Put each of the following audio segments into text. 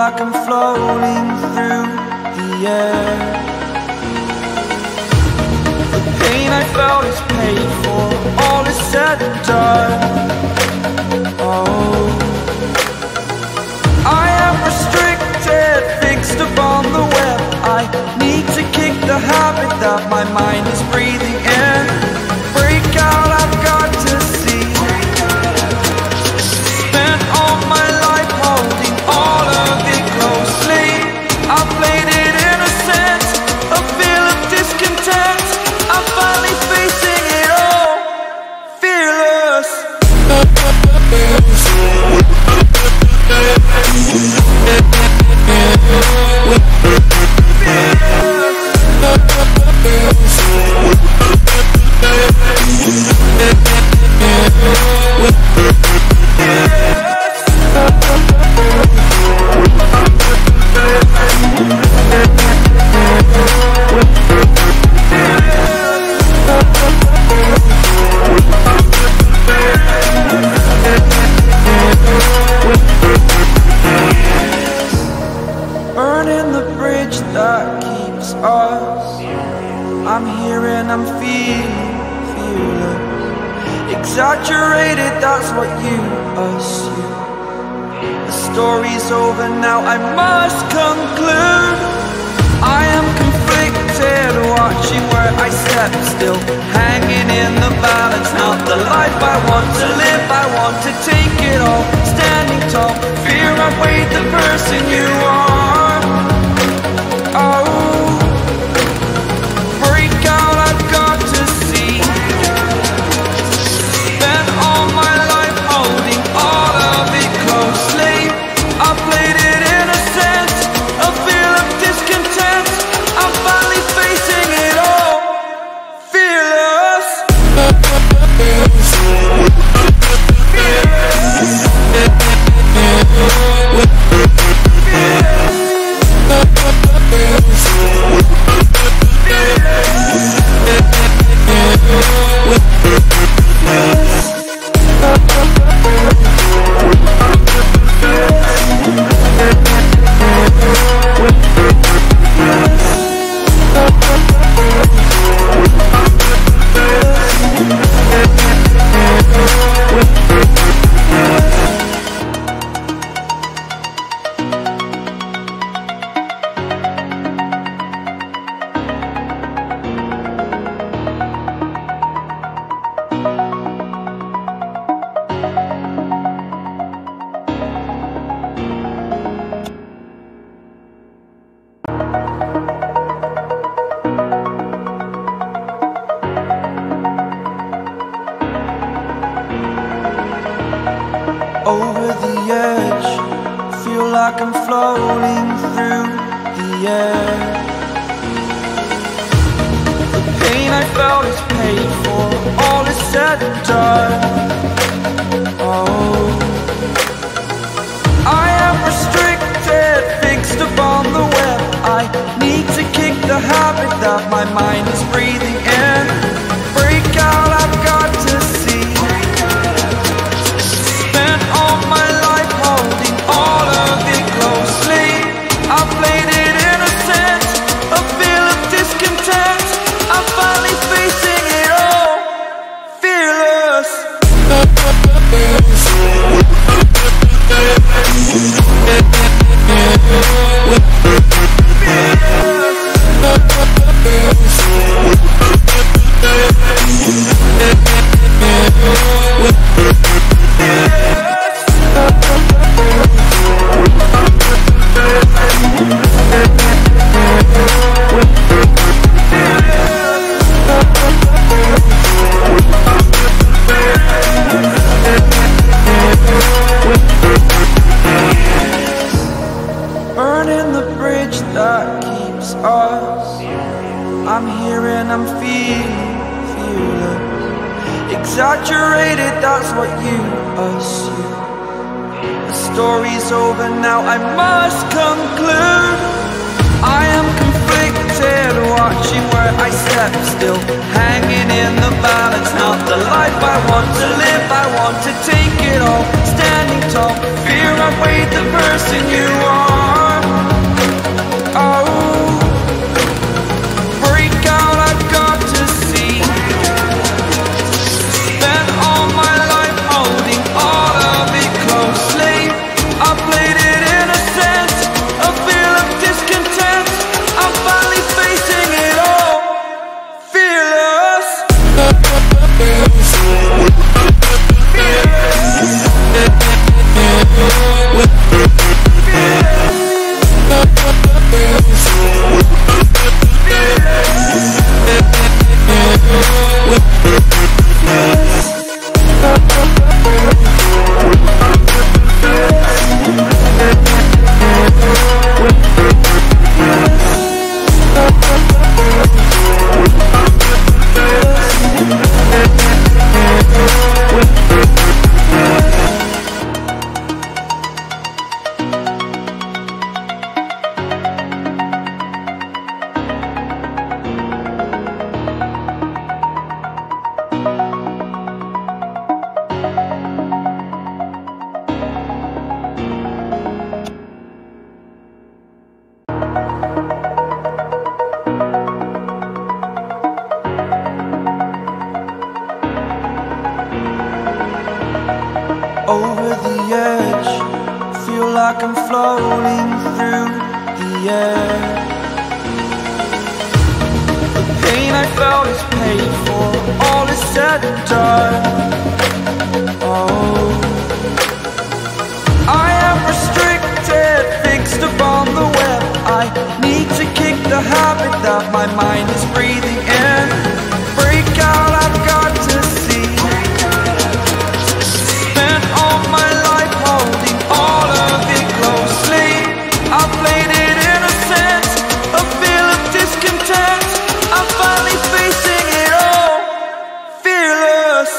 like I'm floating through the air. The pain I felt is paid for, all is said and done. Oh, I am restricted, fixed upon the web. I need to kick the habit that my mind is breathing in. Break out, I've got to see. Spent all my life holding all of it closely. I played it innocent, a feel of discontent. I'm finally facing it all, fearless. Burning the bridge that keeps us. I'm here and I'm feeling exaggerated, that's what you assume. The story's over now, I must conclude. I am conflicted, watching where I step still, hanging in the balance. Not the life I want to live, I want to take it all. Standing tall, fear I've weighed the person you are. Oh, break out, I've got to see. Spent all my life holding all of it closely. I played it innocent, a feel of discontent. I'm finally facing it all, fearless. Over the edge, feel like I'm floating through the air. The pain I felt is paid for, all is said and done. Oh, I am restricted, fixed upon the web. I need to kick the habit that my mind is breathing in. Break out, I've got to see. Spent all my life holding all of it closely. I played it innocent, a feel of discontent. I'm finally facing it all, fearless. Burning the bridge that keeps us. I'm here and I'm feeling exaggerated, that's what you assume. The story's over now, I must conclude. I am conflicted, watching where I step still, hanging in the balance. Not the life I want to live, I want to take it all. Standing tall, fear I've weighed the person you are. like I'm floating through the air. The pain I felt is paid for, all is said and done. Oh, I am restricted, fixed upon the web. I need to kick the habit that my mind is breathing in. Break out, I've got to see. Spent all my life holding all of it closely. I played it innocent, a feel of discontent. I'm finally facing it all, fearless.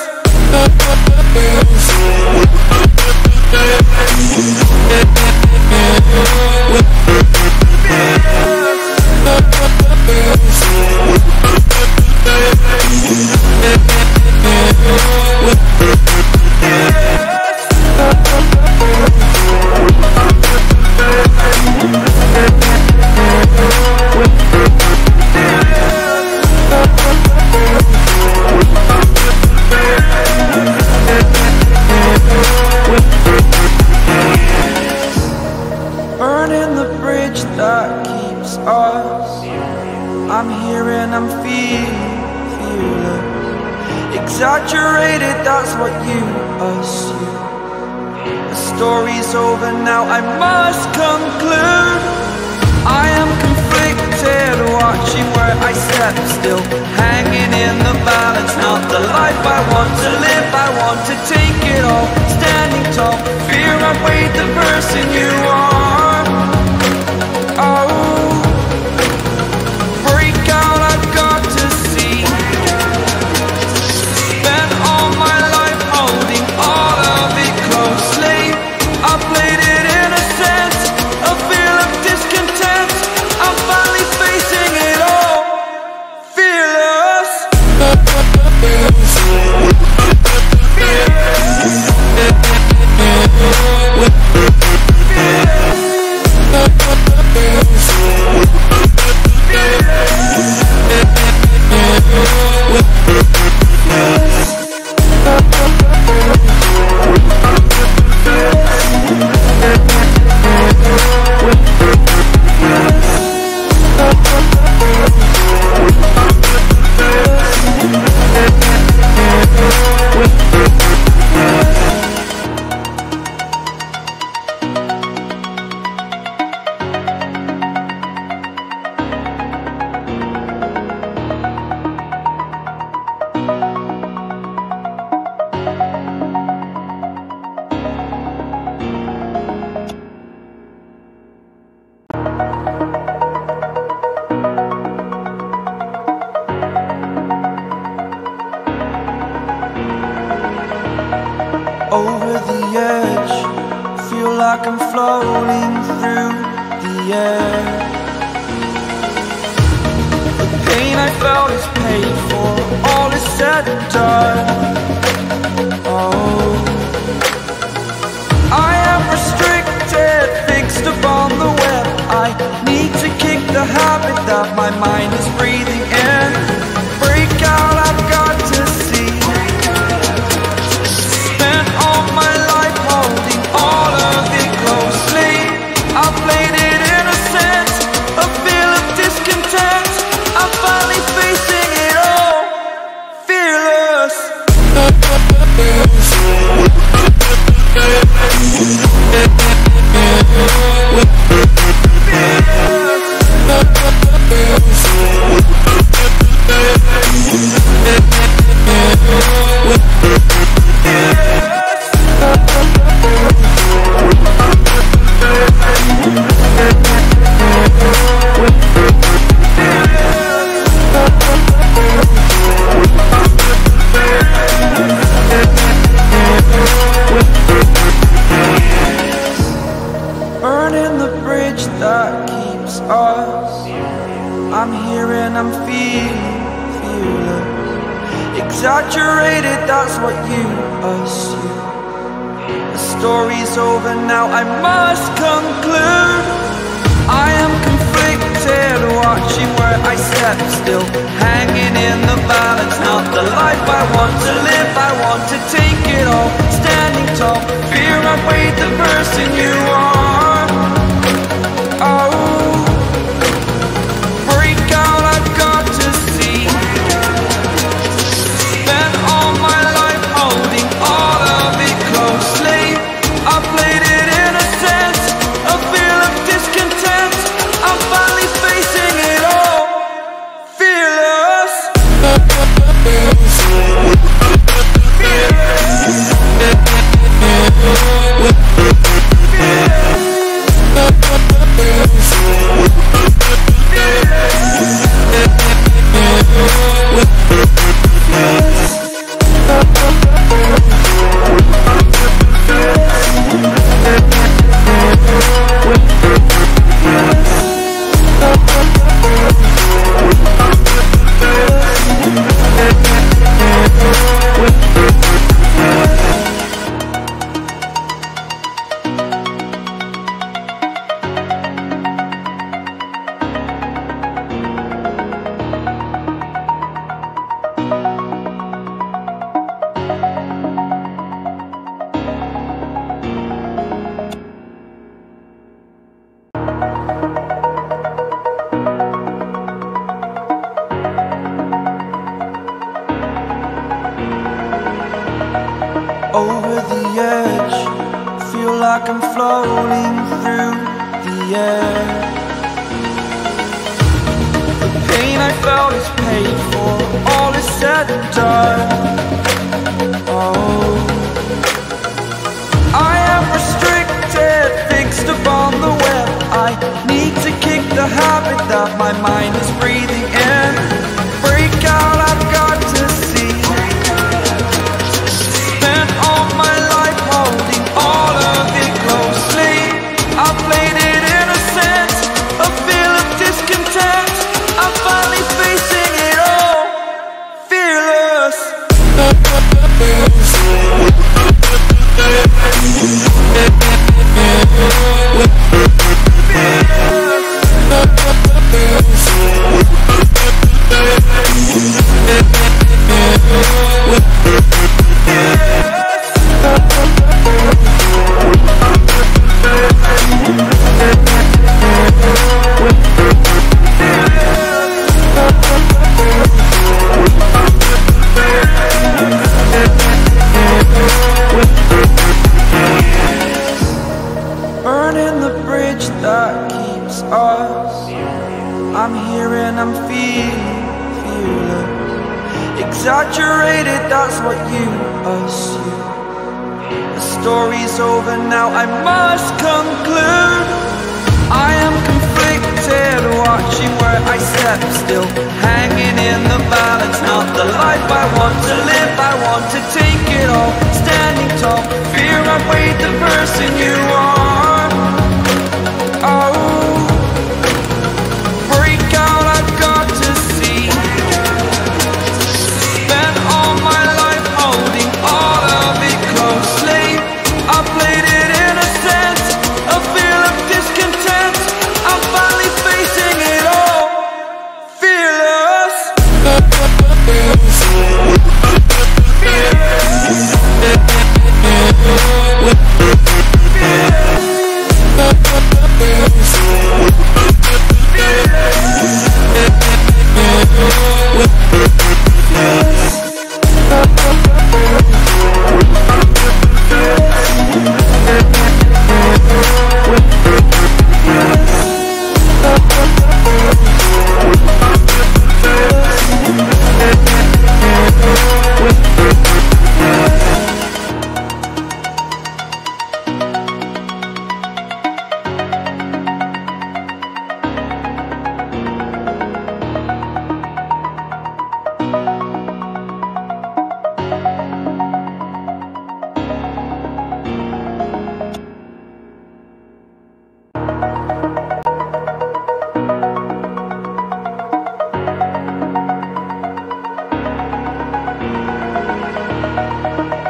Burning the bridge that keeps us. I'm here and I'm feeling fearless. Exaggerated, that's what you assume. The story's over now, I must conclude. I am conflicted, watching where I step still, hanging in the balance. Not the life I want to live, I want to take it all. Standing tall, fear I weighed the person you are. Oh, break out, I've got to see. Spent all my life holding all of it closely. I played it innocent, a feel of discontent. I'm finally facing it all, fearless. Over the edge, feel like I'm floating through the air. The pain I felt is paid for, all is said and done. Oh, I am restricted, fixed upon the web. I need to kick the habit that my mind is breathing in. Break out, I've got to see. Spent all my life holding all of it closely. I played it innocent, a feel of discontent. I'm finally facing it all, fearless. Burning the bridge that keeps us. I'm here and I'm feeling fearless. Exaggerated, that's what you assume. The story's over now, I must conclude. I am conflicted, watching where I step still, hanging in the balance. Not the life I want to live, I want to take it all. Standing tall, fear I weighed the person you are. over the edge. Feel like I'm floating through the air. The pain I felt is paid for, all is said and done. Oh, I am restricted, fixed upon the web. I need to kick the habit that my mind is breathing in. Break out, I've got to see. Spent all my life holding all of it closely. I played it innocent, a feel of discontent. I'm finally facing it all, fearless. Burning the bridge that keeps us. I'm here and I'm feeling fearless. Exaggerated, that's what you assume. The story's over now, I must conclude. I am conflicted, watching where I step still, hanging in the balance. Not the life I want to live, I want to take it all. Standing tall, fear I weighed the person you are. Oh, break out, I've got to see. Spent all my life holding all of it closely. I played it innocent, a feel of discontent. I'm finally facing it all, fearless.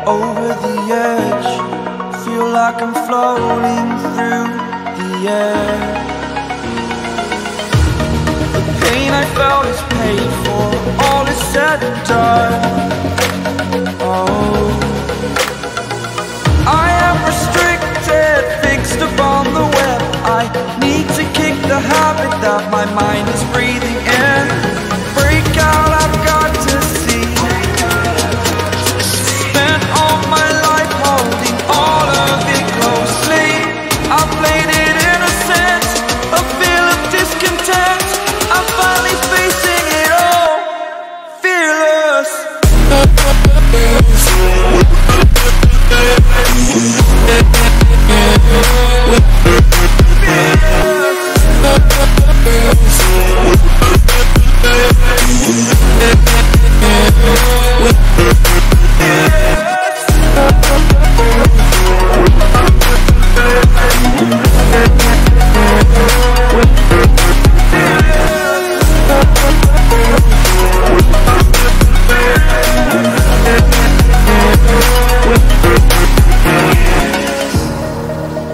Over the edge, feel like I'm floating through the air. The pain I felt is paid for, all is said and done. Oh, I am restricted, fixed upon the web. I need to kick the habit that my mind is breathing in. Break out, I've got to see. Spent all my life holding all of it closely. I played it innocent, a feel of discontent. I'm finally facing it all, fearless.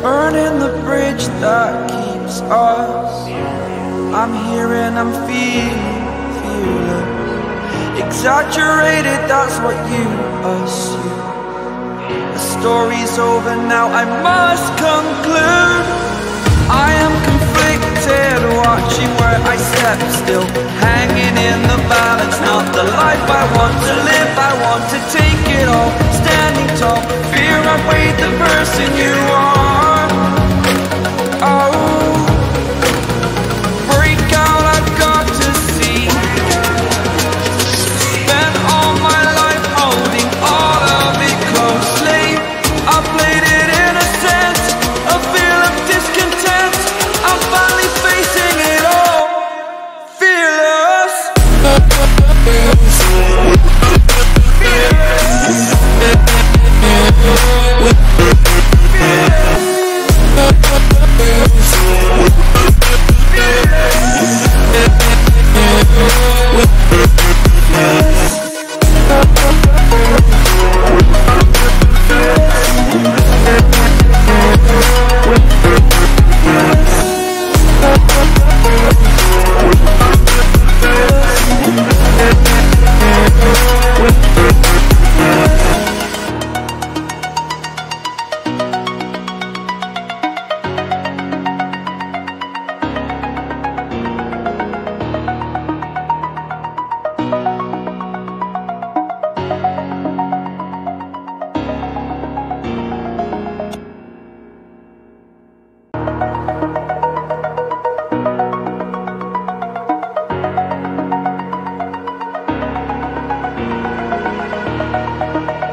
Burning the bridge that keeps us. I'm here and I'm feeling fearless. Exaggerated, that's what you assume. The story's over now, I must conclude. I am conflicted, watching where I step still, hanging in the balance. Not the life I want to live, I want to take it all. Standing all fear outweighed the person you are. Oh, break out, I've got to see. Spent all my life holding all of it closely. I played it innocent, a feel of discontent. I'm finally facing it all, fearless.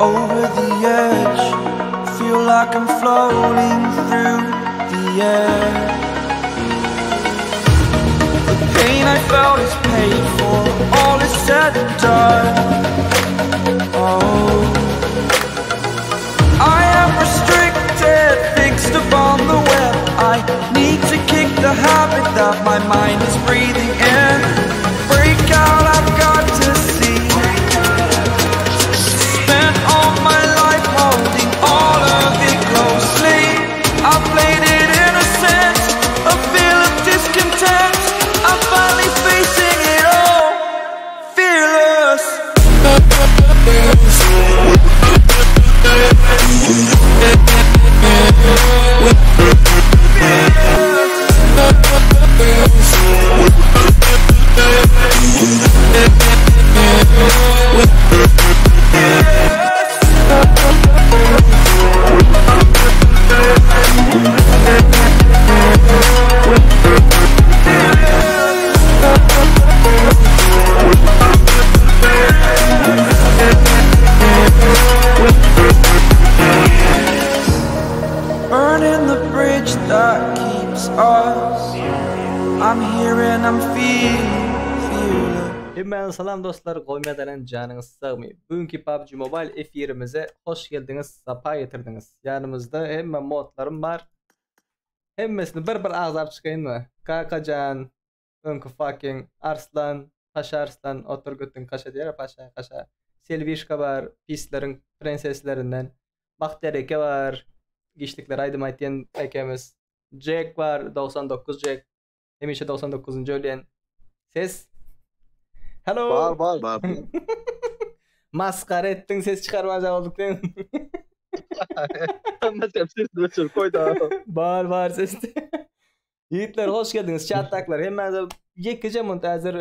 Over the edge, feel like I'm floating through the air. The pain I felt is paid for, all is said and done. Oh, I am restricted, fixed upon the web. I need to kick the habit that my mind is breathing in. Break out, I've got to see. Spent all my life holding all of it closely. I played it innocent, a feel of discontent. I'm finally facing it all, fearless. Burning the bridge that keeps us. I'm here and I'm feeling fearless. Hemmen salam dostlar, qo'ymadan canınız sağmay. Bugünkü PUBG Mobile efirimize hoş geldiniz, sapa getirdiniz. Yanımızda hemme modlarım var. Hemmesini bir ağzap çıkayın mı? Kakacan, önkü fucking Arslan, Paşa Arslan, otur götün kaşa diyer, Paşa kaşa. Selvişka var, pislerin prenseslerinden. Baktereke var, Gişlikler aydım aytiyen ekemiz. Jack var, 99 Jack. Hemişe 99. ölen. Ses. Hello. Var. Maskara ettin, ses çıkarmaca olduk değil mi? Ama tepsi döçür koydu. Var ses. Yiğitler hoş geldiniz. Chattaklar. Hemen de yekice montazır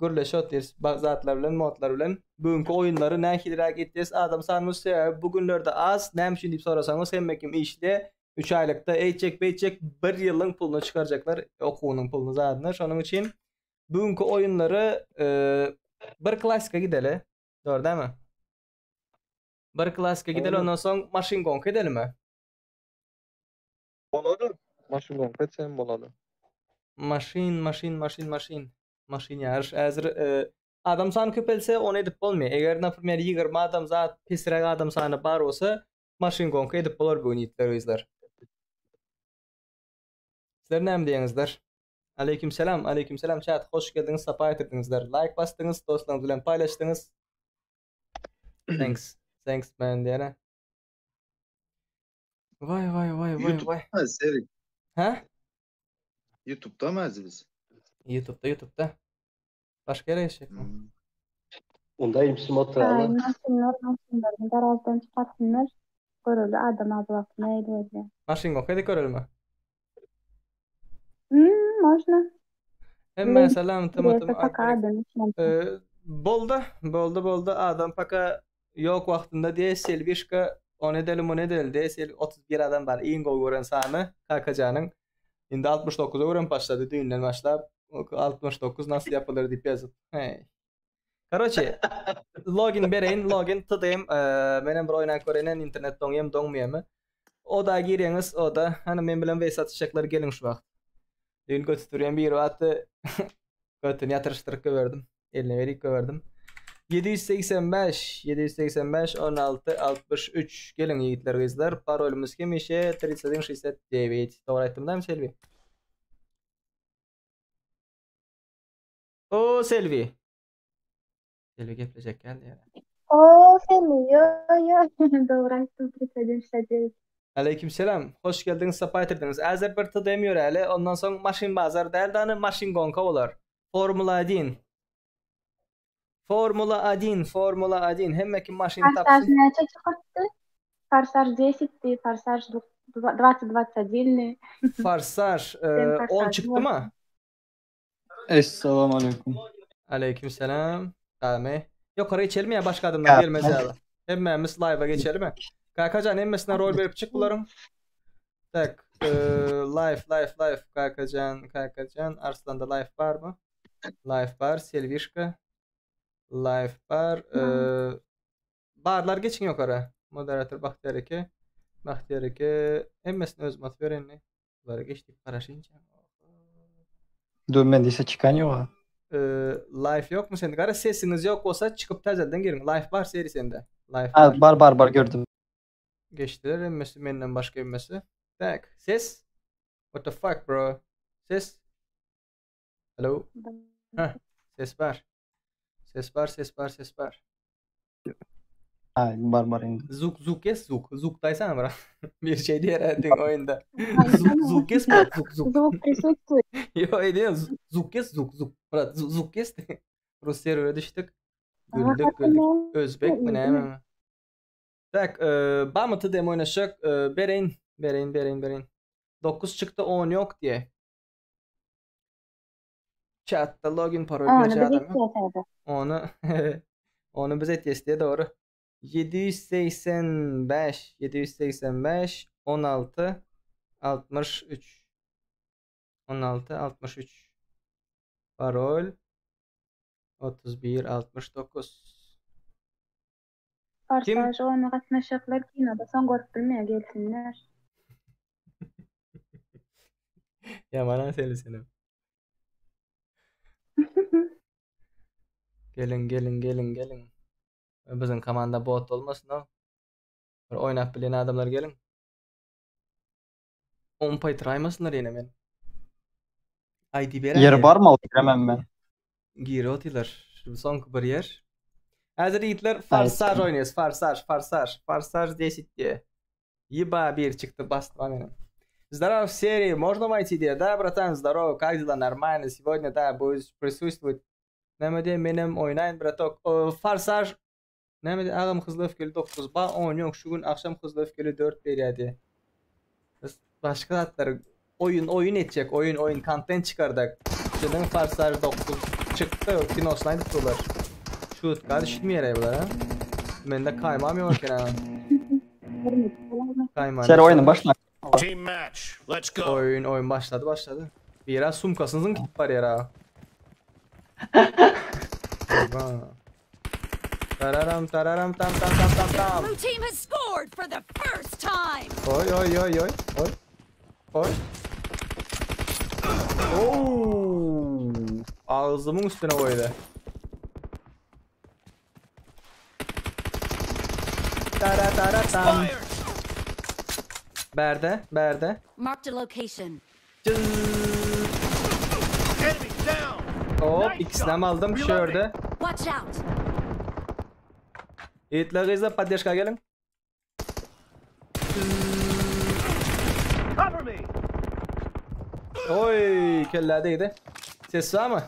gürleşot deriz. Zatlar bilen, modlar bilen. Bugünkü oyunları ne hidraq ettiyiz. Adam sanmış bugünlerde az. Neymişin deyip sorasanız hemmekim işte 3 aylıkta eğitecek bir yılın pulunu çıkaracaklar. Okuğunun pulunu zadına. Onun için bugünkü oyunları bir klasika gideli. Doğru değil mi? Bir klasika gideli, ondan sonra Machine Gun gidelim mi? Boladı. Machine Gun kaçın boladı. Machine yarış. Hazır adam sanı köpelse onu edip olmuyor. Eğer naprimyer 20 adam zat pisrek adam sanı bar olsa Machine Gun edip olur bu niyetler o izler. Sizler ne diyinizler? Aleykümselam chat. Hoş geldiniz, sapa etirdinizler. Like bastınız, dostlarınız bilen paylaştınız. Thanks man diyene. Vay. YouTube'da Sevik. Ha? YouTube'da mı aziz? YouTube'da. Başka yere yaşayacak mı? Onda imsi motorlar. Maşınlar. Garajdan çıkartsınlar. Görülü adam az vaktine eyledi. Machine Gun kedi körül mü? Можно. Hemen selam tamam. Bolda. Bolda adam paka yok vaktinde diye Selvişka o ne deli desel 31 adam var. Iň gowy gören sany KKJ'nın indi 69'a gören başladı düýünden başlap 69 nasıl yapılır diýip ýazyp. Hey. Короче, login bereyin, login tıdayım. Menem bir oynan körenen internet doňyam doňmaýamy. O da gireňiz, o da hani men bilen weý satışaklar gelin şu wagt. Düýün götürýän bir wagty götüni ýatyrşdyryp berdim. Eline berip berdim. 785 16 63 gelin yiğitler kızlar. Parolumuz kemişe 3769. Doğru aytdım da mı Selvi? O Selvi. Selvi gepleşek geldi ya. O Selvi, yo. Doğru aytdım, 3769. Aleykümselam. Hoş geldiniz, sapa etirdiniz. Azər bir tıda demiyor hele. Ondan sonra maşin bazar değil de maşin gonka olar. Formula 1. Formula 1. Hemmeki maşin Форсаж tapsın. neçe çıkarttı? Форсаж 10'ti, Форсаж 20-21. Farsaj Benim Farsaj 10 çıktı mı? Assalamu alaikum. Aleykümselam. Tamam. Yukarı geçelim ya başka adımdan gelmez ya. Hemmemiz live'a geçelim mi? Kakacan emmesine rol verip çık bularım. Tak. Live. Kakacan. Arslan'da live var mı? Live var. Selvişka. Live var. Barlar geçin yukarı. Moderatör Bahtiyar Eke. Emmesine öz mat verenli. Bunları geçtik paraşınca. Dönmediyse çıkan yok. Live yok mu sende? Gara sesiniz yok olsa çıkıp tezelden girin. Live var seri sende. Live Ha, var. bar gördüm. Geçtiler emmesi menden başka emmesi. Tak. Ses. What the fuck bro? Ses. Hello. Heh. Ses var. Ses var. Ha, bar indi. Zuk kes zuk. Zuktaysan bro. Bir şey diye herhalde oyunda. Zuk kes mi? Zuk. Звук присутствует. Yo ediyor. Zuk kes zuk. Bro zuk kes. Rus server'e düştük. Güldük. Özbek mi ne mi? Tak, Bamıt'ı demo oynaşak. Bereyin. 9 çıktı 10 yok diye. Chat'ta login parol Onu vereceği biz adam. Onu biz etiyes diye doğru. 785 16 63 parol 31 69. Форсаж onu katnaşaklar kinoda son görüp bilmeye gelsinler. Ya bana söylesene. Gelin. Bizim komanda bot olmasın o. Bir oynap bilen adamlar gelin. 10 pay traymasınlar yine men. ID beren. Yer var mı alıp giremem ben? Giri otiler. Şimdi son bir yer. Hazır yiğitler farsaj oynuyoruz. Farsaj 10 diye. Еба bir çıktı bastı benim. Здорово, серии. Можно войти, да, братан? Здорово. Как дела? Нормально. Сегодня, да, будешь присутствовать. Немеде benim oynayın bratok. Farsaj. Nemede ağam hızlı öfkeli 9 ba 10 yok. Şu gün akşam hızlı öfkeli 4 beriyadi. Başka atlar oyun edecek. Oyun content çıkardık. Şunun Farsaj 9 çıktı. Kinoslaydı tutular. Şut kardeşim yere bu da. Bende kaymam yok kenan. Kaymam. Ser oyunun başına. Team match. Let's go. Oyun başladı. Biraz sumkasınızın gidip var yara. Tararam tam. Blue team has scored for the first time. Oy. Oo! Ağzımın üstüne koydu. Tam. Berde. Marked a location. Enemy down. Hop ikisinden aldım şöyle. Watch out. Yiğitler поддержка gelin. Cover me. Oy kelladeydi. Ses var mı?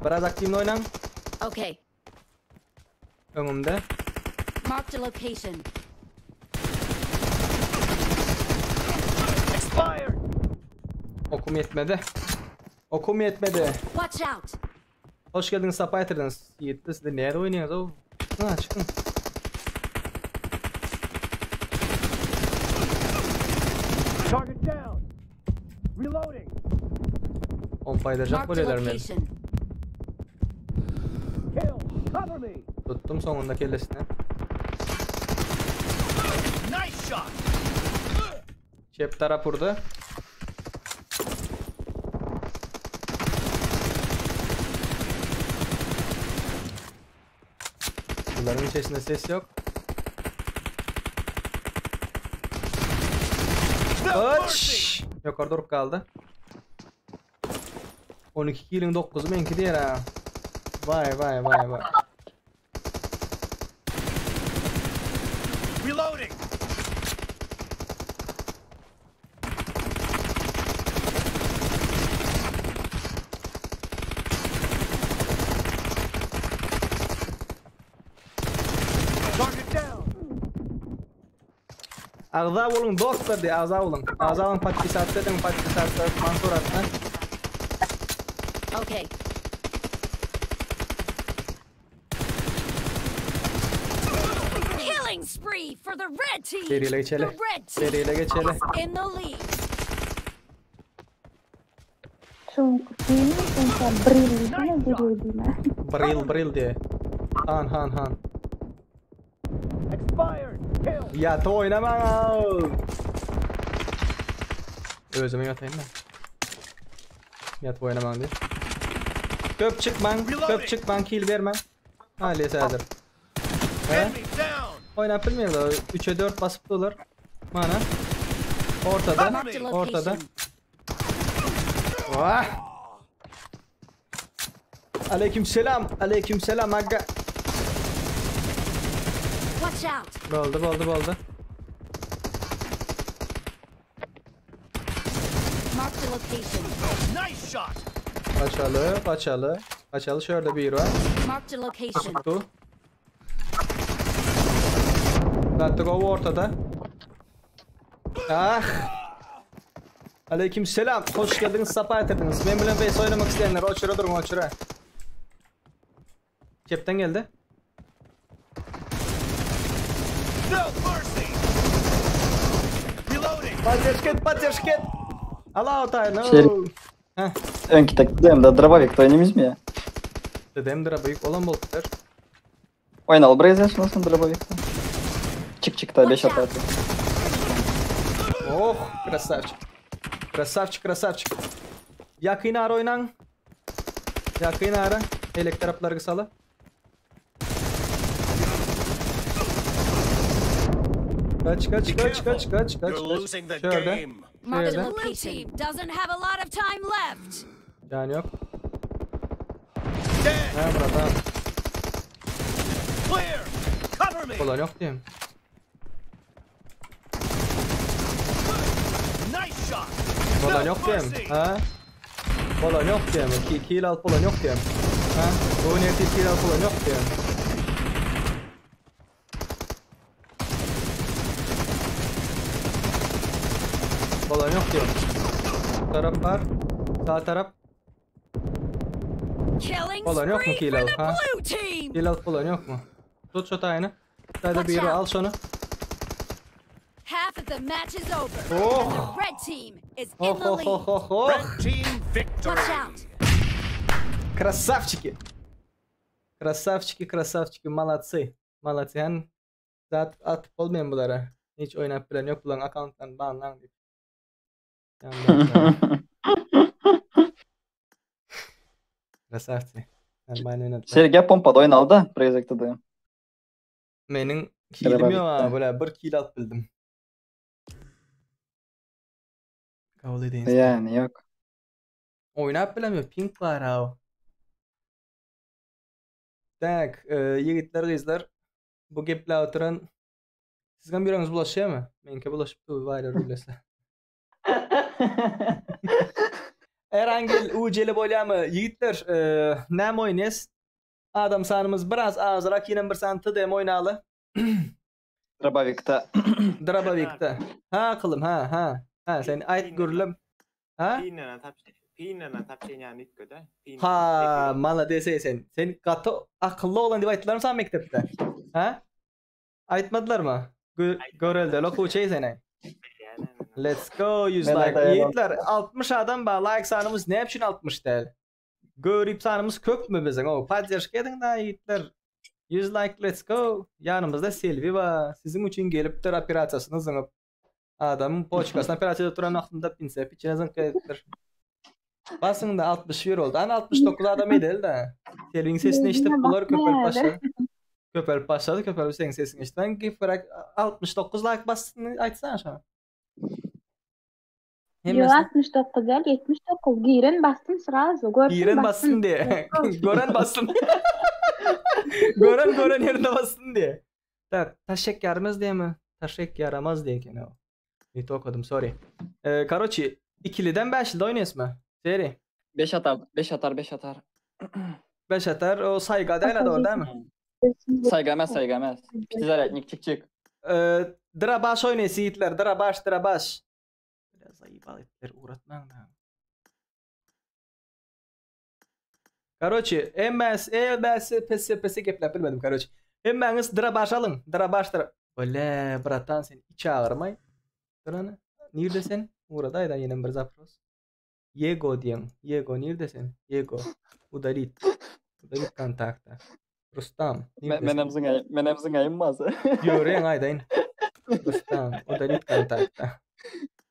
Biraz aktifle oynan. Okay. Önümde. Marked a location. Expired. Okum yetmedi. Watch out. Hoş geldiniz, sapa getirdiniz. Yiğitler siz de nerede oynuyorsunuz? Çıkın. Reloading. On paylaşacak Marked a böyleler mi? location. Kill. Cover me. Tuttum sonunda kellesine. Nice shot. Cep taraf burada. Bunların içerisinde ses yok. No mercy. Aç! Yukarıda durup kaldı. 12 kilin 9'u benimki diğer ha. Vay vay vay vay. Reloading. Target down. Ağza olun dostlar diye ağza olun. Ağza olun patkisat dedim patkisat Mansur attan. Okay. Killing spree for the red team. Seriyle The geçelim. red team Seriyle geçelim. is in the lead. Çünkü film mesela brilliant görüldüğüne. Bril diye. Han. Expired. Kill. Yatı oynama. Özüme yatayım ben. Yatı oynamam diye. Köp çıkman, kill vermen. Hali eserdir. Enemy down. Oynap bilmiyor da 3'e 4 basıp da olur. Mana. Ortada. Marked a Ortada. location. Vah. Aleykümselam. Aleykümselam aga. Watch out. Boldu. Marked a location. Nice shot. Kaçalı şurada bir var. Marked a location. Tu. Gattık o ortada. Ah. Aleykümselam. Hoş geldiniz, sapa ettirdiniz. Ben bilen base oynamak isteyenler oçura durun oçura. Cepten geldi. No mercy. Reloading. Поддержки. Алло, тайно. Şerif. Heh. Önki taktiğim de dробовик oynayayım mı ya? Dedem de büyük olan boltlar. Oynal buraya zaçmasın dробовик'ten. Çık da 5 atar. Oh, красавчик. Yakın ara oynan. Yakın ara. Elektrapları salı. Kaç. You're losing the Şöyle. game. Marked Şöyle. a location. Doesn't have a lot of time left. Yani yok. Dead. Ha burada. Clear. Cover me. Olan yok diyeyim. Nice shot. Olan No yok diyeyim. mercy. Ha? Olan yok diyeyim. Kill alıp olan yok diyeyim. Ha? Bu niyeti kill alıp olan yok diyeyim. Olan yok diyeyim. Bu taraf var. Sağ taraf. Killing Olan yok mu spree kill for alıp the ha? blue team. Kill alıp olan yok mu? Tut şu tayını. Hadi bir al şunu. Half of the match is over. Oh. And the red team is in Oh the oh lead. oh oh oh. Red team victory. Watch out. Красавчики! Красавчики, молодцы. Молодцы. Yani zaten atıp olmayan bunlara. Hiç oynayıp bilen yok. Bulan account'tan banlan deyip. Красавцы. Yani bana oynadılar. Sergey pompada oynal da projekte de. Menin kilim Beraber yok ha. bitti. Böyle bir kill at bildim. Kabul edeyim. Yani yok. Oynayıp bilemiyor. Pink var ha. Tak, yigitler kızlar. Bu gepler oturan. Sizden biriniz bulaşıyor mu? Menke bulaşıp da var ya rüylese. Erangel uceli bolyamı. Yigitler, ne mi oynayız? Adam sanımız biraz az. Rakinin bir sanatı dem oynalı. Dробовик'ta. Drabavik'te. Ha kılım ha. Ha sen ait görülüm. Ha? Pinnana tapşenya nitköde. Ha mala dese sen. Sen katı akıllı olan divaytlar mı sen mektepte? Ha? Aytmadılar mı? Görüldü. Loku şey sene. Let's go 100 Ben like. dayanamam. Yiğitler 60 adam var. Like sanımız ne için 60 değil? Görüp sanımız kök mü bizim? O padyaşk edin da yiğitler. 100 like let's go. Yanımızda Selvi var. Sizin için gelip de operasyasını zıngıp adamın poçkasına operasyada duran aklında pinsep içine zıngıkaydıklar. Basın da 61 oldu. An 69 adam edel de. Selvi'nin sesini işitip bunlar köpel başladı. Köpel başladı. Köpel senin sesini işitten. Gifrak 69 like bastığını açsana şu an. Yo 69 değil 79. Giren bastım sırası. Giren bassın diye. Gören bassın. Gören yerine bassın diye. Tak, taşek yaramaz diye mi? Taşek yaramaz diye ki ne o? İyi okudum sorry. Karoçi ikiliden 5'li oynuyorsun mu? Seri. 5 atar, 5 atar, 5 atar. 5 atar o sayga değil de orada mı? Saygamaz. Pitizar etnik çık. Drabaş oynuyorsun yiğitler. Drabaş. Biraz ayıp aletleri uğratmam da. Karoçi, pesi gepler bilmedim karoçi. Emmeniz drabaş alın. Drabaş. Öyle bratan sen içe ağırmay. Duranı. Neredesin? Uğradaydı yine bir zapros. Yego diyen. Yego neredesin? Yego. Udalit kontakta. Rustam. Menemzin ayınmaz. Yöreyen aydayın. Rustam. Udalit kontakta.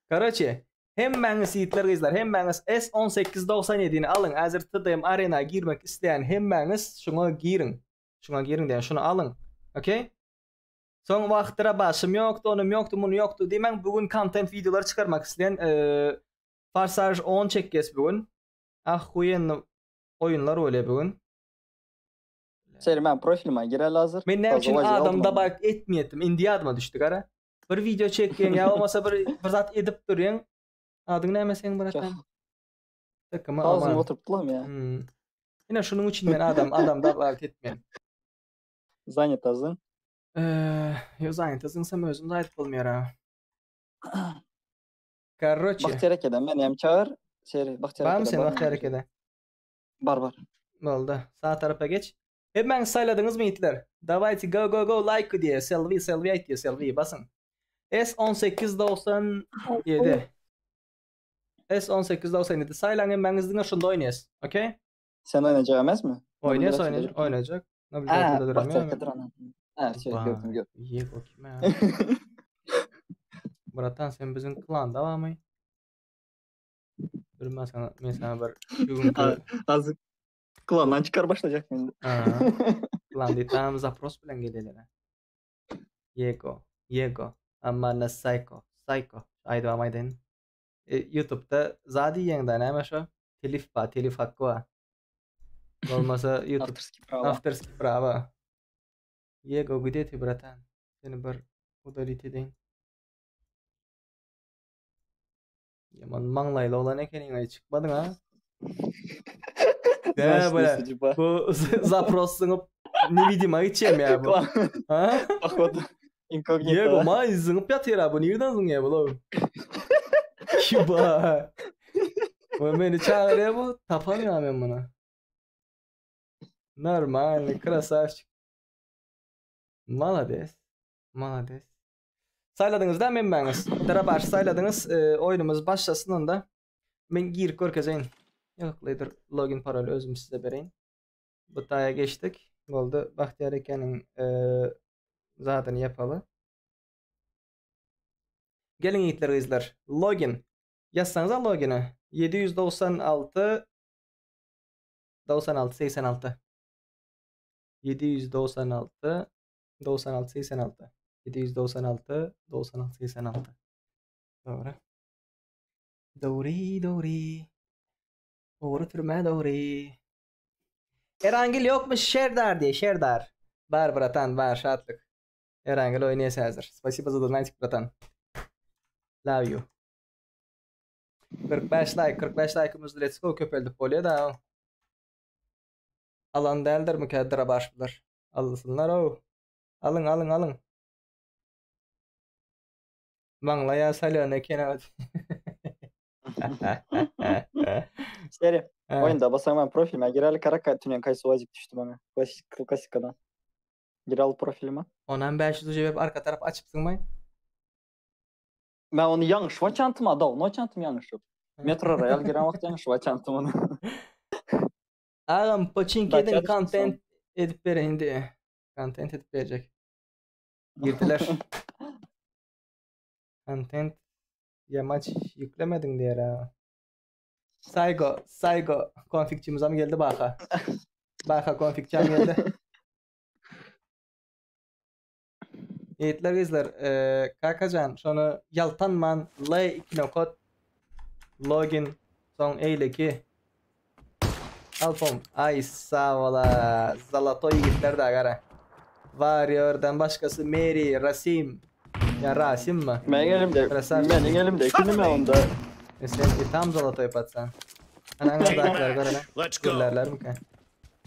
Karoçi. Hemmeniz yiğitler kızlar. Hemmeniz S1897'ni alın. Hazır TDM Arena girmek isteyen hemmeniz şuna girin. Şuna girin diyen şunu alın. Okey? Son vaxtlara başım yoktu, onum yoktu, bunu yoktu. Demen bugün content videoları çıkarmak isteyen Farsage 10 çekkes bugün. Huyen oyunlar öyle bugün. Seri ben profilime girel hazır. Ben ne için adamda bak etmeyetim. Indiye adıma düştük ara. Bir video çekken ya olmasa bir zat edip duruyen. Adın ne sen bırakın? Takımı aman. Ağzını oturttulam ya. Yine şunun için ben adamda bak etmeyen. Zannet azın. Yo zannet azınsam özüm zayet olmuyor ha. Короче. Bahtiyar ben hem çağır. Seri Bahtiyar var mı sen Bahtiyar Eke'de? Var. Oldu. Sağ tarafa geç. Hemen sayladınız mı hitler? Давайте go like diye. Selvi ait diye Selvi basın. S1897. S1897 saylan hemen hızlıca şunda oynayız. Okey? Sen oynayacağız mı? Oynayacak. Bahtiyar Eke'de evet gördüm. İyi bakayım ya. Bratan sen bizim klan devam mı? Durma sana mesela bir Azık klandan çıkar başlayacak şimdi. Klan değil tam zapros bilen geleler. Yego. Ama ne psycho. Aydı devam aydın. YouTube'da zadi yeniden hemen şu telif hakkı var. Olmasa YouTube afterski prava. Yego gideti bratan. Seni bir udalit edin. Yaman manglayla olan ekenin ay çıkmadın ha. Ya böyle bu zaprosunu ne bileyim ay içeyim ya bu. Ha? Incognito. Yego may zıngıp yatıyor abi. Nereden zıngıya bu lan? Kiba. Beni çağırıyor bu. Tapamıyorum ben buna. Normal. Krasavçık. Malades. Sayladınız da memnunuz. Darabaş sayladınız. Oyunumuz başlasın da. Ben gir korkacağım. Yok later login parolü özüm size vereyim. Butaya geçtik. Oldu. Bahtiyar Eke'nin zaten yapalı. Gelin yiğitler izler. Login. Yazsanıza login'i. 796 86 796 86 86. Doğru. Doğru türme doğru. Erangel yokmuş Şerdar diye Şerdar. Var bratan var şatlık. Erangel oynayası hazır. Спасибо за донатик bratan. Love you. 45 like'ımız let's go köpeldi polya da. Alan değildir mükeddere başlar. Alsınlar o. Alın. Manglaya salyanı kenar. Seri. Oyunda basamam profilime gireli karakter tünen kaysı vazip düştü bana. Klasikadan. Giral profilime. Onan 500 cebep arka taraf açıp sığmayın. Ben onu yanlış vaçantım adam. Vaçantım yanlış yok. Metro Royal giren vakit yanlış vaçantım onu. Ağam Pochinki'den Bakar content edip verindi. Content edip verecek. Girdiler. Content yamaç yüklemedin diye ha. Saygo konfikçimiz mı geldi baka. Baka konfikçim geldi. Yiğitler izler. Kakacan şunu yaltanman L2 nokot login son eyle ki Alpom ay sağ ola Zalatoy yiğitler de agara. Warrior'dan başkası Mary, Rasim. Ya Rasim mi? Benim elimde ikinci onda. Sen tam Zalatoy patsan. Ana daklar görene. Let's go. Güllerler mi kan?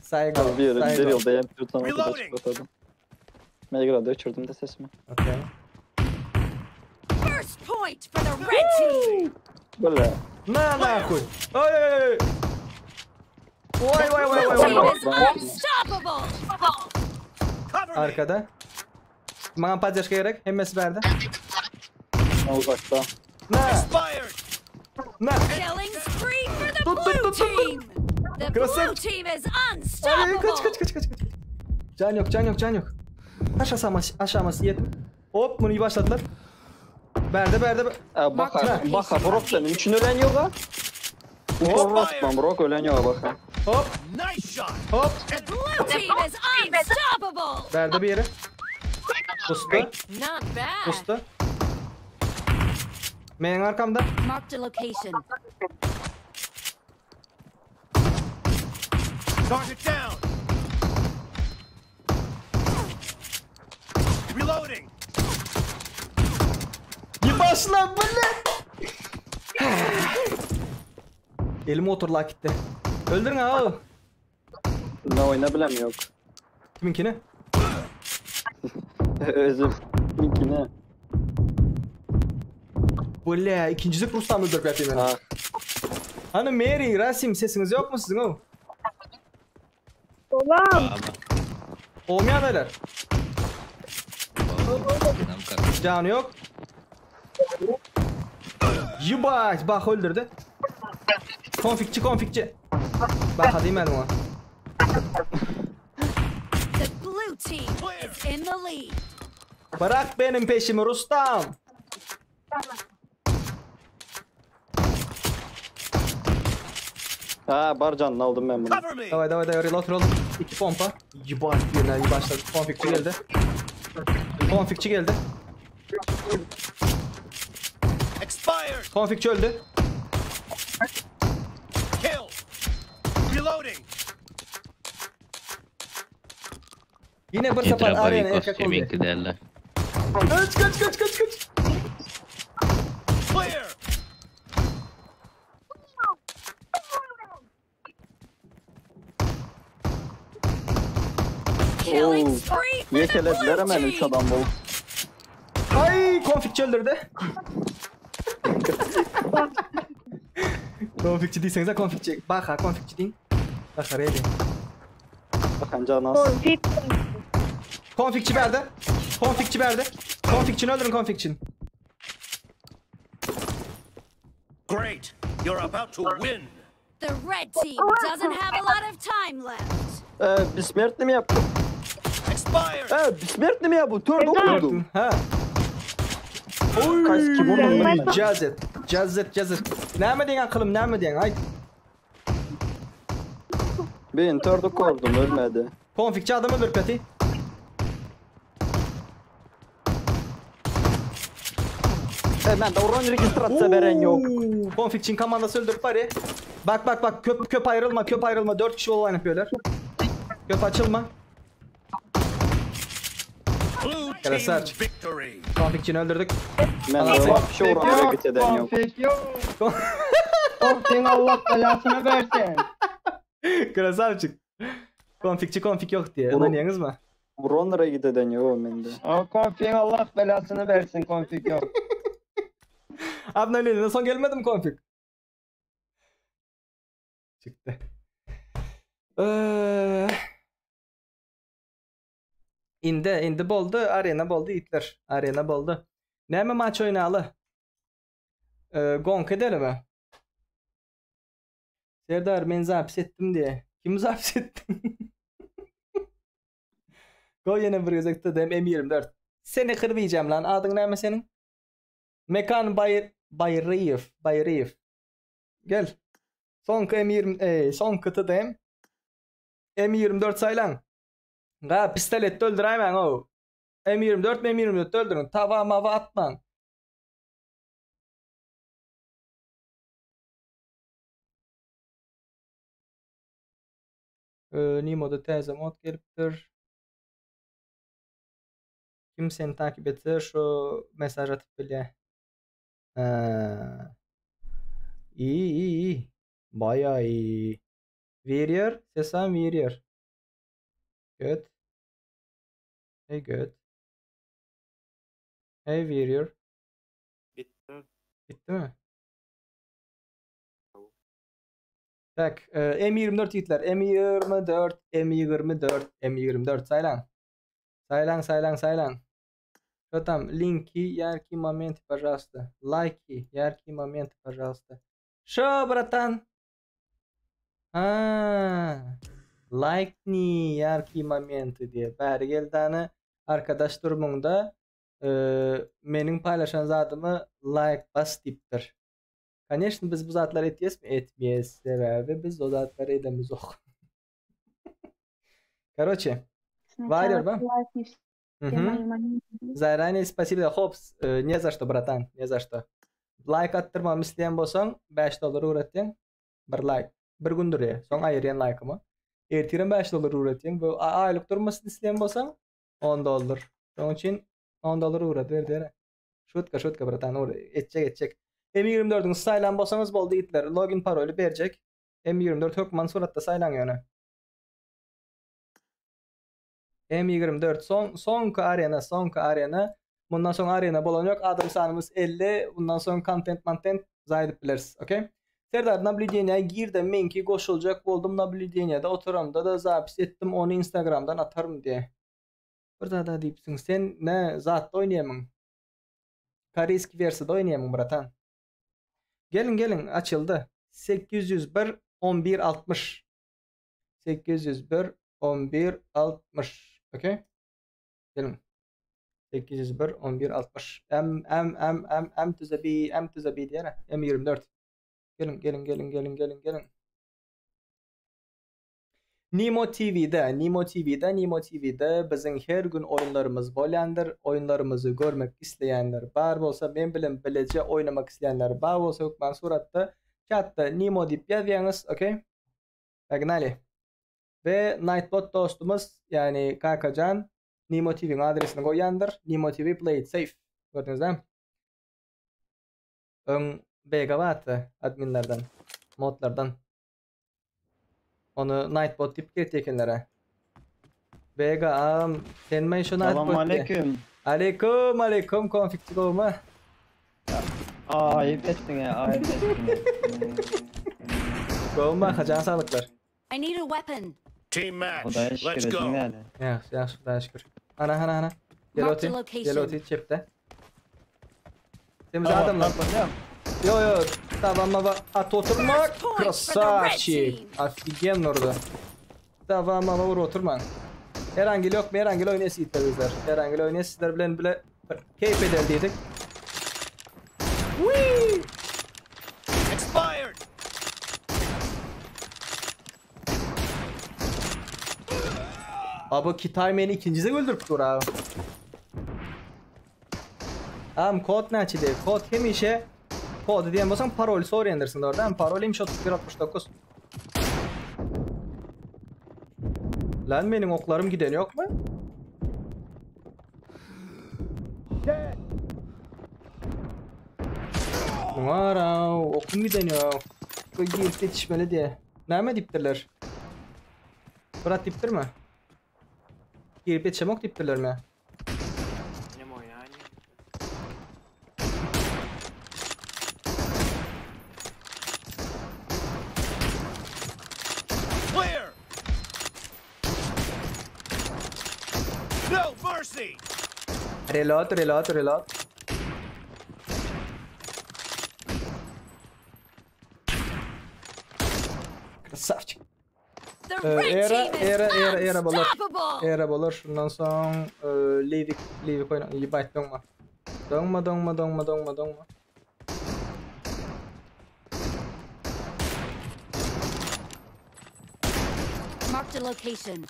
Saygı. Bir Saygı. yılda yapıyor tamam. Reloading. Megra'da uçurdum da sesimi. Okay. First point for the red team. Böyle. Na koy. Oy. Vay. Blue team is unstoppable. Cover me. Arkada. Bana paylaşka gerek. Hemmesi verdi. Uzakta. Expired. Killing spree for the blue team. The blue team is unstoppable. Kaç. Can yok. Aşaması yetim. Hop bunu iyi başladılar. Verdi. Baka Brock senin için ölen yok ha. Brock ölen yok baka. Hop. Nice shot. Hop. The blue team is unstoppable. Verdi bir yere. Pustu. Not bad. Pustu. Benim arkamda. Marked a location. Target down. Reloading. Bir başla bu ne? Elim oturla gitti. Öldürün ha. Ne oynayabilem yok. Kiminkini? Özüm. Kinkine. Bu ne? İkincisi Ruslan öldürüp yapayım Ha. Hani Mary, Rasim sesiniz yok mu sizin o? Olmayan beyler. Canı yok. Yıbaş bak öldürdü. Konfikçi. Bak hadi yemedim ona. The blue team is in the lead. Bırak benim peşimi Rustam. Ha barcanını aldım ben bunu. Cover me. Davay reload. 2 pompa. Yıbaş birine iyi başladı. Konfikçi geldi. Expired. Konfikçi öldü. Kill. Reloading. Yine bir sefer arena erkek oldu. derler. Kaç. Clear. Killing spree for the Yekelediler blue hemen 3 team. adam bol. Ay konfikçi öldürdü. Konfikçi değilseniz de konfikçi. Bak ha konfikçi değil. Bak araya değil. Bakınca nasıl? Konfikçi verdi. Konfikçini öldürün konfikçini. Great. You're about to win. The red team doesn't have a lot of time left. Bismertli mi yaptın? Expired. Bismertli mi yaptın? Tör dokundum. Ha. Kaç kim vurdum ben? Cazet. Ne mi diyen akılım ne mi diyen? Haydi. Ben tör dokundum ölmedi. Konfikçi adamı öldür Peti. Ben de oran registrasyon veren yok. Konfikçinin komandası öldürüp var ya. Bak köp ayrılma 4 kişi online yapıyorlar. Köp açılma. Blue Gel team search. victory. Konfikçini öldürdük. Ben de bir şey oran hareket eden yok. Korktuğun Allah belasını versin. Krasavçık. Konfik yok diye. Anlayınız mı? Oran hareket eden yok bende. O konfiğin Allah belasını versin konfik yok. Abi ne son gelmedi mi konfik? Çıktı. İndi boldu, arena boldu itler. Arena boldu. Näme maç oynalı? Gonk edelim mi? Serdar men zapis ettim diye. Kim zapis etti? Go yine bir gözekte dem M24. Seni kırmayacağım lan. Adın ne senin? Mekan Bayriyev. Gel. Son M20 son kıtı dem. M24 saylan. Ga pistolet öldüreymen o. M24 öldürün. Tava mava atman. Nimo'da teyze mod geliptir. Kim seni takip etse şu mesaj atıp bile. İyi. Bayağı iyi. Veriyor. Sesim veriyor. Good. Hey good. Hey veriyor. Bitti. Bitti mi? Bak M24 yiğitler. M24 saylan. Что там? Линки, яркий момент, пожалуйста. Лайки, яркий момент, пожалуйста. Шо, братан? Like ni yarki momenti diye. Bari geldi arkadaş durumunda menin paylaşan zatımı like bas diptir. Конечно biz bu zatları etmeyez mi? Etmeyiz. Sebebi biz o zatları edemiz yok. Короче. Варер, ба? Заранее спасибо. Хоп, не за что, братан, не за что. Like attırmam isteyen bolsan $5 uğratayım. Bir like. Bir gündür ya. Son ayıryan like'ımı. Ertiren $5 uğratayım. Bu aylık durmasını isteyen bolsan $10. Onun için $10 uğrat ver. Şutka bratan edecek. M24'ün saylan bolsanız boldu itler. Login parolü verecek. M24 Hökman suratta saylan yani. M24 sonki arena. Bundan sonra arena bolan yok. Adım sanımız 50. Bundan sonra content zayıf biliriz. Okay? Serdar nablidyeniya girdim menki koşulacak oldum nablidyeniya da oturamda da zapis ettim onu Instagram'dan atarım diye. Burada da deyipsin sen ne zatta oynayamın. Koreyski versiyada oynayamın bratan. Gelin açıldı. 801 1160. 801 1160. Okay? Gelin. 801 1160. M to the B diye. M24. Gelin. Nimo TV'de bizim her gün oyunlarımız bolandır. Oyunlarımızı görmek isteyenler bar bolsa ben bilen bilece oynamak isteyenler bar bolsa Hükman suratda chatta Nimo dip yazıyorsunuz. Okay? Agnali. Ve Nightbot dostumuz yani Kakacan Nimo TV'nin adresini koyandır. Nimo TV play it safe. Gördünüz değil mi? Ön B'ga vardı adminlerden, modlardan. Onu Nightbot tip getirkenlere. B'ga sen men şu Nightbot. Selamünaleyküm. Aleyküm konflikti olma. Ayıp ettin ya. Olma kacan sağlıklar. I need a weapon. Team match. O da Let's şükür go. ettin yani. Ya şükür. Ana. Gel oti çepte. Temiz adamlar. Yo, tamam ama at oturmak. Krasavçik. Офигенно orada. Tamam ama oturman. Herhangi yok mu? Herhangi oynayasın bizler. Herhangi oynayasın sizler bilen bile keyif ederdiydik. Expired. Abi Kitaymen'i ikincisi öldürüp dur abi. Kod ne açıdı? Kod hem işe kod diyen bolsan parolü soruyandırsın oradan. Parolüymüş 3169. Lan benim oklarım giden yok mu? Vara okum giden yok. Girip yetişmeli diye. Neme diptirler? Bırak diptir mi? Girip yetişemek diptirler mi? Reload. Krasavçık. The red team is Era bolar. unstoppable. Era bolar. Şundan soň Levi oyna. İyi bayt dongma. Dongma. Marked a location.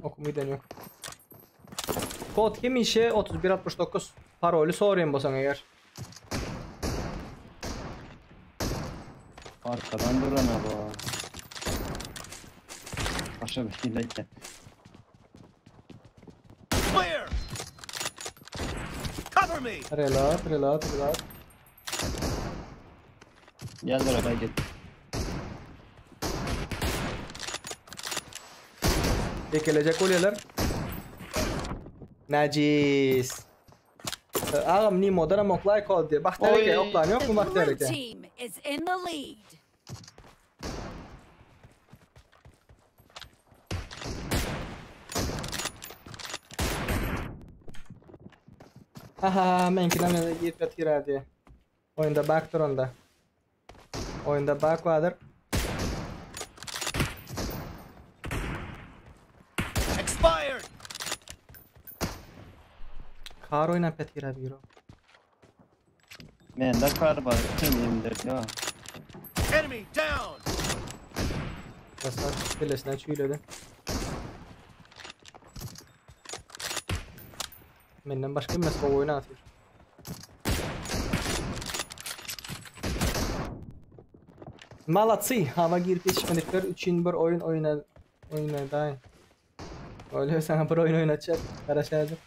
Okumayı deniyor. Kod kim işe 3169 parolü sorayım bolsaň eger. Arkadan durana bu. Başa bir şeyle gel. Clear! Cover me! Reload. Gel buraya git. Gelecek oluyorlar. Nacis. Ağam ni modana moklay kod diye. Bak dereke oklan yok The mu bak blue dereke. team is in the lead. Aha menkinden de git yatır diye. Oyunda bak durunda. Oyunda bak vardır. Expired! Kar oynan petira biro. Mende kar var. Tümümde ya. Enemy down! Basar pilesine çüyledi. Menden başka bir mesle oyuna atıyor. Malatsi, hava girip yetişmedikler üçün bir oyun oynadı. Öyle sana bir oyun oynatacak. Karaşaydı.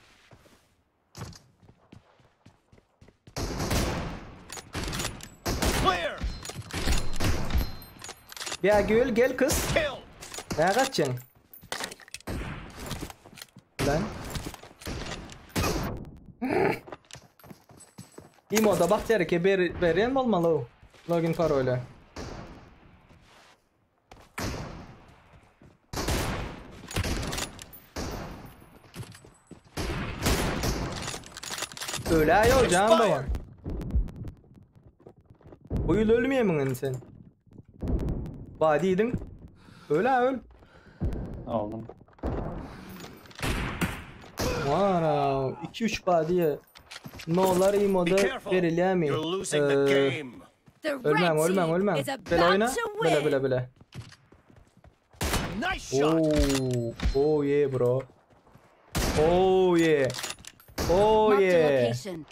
Clear! Ya gel kız. Kill! Ne kaçacaksın? Lan. İmoda bak ki beren olmalı o. Login parolü. Öyle ayol canım baba. Bu yıl ölmeye mi sen? Vadiydin. Öyle öl. Aldım. Wow, 2-3 badiye. No'lar Be imoda careful! verilemi. You're losing the game! The red Ölmem. team is Bele about oyna. to win. Bele. Nice shot! Oh yeah bro. Oh yeah. Oh Marked a yeah. location.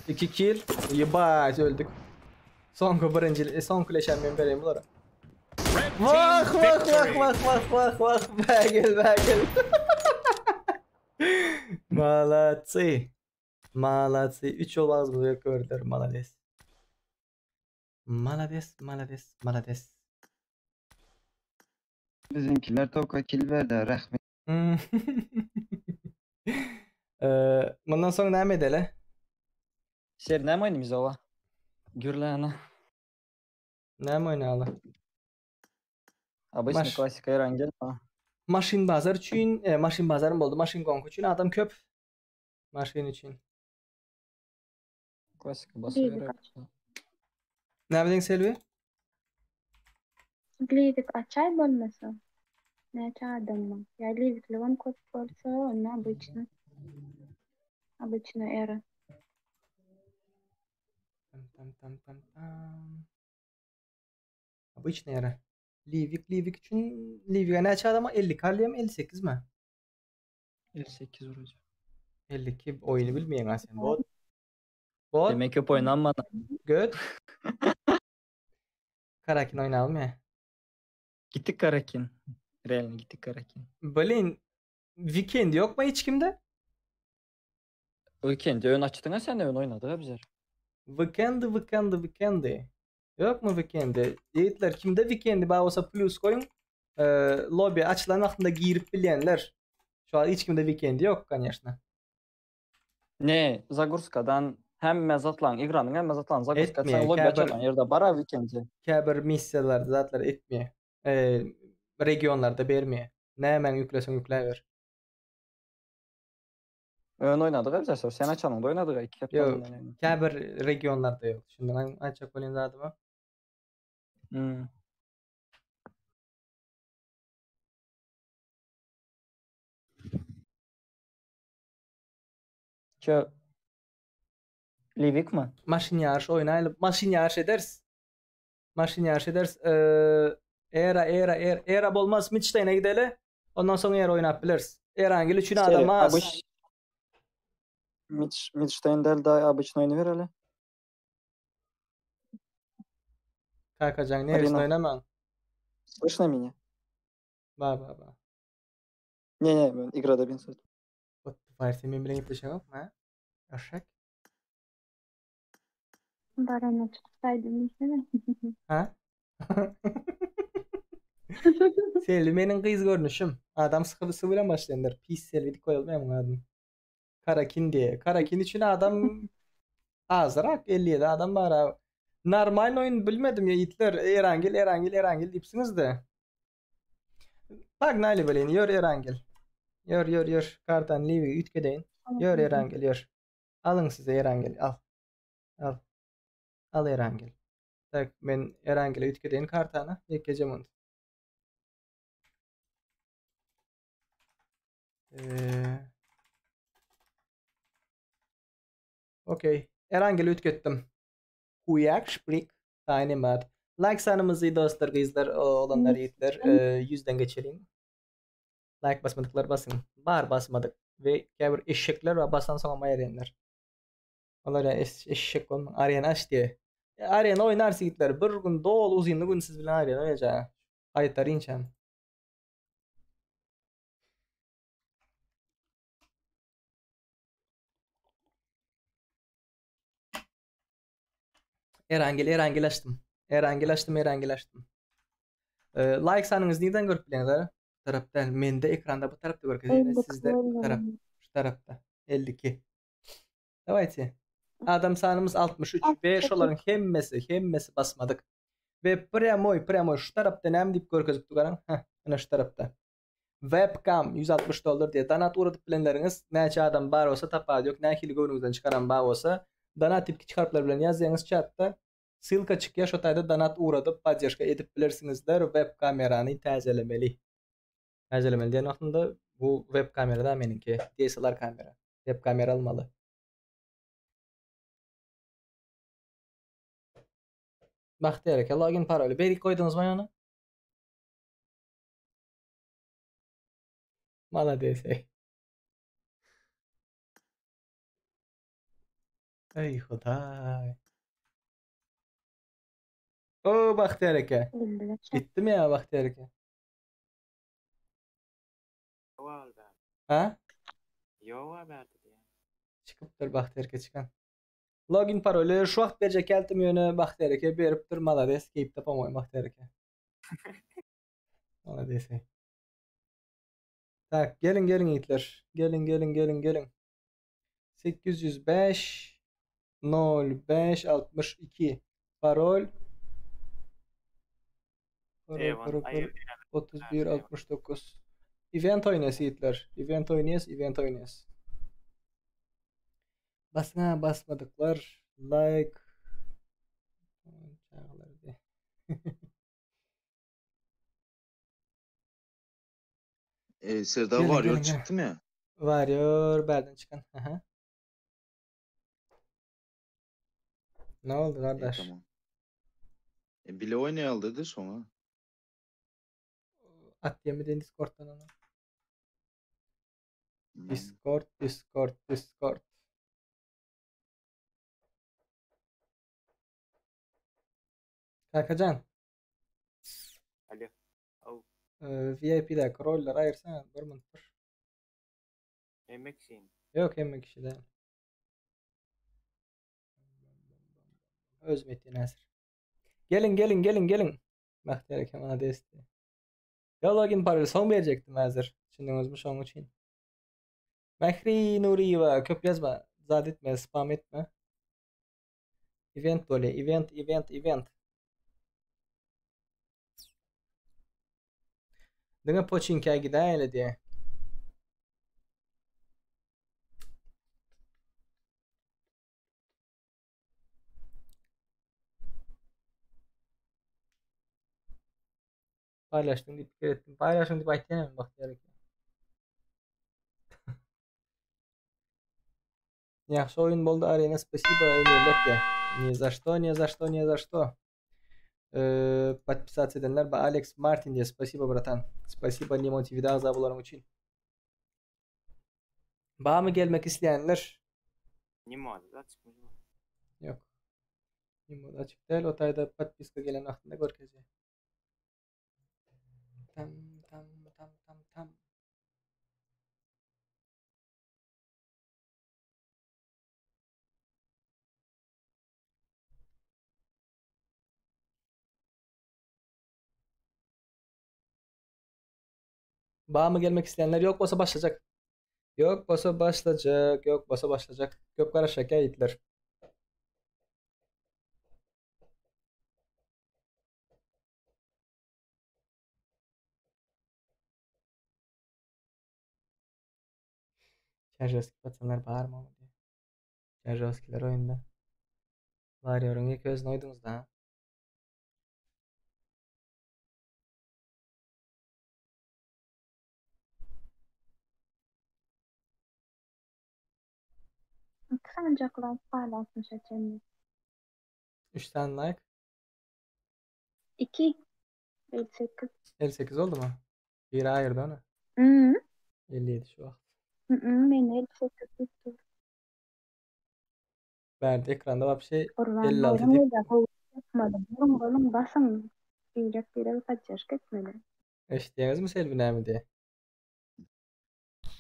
2 kill. Yibaj öldük. Son kuleşermeyim vereyim bunlara. Red Vah team victory! Bagel. Malatsi. 3 yol ağzımıza gördüler. Malades. Bizimkiler toka kill verdi. Rahmet. Bundan sonra ne edelim? Ser ne oynayayım ova? Gürlana. Ne oynayalım? Обычный классика Erangel ama. Maşin bazar için, maşin bazarım oldu. Maşin gong için adam köp. Maşin için. Klasika basıyor. Ne bileyim Selvi? Livik açay bolmasa. Ne çağırdım mı? Ya Livik'le vam köp bolsa onu обычно era. Tam. Обычно era. Livik için Livik'e ne çağırdı ama 50 karlıya mı 58 mi? 58 vuracak. 52 oyunu bilmeyen ha sen. Bot. Demek hep oynanmadı. Good. Karakin oynayalım ya. Gittik Karakin. Realne gittik Karakin. Blin Weekend yok mu hiç kimde? Weekend'de ön açtın ha sen de ön oynadık ha bizler. Weekend. Yok mu Weekend'de? Yiğitler kimde Weekend'i bağırsa plus koyun. Lobby açılan aklında girip bilenler. Şu an hiç kimde Weekend'i yok конечно. Ne? Zagorska'dan hem mezatlan İgran'ın hem mezatlan Zagorska'dan Etmiyor, lobby Kaber- açılan yerde bara Weekend'de. Kaber misyalarda zatlar etmiyor. Regionlarda vermiyor. Ne hemen yüklever. Ön oynadık ha bizler. Sen açanın da oynadık ha. İki Yok. kaptanla. Kaber regionlarda yok. Şimdi ben açacak olayım zaten. Şu Livik mi? Maşin yarışı oynayıp maşin yarışı ederiz. Maşin yarışı ederiz. Era bolmaz Midstein'e gideli. Ondan sonra era oynap biliriz. Erangil üçün adam az. Midstein del daha обычно oyunu ver hele. Kakacan neresini oynamam. Слышно меня? Ba. Не, ben играда ben söz. What the fire senin bilen gitmişsin yok mu? Aşak. Barana çıksaydım desene. Ha? Selvi menin kız görünüşüm. Adam sıkı bilen başlayanlar. Pis Selvi koyalım adam. Karakin diye. Karakin için adam azırak 57 adam var. Normal oyun bilmedim ya itler. Erangil dipsiniz de. Pagnali bilen yor Erangil. Yor. Kartan Livi ütkedeyin. Yor Erangil yor. Alın size Erangil al. Al Erangil. Tak men Erangil'e ütkedeyin kartana bekleyeceğim onu. Okey. Erangil'e ütkettim. Kuyak Sprik Dynamite. Like sanımızı dostlar kızlar olanlar yiğitler 100'den geçelim. Like basmadıklar basın. Bar basmadık. Ve kabir eşekler ve basan sonra mayarenler. Onlara eşek olma. Arena aç diye. Arena oynarsa yiğitler. Bir gün dolu uzunlu gün siz bilen arena oynayacağım. Ayetleri inçem. Erangil açtım. Erangil açtım. Like sanınız neden görüp bilenler? Taraftan mende ekranda bu tarafta görüyorsunuz. Sizde bu taraf şu tarafta 52. Evet. Adam sanımız 63 ve şoların hemmesi basmadık. Ve premoy şu tarafta nem dip görüyorsunuz garan. Ana şu tarafta. Webcam $160 diye donat uğradıp bilenleriniz neçe adam bar olsa tapadı yok. Ne kili görünüzden çıkaran bar olsa donat tip çıkartlar bilen yazıyorsunuz chatta. Silka çıkıyor şu tayda donat uğradıp podдержка edip bilirsinizler web kameranı tazelemeli. Tazelemeli diyen vaxtında bu web kamera da meninki. DSLR kamera. Web kamera almalı. Baxtiyar aka login paroli beri koydunuz mu onu? Молодец. Ey Xuday. O Baxtiyar aka. Gitti mi ya Baxtiyar aka? Ha? Yo verdi ya. Çıkıptır Baxtiyar aka çıkan. Login paroli şu vaqt berjek keltim yöne Baxtiyar aka beriptir. Молодец. Keyip tapamoy Baxtiyar aka. Молодец. Tak gelin yiğitler. Gelin. 805 05 62 parol 31 69 event oynayız yiğitler. Event oynayız. Basına basmadıklar like Serdar Gelin, Warrior gelin. çıktı mı ya? Warrior berden çıkan. Aha. Ne oldu kardeş? Tamam. Bile oynayalım dedi sonra. At yemeden Discord'dan onu. Hmm. Discord. Kakacan. Alo. Au. VIP'de roller ayırsana. Durmuntur. Emek şeyin. Yok emmi kişiden. Özmetin hazır. Gelin. Bahtiyar Kemal'a desteği. Ya login parayı son verecektim hazır. Şimdi özmüş onun için. Mahri Nuriva köp yazma. Zat etme, spam etme. Event dolu. Event. Dına Pochinki'ye gidelim öyle diye. Paylaştım deyip fikir ettim. Paylaştım deyip aytlayamam Bahtiyar aka. Yaxşı oyun boldu Arena, спасибо Эмилётке. Не за что, не за что, не за что. Подписаться edenler ba Alex Martin diye спасибо bratан. Спасибо Nimo TV'de azabılarım için. Bağ mı gelmek isteyenler? Nimo'da çıkmış mı? Yok. Nimo'da açık değil. O tayda подписка gelen aklında görkezi. Tam. Bağ mı gelmek isteyenler yok olsa başlayacak. Yok olsa başlayacak. Yok olsa başlayacak. Köpkara şaka Hitler. Çerjevski patsanlar bağırma mı diye. Çerjevskiler oyunda. Var yorunga gözünü oydunuz da. Kancaklar paylaşmış açınız. 3 tane like. 2. 58. 58 oldu mu? Bir ayırdı onu. 57 şu an. Ben 58 tuttum. Verdi ekranda var bir şey. Oradan 56 bayram deyip. oldu. Yapmadım. Bunun basın. Bir kaçış gitmedi. Eşitliğiniz mi Selvin mi diye.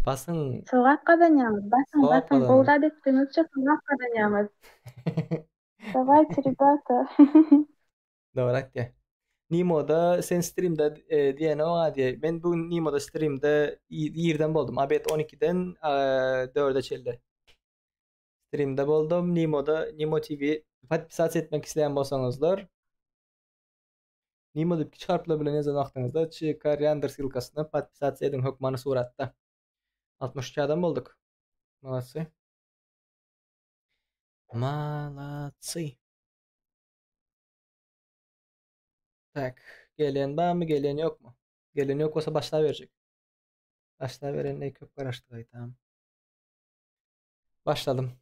Basın. Soğuk kazanıyoruz. Basın. Bolda dettiğimizce soğuk kazanıyoruz. Давайте, ребята. Doğru diye. Nimo'da sen stream'da diyene o diye. Ben bu Nimo'da stream'de yerden buldum. Abet 12'den 4'e çeldi. Stream'de buldum. Nimo'da Nimo TV podpisat etmek isteyen bolsanızlar. Nimo deb çıkarpla bilen yazan vaqtыңızda çıkar render ссылкасына podpisat edin hukmanı suratda. 63 adam bulduk. Молодцы. Молодцы. Tak. Gelen var mı? Gelen yok mu? Gelen yok olsa başlayıverecek. Başlayıverenle köp karıştırayım. Tamam. Başladım.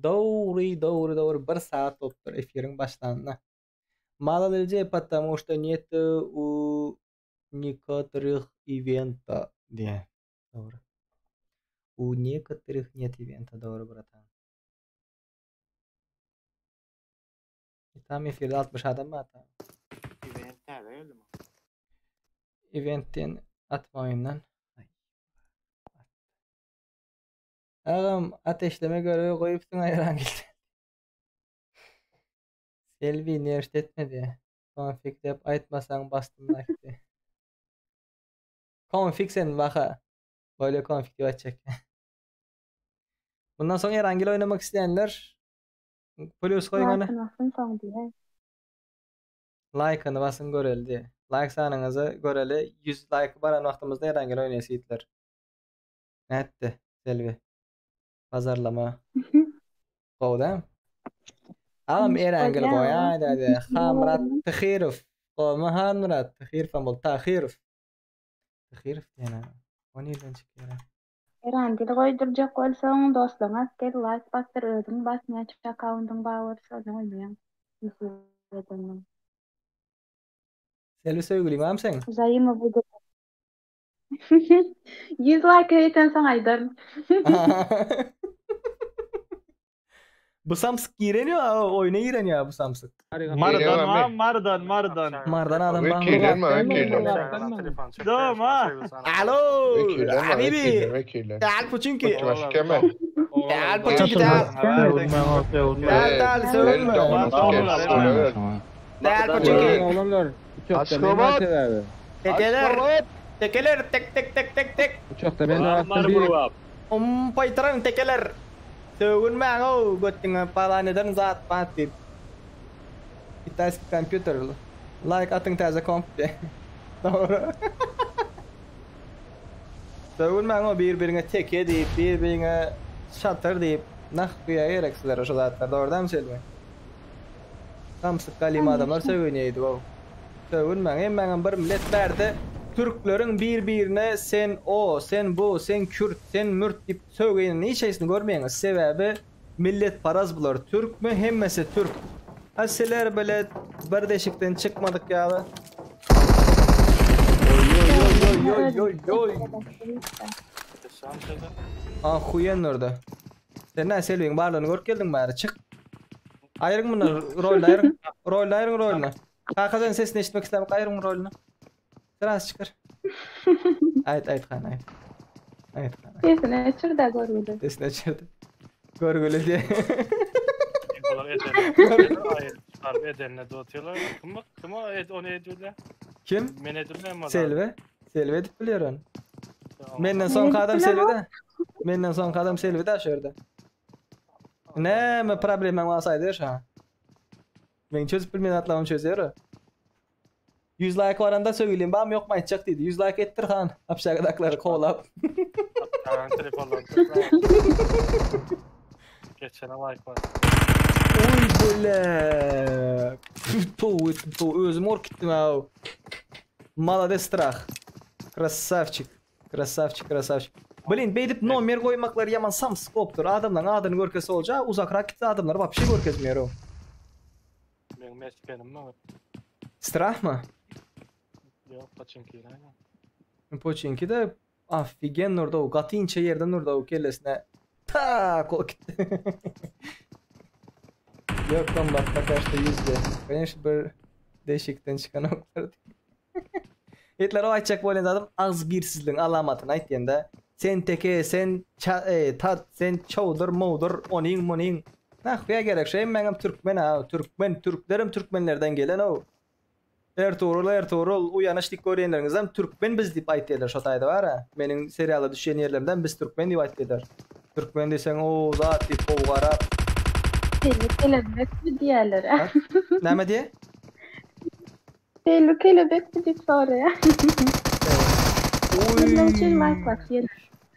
Doğru. 1 saat toptur efirin başlanına. Мало людей, потому что нет у некоторых ивента. Diye. Doğru. У некоторых нет ивента. Doğru bratан. Tam efirde 60 adam mı atam? Eventler öyle mi? Eventten atma oyundan. Ağam ateşleme görevi koyupsun ayran geldi. Selvi nerşt etmedi. Konfig dep aytmasan bastım nakti. Konfig sen baka. Böyle konfig dep açacak. Bundan sonra Erangel oynamak isteyenler plus koyun like'ını basın göreldi. Like sanınızı göreli 100 like baran vaxtımızda Erangel oynayası Hitler. Ne etti Selvi? Pazarlama. Kovdam. Ağam Erangel koya dedi. Hamrat Tıxirov. Kovma Hamrat Tıxirov bol Tıxirov. Tıxirov diyene. O nereden çıkıyor? Erangel koyduracak olsan dostlarına gel like bastır ödün basmaya çık account'un bağırsa ne oynayan. Selvi söyleyeyim ağam sen. Zayımı bu da. 100 like eten sana aydarım. Bu Samsung gireniyor oyuna gireniyor bu Samsung. Mardan. Mardan adam bağlı. Dom ha. Alo. Habibi. تعال بوتشينكي. تعال بوتشينكي تعال. تعال söyleme. تعال بوتشينكي. Aşkobat. Tekeler tek. Uçakta ben rahatsın bir. Paytaran tekeler. Sögünmän o götüňe palaneden zat patip. Itas computer. Like atyň täze komp. Doğru. Sögünmän o bir-biriňe teke diýip, bir-biriňe şatır diýip, nah güýe gereksizler o zatlar. Doğrudan selmi. Tam sık kalima adamlar sögünýärdi o. Sögünmän hem bir millet berdi. Türklerin bir-birine sen o, sen bu, sen Kürt, sen Mürt dip söýgeni niçeýsini görmeýiňiz. Sebäbi millet paraz bular. Türkmü hemmesi Türk. Aseler böyle bir deşikden çıkmadık ýaly. Oy. Ah huyen orada. Sen näme selbiň barlaryny görüp geldiň bäri çık. Aýryň muny roly roluna. Kakazan sesini eşitmek istemem. Aýryň roluna. Biraz çıkar. Ayt kan ayt. Sesini çırda görüldü. Sesini çırda. Görgülü diye. Bunlar edenler edenle dotuyorlar. Kim onu ediyorlar? Kim? Men ediyorlar mı? Selve dip biliyor onu. Menden son kadam Selve'de. Menden son kadam Selve'de şurada. Ne mi problemim olsaydı şu an? Ben çözüp bilmeyen atlamam çözüyor. 100 like varanda söyleyeyim bam yok mu açacak dedi. 100 like ettir han. Apşakadakları kovalap. Telefonlar. Geçene like var. Oy böyle. Tu özüm orkittim ha. Молодец strah. Krasavчик. Bilin beydip nomer koymaklar yaman samskoptur. Adamların adını görkesi olacağı uzakrak gitse adamlar vapşi görkezmiyor o. Benim meskenim mi? Strah mı? Yok, Poçinki. Poçinki de affigen orada o katınça yerden orada o kellesine ta kol gitti. Yok lan bak kaçta yüzde. Конечно bir değişikten çıkan oklar. Hitler o açacak böyle adam az birsizliğin alamatını aytganda sen teke sen tat sen çowdur mowdur oning moning. Naxya gerek şey meňem Türkmen ha Türklerim Türkmenlerden gelen o. Ertuğrul uyanışlık görenlerinizden Türkmen biz dip aytdylar şo taýda bar ha. Meniň seriala düşen yerlerimden biz Türkmen dip aytdylar. Türkmen desen o zat dip ogarap. Kelebek mi diýerler? Näme diýe? Kelebek mi diýip soraýar.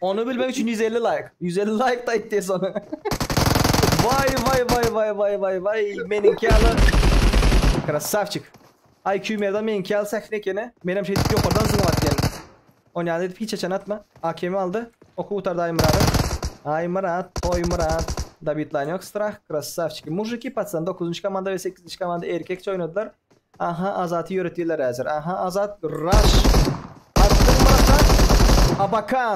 Onu bilmek için 150 like. 150 like da etdi onu. Vay meninki alı. Krasavчик. IQ'mdan meninki al saknekene. Benim şey yok oradan zınamat geldi. Onu yani edip hiç açan atma. AKM aldı. Oku utardı Aymırat. Toymırat. David Lanyok strah. Krasavчик. Mujiki patsan 9. komanda ve 8. komanda erkekçe oynadılar. Aha Azat'ı yönetiyorlar hazır. Aha Azat rush.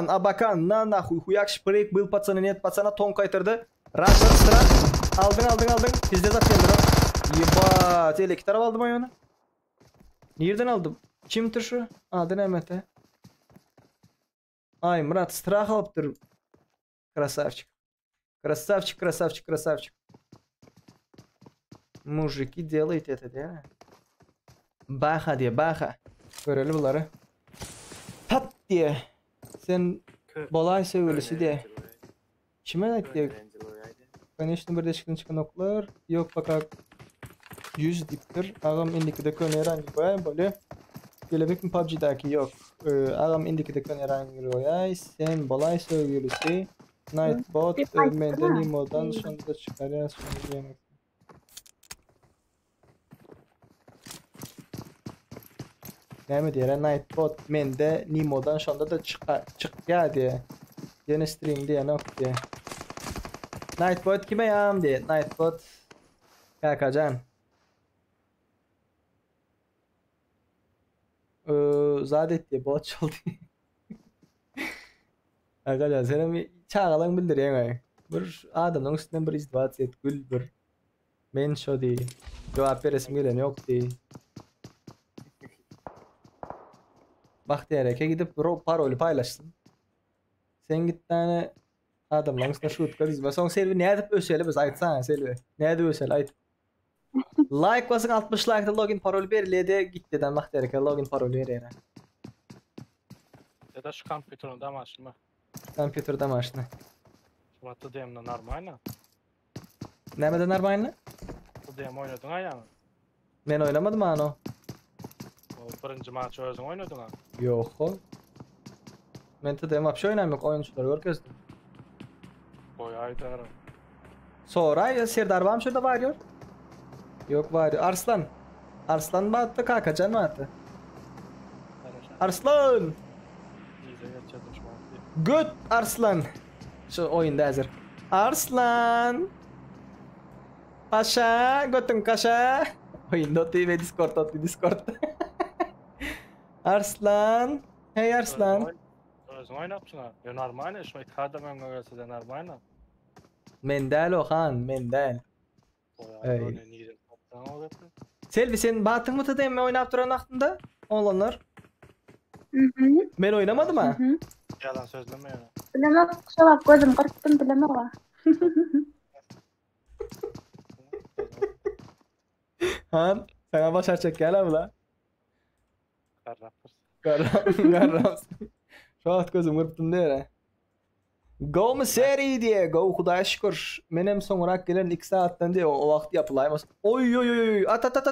Abakan. Na huyak sprek был пацаны нет пацана тон кайтырды. Rush strah. Aldın. Bizde zat geldi o. Yeba. Tele iki taraf aldım onu. Nereden aldım? Kimdir şu? Adı ne Mete? Ay Murat strah alıptır. Krasavчик. Mujiki делает это, да? Baha diye baha. Görelim bunları. Pat diye. Sen bolay sevgilisi diye. Kime ait diye. Конечно bir deşikten çıkan oklar. Yok fakat 100 diptir. Ağam indiki kön herhangi koyayım böyle. Gelebek mi PUBG'daki yok. Ağam indiki kön herhangi koyayım. Sen bolay sevgilisi. Nightbot menden imodan sonunda çıkarıyor. Näme diýer? Nightbot mende Nimo'dan şonda da çıkýar diye. Yeni stream diýen ok diye. Nightbot kime ýam diye. Nightbot Kakacan. Zadet diye bot çaldı. Kakacan senem çağalan bildirýän. Bir adamyň üstünden bir izdivat et gül bir. Men şo diýi. Jogap beresim gelen ýok diýi. Bahtiyar'a gidip parolü paylaşsın. Sen git tane adamla üstüne şut kızma. Son Selvi ne edip öseli biz aytsana Selvi. Ne edip öseli ayt. Like basın 60 like'da login parolü beriledi git deden Bahtiyar'a login parolü verene. Ya da şu kompüterinde maşın mı? Kompüterinde maşın. Şu atı demle normalna. Nämede normalna? Bu dem oynadın ayağını. Men oynamadım ano. Birinci maçı özün oynadın ha? Yok. Men de dem apşy oynamyk oyunçular görkezdim. Boy aydar. Sonra Serdar bam şurada var yor. Yok var. Arslan. Arslan mı attı Kakacan mı attı? Arslan. İyice geçelim şu an. Good Arslan. Şu oyunda hazır. Arslan. Paşa, götün kaşa. Oyunda otuyu ve Discord. Arslan. Hey Arslan. Özün oynapsın ha. Ya normal, şu itkada ben görse de normal. Mendel Ohan, Mendel. Ey. Selvi sen batın mı tadayım oynap duran aklında? Olanlar. Ben oynamadım ha. Yalan sözleme ya. Bilemem, şalak gözüm kırptım bilemem o. Han, sana başar çek gel abla. Karrapırsın. Garram. Şu an gözüm kırptım nere? Go mu seri diye, go Hudağa şükür. Menem soňrak gelen 2 saatden diye o wagt yapılaymaz. Oy. At.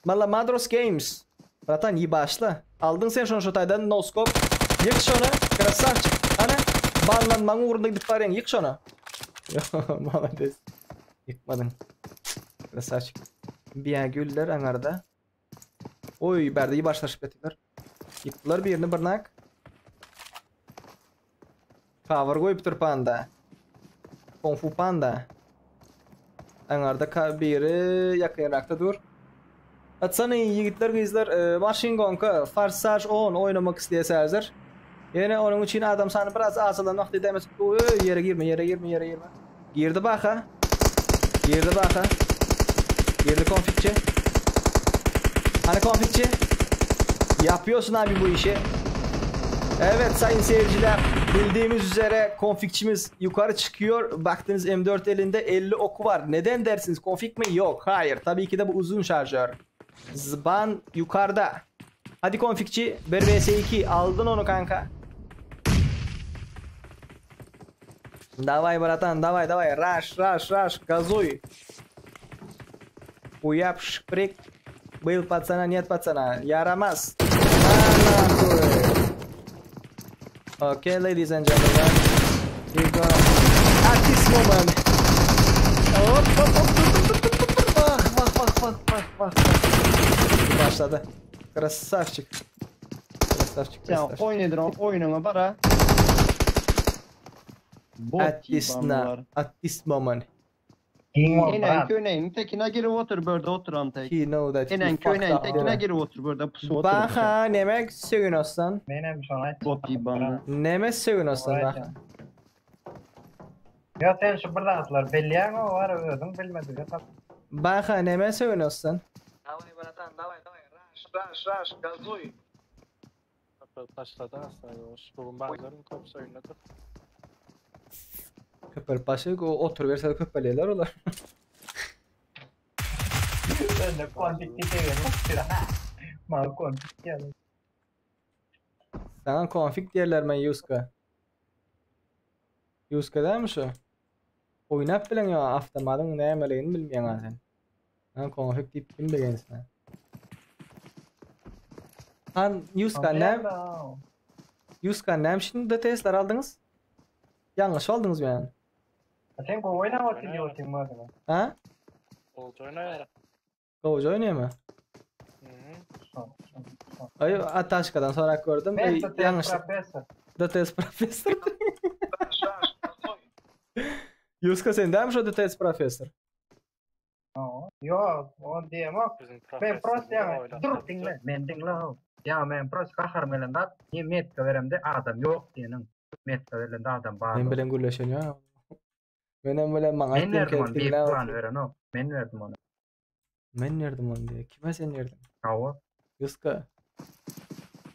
Malla Madros Games. Bratan iyi başla. Aldın sen şonu şu taydan no scope. Yık şonu. Krasavçık. Ana. Banlanmanın uğrunda gidip var yık şonu. Malades. Yıkmadın. Krasavçık. Bir güller anarda. Oy berdi iyi başlar şüphetiler. Yıktılar bir yerini barnak. Cover koyup dur panda. Kung Fu Panda. Anarda biri yakınrakta dur. Atsana yigitler kızlar Machine Gun'ka Farsage 10 oynamak isteyerseniz. Yani onun için adam sana biraz azalan vakti demez. Yere girme. Girdi baka. Girdi konfikçi. Hani konfikçi? Yapıyorsun abi bu işi. Evet sayın seyirciler, bildiğimiz üzere konfikçimiz yukarı çıkıyor. Baktınız M4 elinde 50 oku var. Neden dersiniz? Konfik mi? Yok. Hayır. Tabii ki de bu uzun şarjör. Zban yukarıda. Hadi konfikçi. 1 vs 2. Aldın onu kanka. Davay bratan. Davay. Rush. Gazuy. Uyap şprik. Был пацана, нет пацана. Yaramaz. Okay, ladies and gentlemen. We go at this moment. Bak. Başladı. Krasavçık. Sen oynama bara. At this moment. Enen köyneğin tekine girip otur burada oturan tek. He know that. Enen köyneğin tekine girip otur burada pusu otur. Baha nemek sögün olsan. Benim sana Bot gibi bana. Neme sögün olsan baha. Ya sen şu burada atlar belli ama var ödüm bilmedi ya tabii. Baha neme sögün olsan. Davay bratan davay. Rush gazuy. Taşladı aslında. Bugün bazılarını top oynadı. Köpel paşa otur verse köpeleler olar. Ben de konfik diyeceğim. Mal konfik yani. Sana konfig derler men Yuska. Yuska değil mi şu? Oynap bilen ya aftamadın ne emeleğini bilmeyen ha sen. Sana konfig deyip kim beğensin ha? Han Yuska nem şimdi de testler aldınız? Yanlış aldınız mı yani? Sen go oynamak diyorsun mu adına? Ha? Olca oynar. Kovucu oynuyor mu? Ay Ataşka'dan sonra gördüm. Yanlış. The Test Professor. Yuska sen değil mi şu The Test Professor? Yok, o diyemem. Ben pros ya, dur dinle, ben dinle. Ya ben pros kahar melenda, niye metka veremde adam yok diyenin. Metka veremde adam bağlı. Ben bilen gülleşen ya. Benim böyle mangat ben verdim onu, bir puan veren o. Ben verdim onu. Ben verdim onu diye. Kime sen verdin? Hava. Yuska.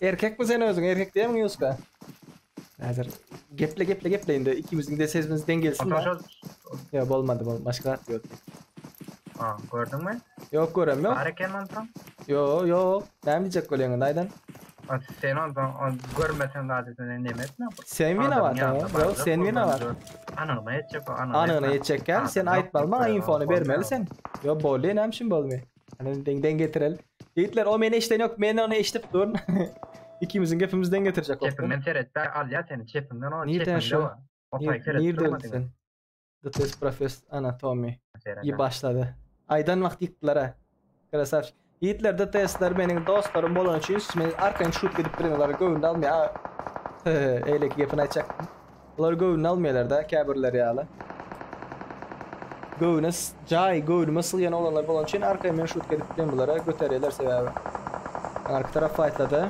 Erkek mi sen özün? Erkek değil mi Yuska? Hazır. Geple indi. İkimizin de sesimiz dengelsin de. Ya olmadı. Başka yok. Aa, gördün mü? Yok göremiyorum. Hareket mantıram? Yok. Ne diyecek kolyeğin daydan? Sen onu görmesen de adetine ne met ne? Sen mi ne var tamam? Yok sen mi ne var? Anına yetecek o anına yetecek gel. Sen ait balma infonu vermelisin. Yok bolli nem şimdi bolmi. Hani den getirel. Yiğitler o meni işten yok. Ben onu iştip durun. İkimizin gepimizden getirecek. Çepimden teret. Al ya seni çepimden o. Nereden şu? Nereden sen? The Test Professor Anatomy. İyi başladı. Aydan vakti yıktılar ha. Krasavçık. Yiğitlerde testler benim dostlarım bolan için men arkadan şut edip birinler göğünde almaya. Eyleki yapın açacaktım. Onlar göğünde almıyorlar da kabirler yağlı. Göğünüz cay göğünü sılyan olanlar bolan için arkaya men şut edip birinlere götürüyorlar sebebi. Arka taraf fightladı.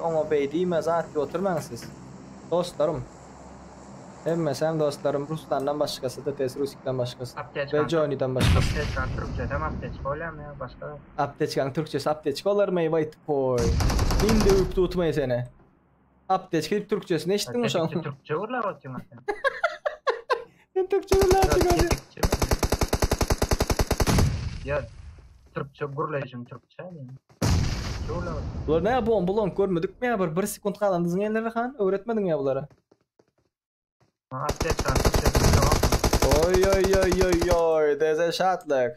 Ona beydi mezat oturmayın siz. Dostlarım. Hem dostlarım Ruslardan başkası da Rusik'ten başkası ve Johnny'den başkası. Apteçkan Türkçeden apteçka olayım ya başka. Apteçkan Türkçesi apteçka olar mı white boy? Şimdi öp tutmayı seni. Apteçka Türkçesini eşittin mi şu an? Türkçe urla bakayım sen. Ben Türkçe urla bakayım. Ya Türkçe gurlayışım Türkçe mi? Ular ne yapalım bulan görmedik mi ya bir sekund kalandınız yerlere han öğretmedin ya bunlara. Apteçkan Türkçe Oy, there's a shot look.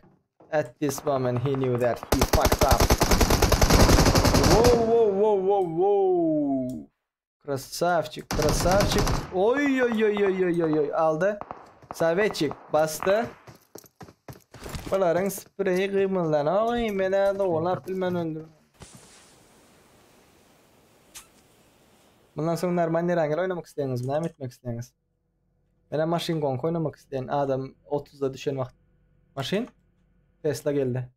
At this moment he knew that he fucked up. Whoa. Красавчик. Oy. Aldı. Savetçik bastı. Bunların spreyi kıymıldan. Ay mene de olar bilmem öndür. Bundan sonra normal nereye oynamak isteyiniz? Ne etmek isteyiniz? Ben Machine Gun oynamak isteyen adam 30'da düşen vakit. Machine? Tesla geldi.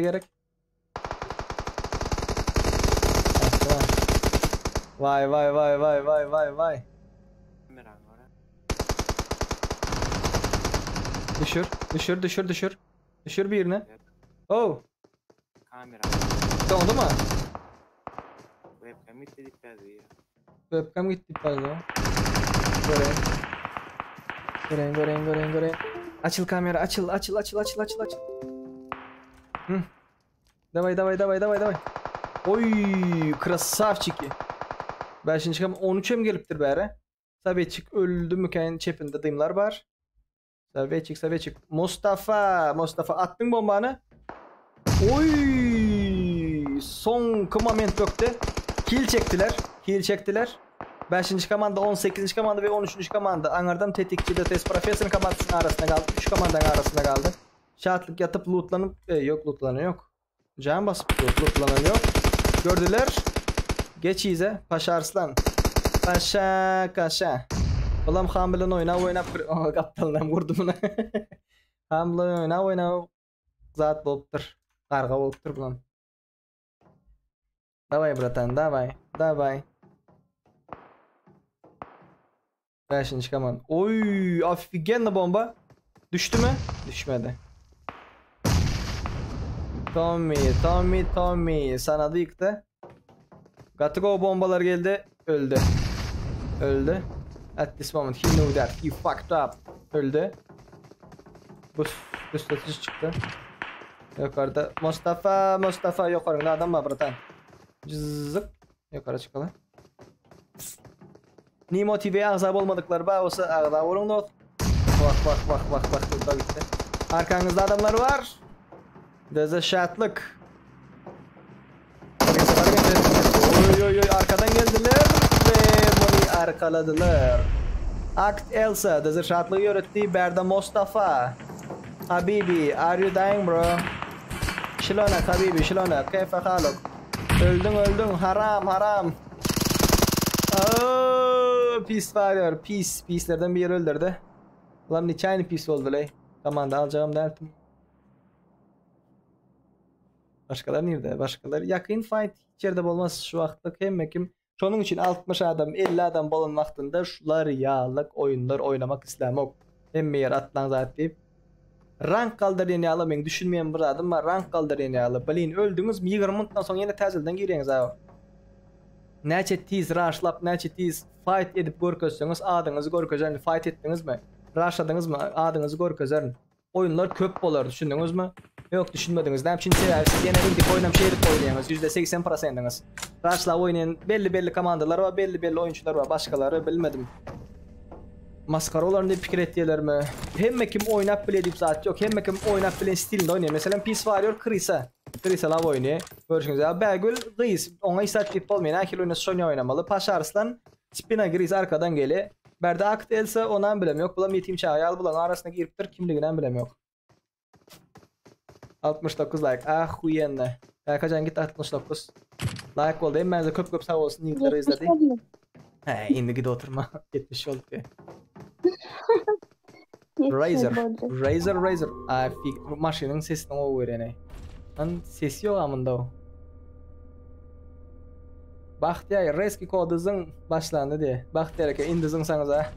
Gerek. Vay. Düşür. Düşür birini. Oh. Kamera. Dondu mu? Webcam gitti ya. Webcam gitti fazla. Göreyim. Açıl kamera, açıl. Давай. Oy, krasavчики. Ben şimdi çıkam 13'e mi geliptir bari? Savetçik öldü müken çepinde dımlar var. Savetçik. Mustafa attın bombanı. Oy! Son moment döktü. Kill çektiler. 5. komanda, 18. komanda ve 13. komanda. Anardan tetikçi de test profesörün komandasının arasında kaldı. 3 komandanın arasında kaldı. Şahatlık yatıp lootlanıp yok. Can basıp lootlanan yok. Gördüler. Geç iyice. Paşa Arslan. Kaşa. Ulan hamilin oyna. Kaptanlarım vurdu bunu. Hamilin oyna. Zat boluptur. Karga boluptur bulan. Davay bratan, davay. 5. komand. Oy, afigenli bomba. Düştü mü? Düşmedi. Tommy. Sana da yıktı. Gatgo bombalar geldi. Öldü. At this moment he knew that he fucked up. Öldü. Bu üstü çıktı. Yukarıda Mustafa yukarıda adam var bratan. Zık. Yukarı çıkalım. Ni motive azab olmadıkları ba olsa ağda vurun da. Bak burada gitti. Arkanızda adamlar var. There's a shotlık. Oy arkadan geldiler ve bunu arkaladılar. Act Elsa, there's a shotlığı yönetti Berda Mustafa. Habibi, are you dying bro? Şilona habibi, şilona. Keyfe haluk. Öldün haram. Pis var. Pislerden bir yer öldürdü. Ulan ne çayını pis oldu lay. Tamam da alacağım derdim. Başkaları nerede? Başkaları yakın fight hiç yerde olmaz şu vaxtlık hem kim. Şunun için 60 adam 50 adam bolun vaxtında şular yağlık oyunlar oynamak istemek. Hem yer atlan zat deyip. Rank kaldır yeni alamayın düşünmeyen bir adam var. Rank kaldır yeni alı. Bilin öldünüz mi 20 minuttan sonra yine tezilden gireyiniz abi. Neçe tiz rushlap, neçe tiz fight edip görközseniz adınızı görközün fight ettiniz mi? Rushladınız mı? Adınızı görközün. Oyunlar köp bolar düşündünüz mü? Yok düşünmediniz. Nem için seversiniz. Yine gidip oynam şerit oynayamaz. %80%'ınız. Rushla oynayan belli komandalar var, belli oyuncular var. Başkaları bilmedim. Maskara olan ne fikir ettiler mi? Hem kim oynap bile deyip zaten yok. Hem kim oynap bile stilinde oynuyor. Mesela Peace Warrior Chris'a lav oynuyor. Görüşünüz ya. Belgül Reis. Ona istat deyip olmayan. Akil oyunu Sonya oynamalı. Paşa Arslan Spina Gris arkadan geliyor. Berda Akt Elsa ondan bilem yok. Bulam yetim çağıyal bulan arasına giriptir. Kimliğinden bilem yok. 69 like. Ahuyenne. Kaçan git 69. Like oldu. Hemen köp sağ olsun. Linkleri izledi. He, indi gidi oturma. 70 oldu be. Razer. Maşının sesini o verene. Lan sesi yok amında o. Bahtiyar reski koduzun başlandı diye. Bahtiyar ki indizin sanıza.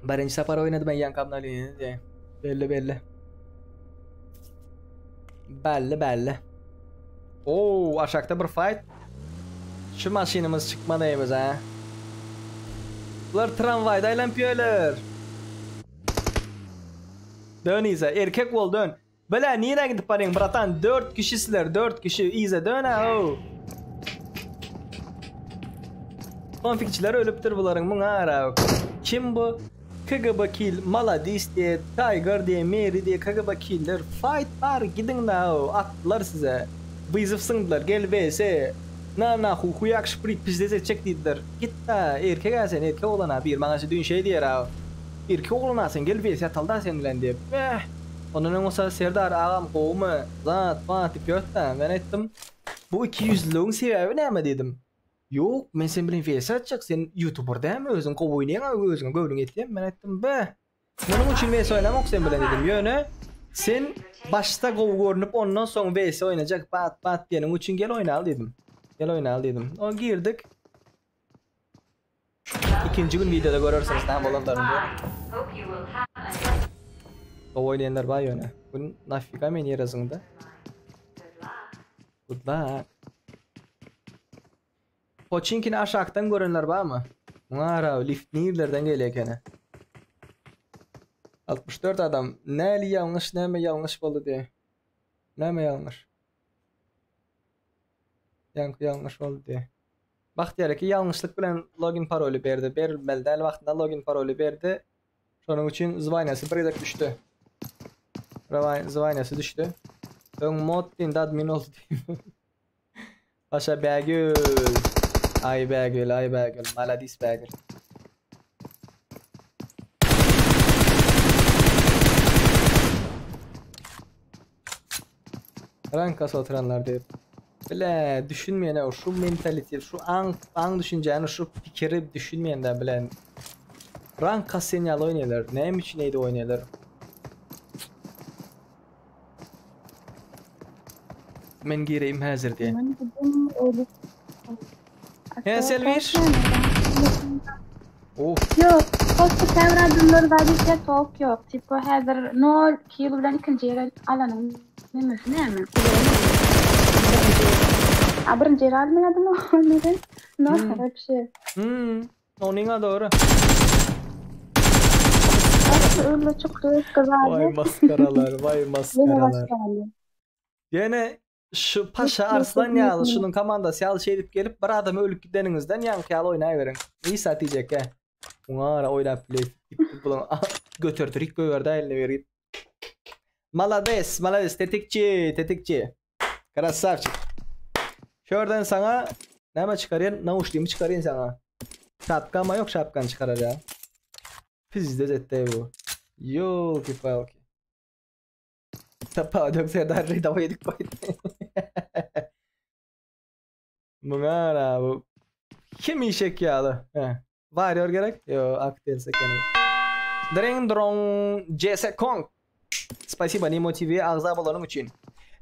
Birinci sefer oynadım ben yan kamnalini diye. Belli. Belli. Oo, aşağıda bir fight. Şu maşinimiz çıkmadayımız ha. Bunlar tramvayda aylanpıyorlar. Dön ize, erkek ol dön. Böyle niye gidip parayın bratan? 4 kişisiler, 4 kişi ize dön ha o. Konfikçiler ölüptür bunların buna ara. Kim bu? KGB kill, Maladis diye, Tiger diye, Mary diye KGB killer. Fight var gidin da o. Attılar size. Bıyızıfsındılar gel vs. Na huyak şprit pizdese çek dediler. Git da erkek sen erkek olana bir manası dün şey diyer ha. Erkek olana sen gel vs atalda sen bilen diye. Onun olsa Serdar ağam kovmu. Zat Fatih Gökten ben ettim. Bu 200'lüğün sebebi ne mi dedim. Yok ben sen bilen vs atacak sen YouTuber değil mi özün kov oynayan özün gördün ettim ben ettim be. Bunun için vs oynamak sen bilen dedim yönü. Sen başta kov görünüp ondan sonra vs oynayacak bat diyenin için gel oyna dedim. O girdik. İkinci gün videoda görürsünüz tam olanlarını diyor. O oynayanlar var yöne. Bunun nafika men yer azında. Good luck. Poçinkini aşağıdan görenler var mı? Mara lift nirlerden gelekene. 64 adam. Ne yanlış ne mi yanlış oldu diye. Ne mi yanlış? Yanlış oldu diye. Baktiyar ki yanlışlık bilen login parolü berdi. Berilmeli değil vaxtında login parolü berdi. Şunun için zıvaynası bir düştü. Zıvaynası düştü. Ön mod din admin oldu diye. Paşa Begül. Ay Begül. Maladis Begül. Rankas oturanlar deyip. Bile düşünmeyene o şu mentalite, şu an düşüneceğini, şu fikri düşünmeyen de bilen rank kasenyal oynuyorlar. Neyim için neydi oynuyorlar? Ben gireyim hazır diye. Ya Selviş? Yok, kostu sevradınlar vadise talk yok. Tipo hazır 0 kilo bilen ikinci yer alanım. Nemesi ne mi? Birinci yer almayadım o neden? Nasıl bir şey? Onunla doğru. Öyle çok büyük kızardı. Vay maskaralar. Yine şu Paşa Arslan yağlı şunun komandası yalı şeydip gelip bir adamı ölüp gideninizden yankıyalı oynayıverin. İyi satacak ya. Ona ara oynayıp götürdür ilk göğerde eline verip. Malades tetikçi. Krasavçık. Şuradan sana ne çıkarayım? Nauşluğumu çıkarayım sana. Şapka ama yok şapkan çıkarır ya. Pizde zette bu. Yok ki falki. Tapa dök Serdar Rida yedik koydu. Buna bu. Kim işek yağlı? Varıyor gerek? Yo aktel sekeni. Drone CS Kong. Спасибо Nimo TV'ye ağza olanım için.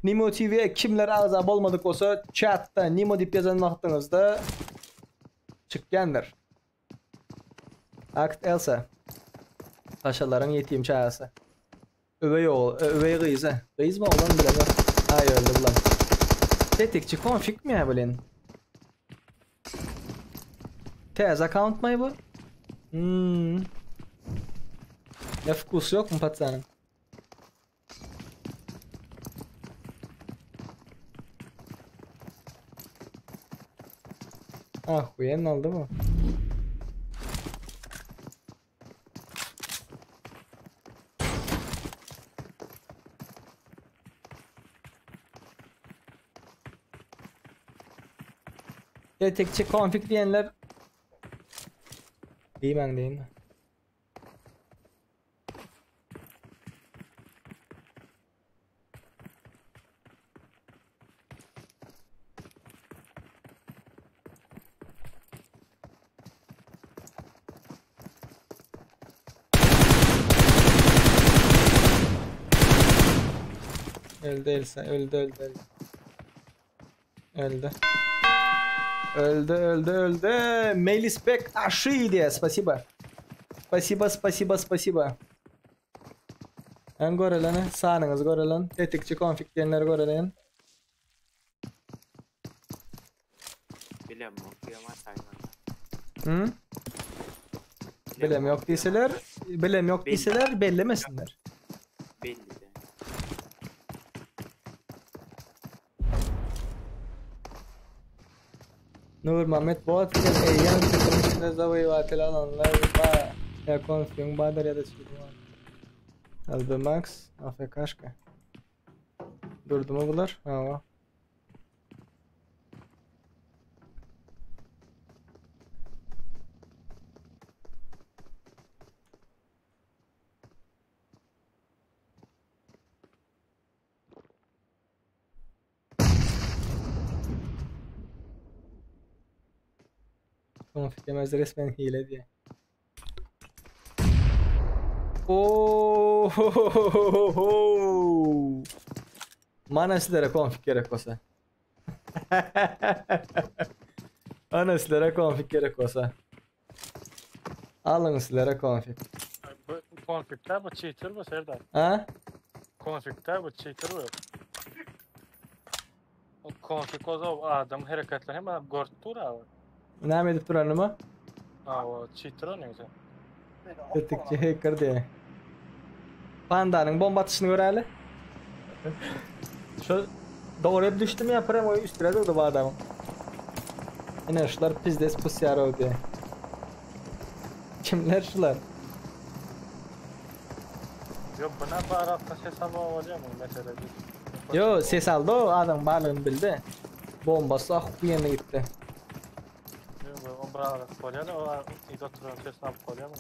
Nimo TV'ye kimler ağza olmadık olsa chatta Nimo dip yazan vaxtınızda çıkkandır. Akt Elsa. Paşaların yetiyim çağası. Övey kıyıza. Kıyız mı olan bile var. Ay öldü ulan. Tetikçi konfig mi ya bilin? Tez account mı bu? Efkus yok mu patsanın? Bu yeni oldu mu? Tetikçi config diyenler Diýmän deýin. Öldü Elsa, öldü. Öldü. Мейлиспек Ашиде, спасибо. Спасибо. En göreleni, sağınız görelen, tetikçi konfig diyenler görelen. Bilem okuyama sayman. Hı? Bilem yok değilseler, bellemesinler. Belli de. Nur Mehmet Boğat diyen eyyam tıkırmışında zavayıvatel alanlar va ya konfig badar ya da çıkıyor. Albe Max, AFK'şka. Durdu mu bular? Ha. Konfig demez resmen hile diye. Oh, mana sizlere konfig gerek olsa. Ana sizlere konfig gerek olsa. Alın sizlere konfig. Bu konflikler bu cheater bu Serdar. Ha? Konflikler bu cheater bu. O konflik o adam hareketler hemen görtür abi. Ne edip duranı mı? O cheater o neyse. Tetikçi hacker diye. Panda'nın bomba atışını görelim. Şu doğru hep düştüm ya param o üstüne durdu bu adamın. Yine şular pizdes pusyar o diye. Kimler şular? Yok buna bu arada ses alma olacak mı mesela? Yo ses aldı o adam varlığını bildi. Bombası akıp bir yerine gitti. Yok o arada koyalım o oturan ses alıp koyalım.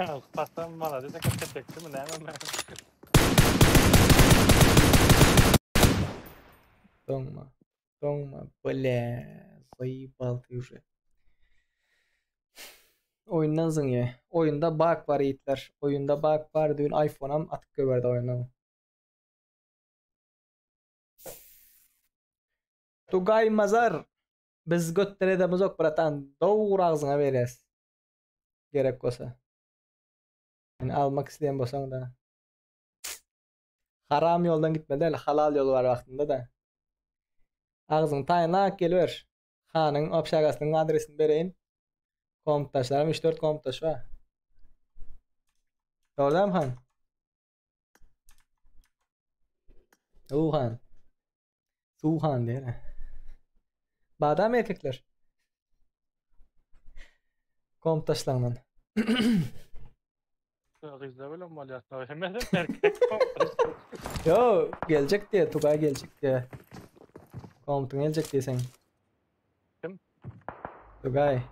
Yok pastan bana dedi ki tetekti mi ne hemen. Donma, bля, заебал ты уже. Oyundan zıngı. Oyunda bug var yiğitler. Oyunda bug var. Dün iPhone'am atıp göberdi oyunu. Tugay Mazar. Biz götteredemiz yok bratan. Doğru ağzına veririz. Gerek olsa. Yani almak isteyen bolsan da. Haram yoldan gitme değil. Halal yol var vaktinde de. Ağzın tayına geliver. Hanın opşagasının adresini vereyim. Komutaşlarım 3-4 komutaş var. Doğru mu Han? Han. Suhan diye. Badam erkekler. Komutaşlarından. Kızlar böyle maliyatlar hemen erkek Yo gelecek diye. Tugay gelecek diye. Komutun gelecek diye sen. Kim? Tugay.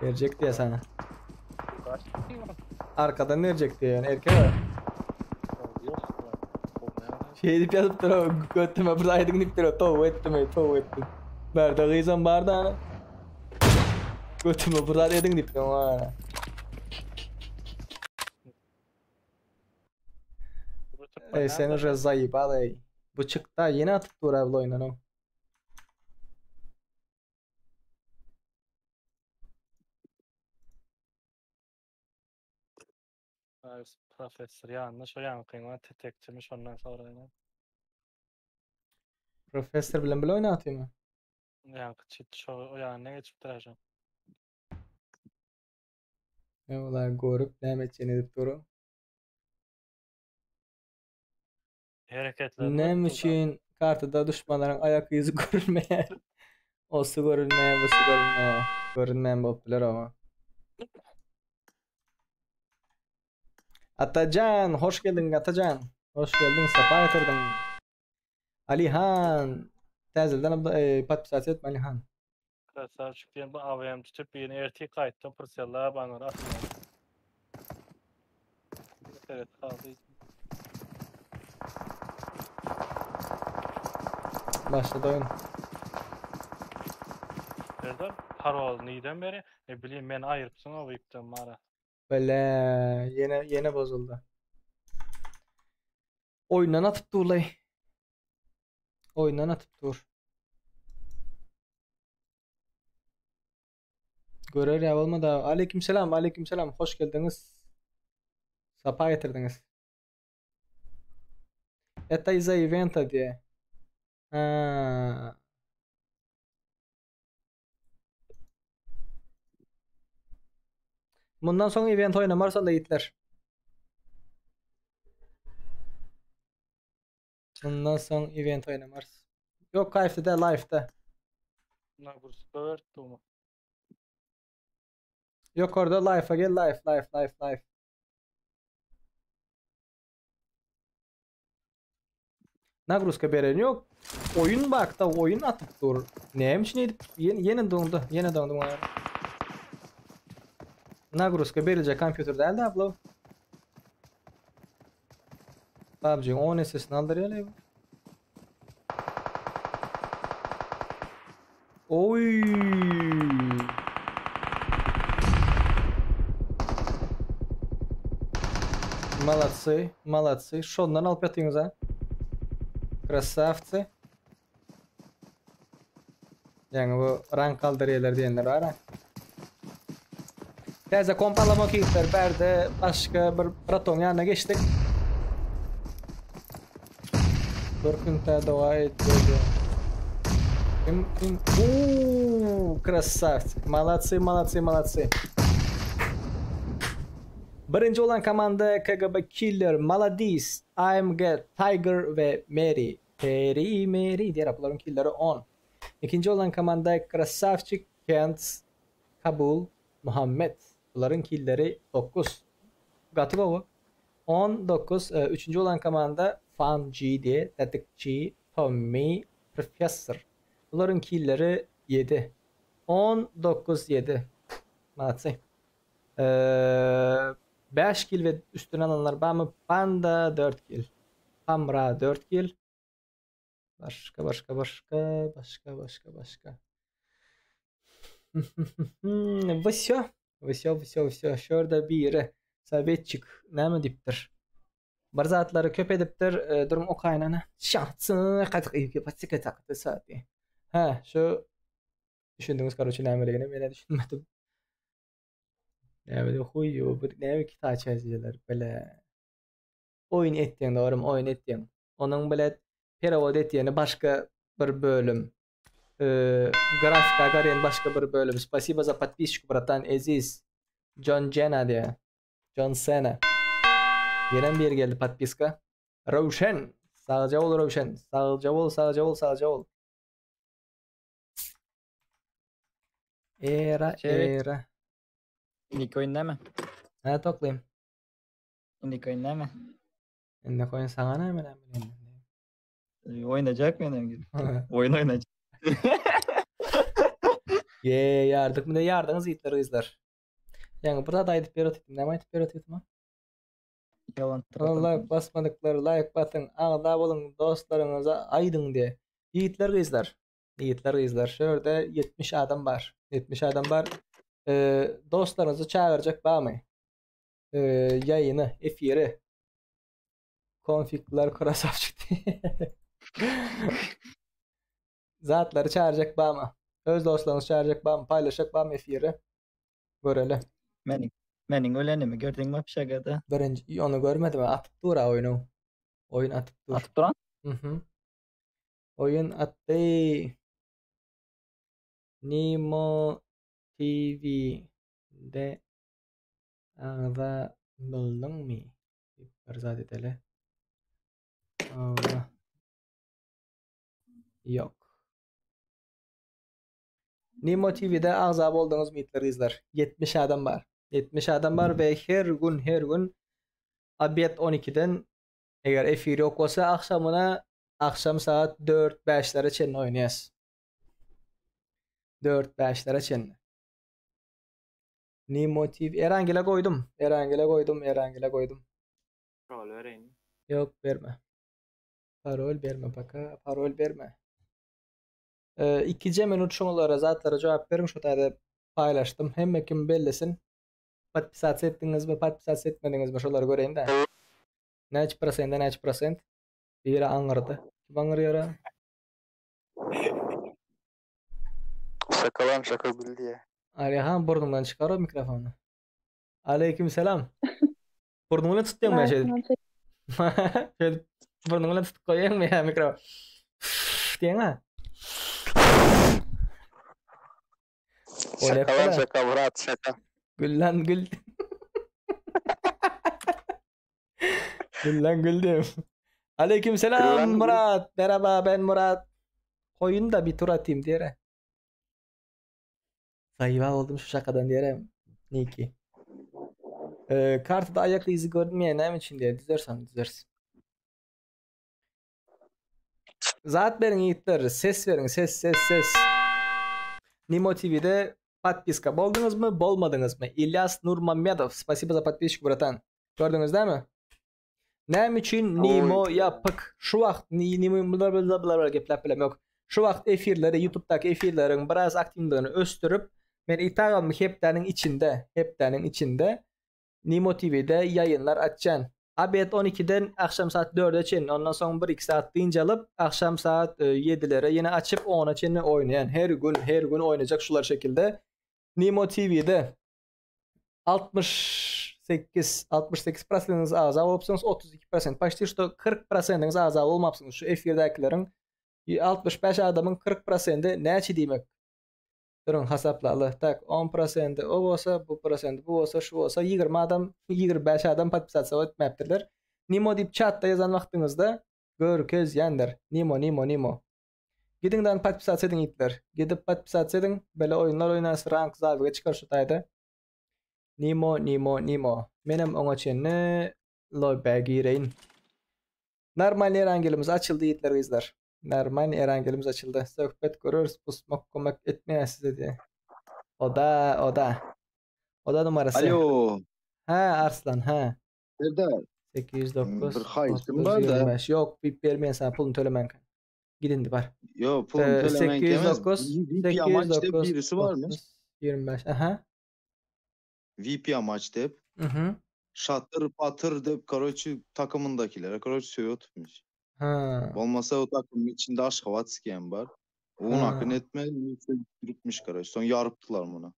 Verecek diye sana. Arkadan verecek diye yani erkek var. Şey deyip yazıp duruyor. Götüme buradaydın deyip duruyor. Tovu ettim. Berda gıysan barda ana. Götüme buradaydın deyip duruyor. Sen уже заебал ey. Bu çıktı yeni atıp duruyor bu oyundan. Profesör yanlış o yankıyma tetekçimiş ondan sonra yine. Profesör bilen bile oynatıyor mu? Yankı çit o yanına geçip duracağım. Ulan görüp ne edeceğini edip duruyor. Hareketler. Ne için kartıda düşmanların ayak izi görünmeyer. Osu görünmeyer, busu görünmeyer. Görünmeyen popüler ama. Atacan, hoş geldin Atacan. Hoş geldin, sefa getirdin. Alihan. Tezilden patpisat etme Alihan. Arkadaşlar çıktığım bu AVM tutup yeni erteği kayıttım. Pırsiyallığa bana atmıyor. Evet kaldı. Başladı oyun. Nereden? Parol neyden beri? Ne bileyim ben ayırıpsın o ipten mara. Böyle yine bozuldu. Oyundan atıp durlay. Oyundan atıp dur. Görer ya olmadı. Aleykümselam, aleykümselam. Hoş geldiniz. Sapa getirdiniz. Это из-за ивента diye. Ha. Bundan sonra event oynamarsan da gitler. Bundan sonra event oynamars. Yok kayıfta da live'da. Ne burası böğürttü mu? Yok orada live'a gel live. Nagruska beren yok. Oyun bak da oyun atıp dur. Neymiş neydi? Yeni dondu. Yeni dondu bana. Nagruska berilecek kompüter değil de abla. PUBG'nin 10 SS'ini aldır ya bu. Oy. Молодцы, молодцы. Şondan alıp yatıyorsunuz ha. Krasavцы. Yani bu rank kaldırıyorlar diyenler var ha. Teze kompalama keyifler berde başka bir praton yanına geçtik. Dörkünte dua ediyordu. Krasavцы. Молодцы. Birinci olan komanda KGB Killer, Maladis, AMG, Tiger ve Mary. Mary diğer apların killeri 10. İkinci olan komanda Krasavчик, Kent, Kabul, Muhammed. Bunların killeri 9. Gatıva 19. Üçüncü olan komanda Fan G diye Tetikçi, Tommy, Professor. Bunların killeri 7. 19 7. Malatsi. 5 kill ve üstüne alanlar var mı? Panda 4 kill. Hamra 4 kill. Başka. Все. Şurada biri Sovetçik ne mi diptir? Barzatları köp ediptir. Durum o kaynana. Şansın katık saati. Ha şu düşündüğünüz karoçu ne mi ben düşünmedim. Evet, huyuyor. Ne ki taçacılar böyle. Oyun ettiğin doğru mu? Oyun ettiğin. Onun böyle perevod ettiğini başka bir bölüm. Grafika garen başka bir bölüm. Спасибо за подписчику, братан. Aziz. John Cena diye. John Cena. Yenen bir geldi подписка. Ravşen. Sağca ol Ravşen. Sağca ol. Era. İlk oyun değil mi? Ha toklayayım. İlk oyun değil mi? Ne koyun sana ne mi? Oynayacak mı? Oyun oynayacak. Yardık mı da yardınız yiğitleri izler. Yani burada da aydıp bir otuydum. Ne mi aydıp bir otuydum ha? Yalan. Like basmadıkları like batın. Ağda olun dostlarınıza aydın diye. Yiğitleri izler. Şurada 70 adam var. Dostlarınızı çağıracak var mı? Yayını, efiri. Konfigler Krasavчик diye. Zatları çağıracak var mı? Öz dostlarınızı çağıracak var mı? Paylaşacak var mı efiri? Görelim. Menin ölenimi gördün mü şakada? Birinci onu görmedim. Atıp dur oyunu. Oyun atıp dur. Atıp duran? Oyun attı. Nemo TV'de ağda buldun mu? Berzat edelim. Allah. Yok. Nemo TV'de ağza buldunuz mu izler? 70 adam var. 70 adam var ve her gün abiyet 12'den eğer efir yok olsa akşam saat 4-5'lere çen oynayız. 4-5'lere çenli. Nimo TV. Erangil'e koydum. Erangil'e koydum. Rol vereyim. Yok verme. Parol verme baka. Parol verme. 2 minut şoňlara zatlara jogap beriň şu taýda paylaşdym. Hemme kim bellesin. Patpisat etdiňizmi, patpisat etmediňizmi şolary göreýin-de. Neç prosent? Biri aňyrdy. Kim aňyrýar? Şaka bildi. Alihan burnundan çıkar o mikrofonu. Aleyküm selam. Burnundan tutdun mu ya şey? Şöyle burnundan tutup koyayım mı ya mikrofon? Diyen ha? Şaka Murat şaka. Gül lan gül. Gül lan güldüm. Aleyküm selam Murat. Merhaba ben Murat. Koyun da bir tur atayım diyere. Sayıva oldum şu şakadan diyere. Niki. Kartıda ayaklı izi görünmeyen hem için diye düzersin. Zat verin yiğitler. Ses verin. Ses. Nimo TV'de подписка boldunuz mu? Bolmadınız mı? İlyas Nurmamedov. Спасибо за подписчик, bratан. Gördünüz değil mi? Ne için Nimo yapık? Şu vakt Nimo bla geplep bilem yok. Şu vakt efirleri, YouTube'daki efirlerin biraz aktifliğini östürüp ben İtalyan heptaning içinde Nimo TV'de yayınlar açacaksın. Abet 12'den akşam saat 4'e çen. Ondan sonra 1-2 saat deyince alıp akşam saat 7'lere yine açıp 10'a çenle oynayan. Her gün oynayacak şular şekilde. Nimo TV'de 68%'iniz azal olupsunuz, 32%. Başta işte 40%'iniz azal olmapsınız. Şu efirdekilerin 65 adamın 40%'i neçi demek? Durun hasaplalı. Tak 10% o olsa, bu %, bu olsa, şu olsa 20 adam, 25 adam patpisatsa etmeptirler. Nimo deyip chatta yazan vaxtınızda görköz yandır. Nimo. Gidingden patpisat edin itler. Gidip patpisat edin. Böyle oyunlar oynasın. Rank zaviga çıkar şu tayda. Nimo. Menem ona çenni lobby'e gireyin. Normal erangelimiz açıldı itler izler. Normal erangelimiz açıldı. Sohbet görürüz. Pusmak komak etmeye size diye. Oda numarası. Alo. Ha Arslan ha. Nerede? 809. Bir hayışım var da. 25. Yok bir vermeyen sana pulunu tölemen kan. Gidin var. Yok pulunu tölemen kemez. 809. VP amaçta birisi var mı? 25. Aha. VP amaçta hep. Şatır patır deyip Karoçi takımındakilere Karoçi söylüyor tutmuş. Olmasa o takımın içinde Aşkavatskiyen var. Onun hakkını etme yürütmüş Karoçi. Sonra yarıptılar bunu.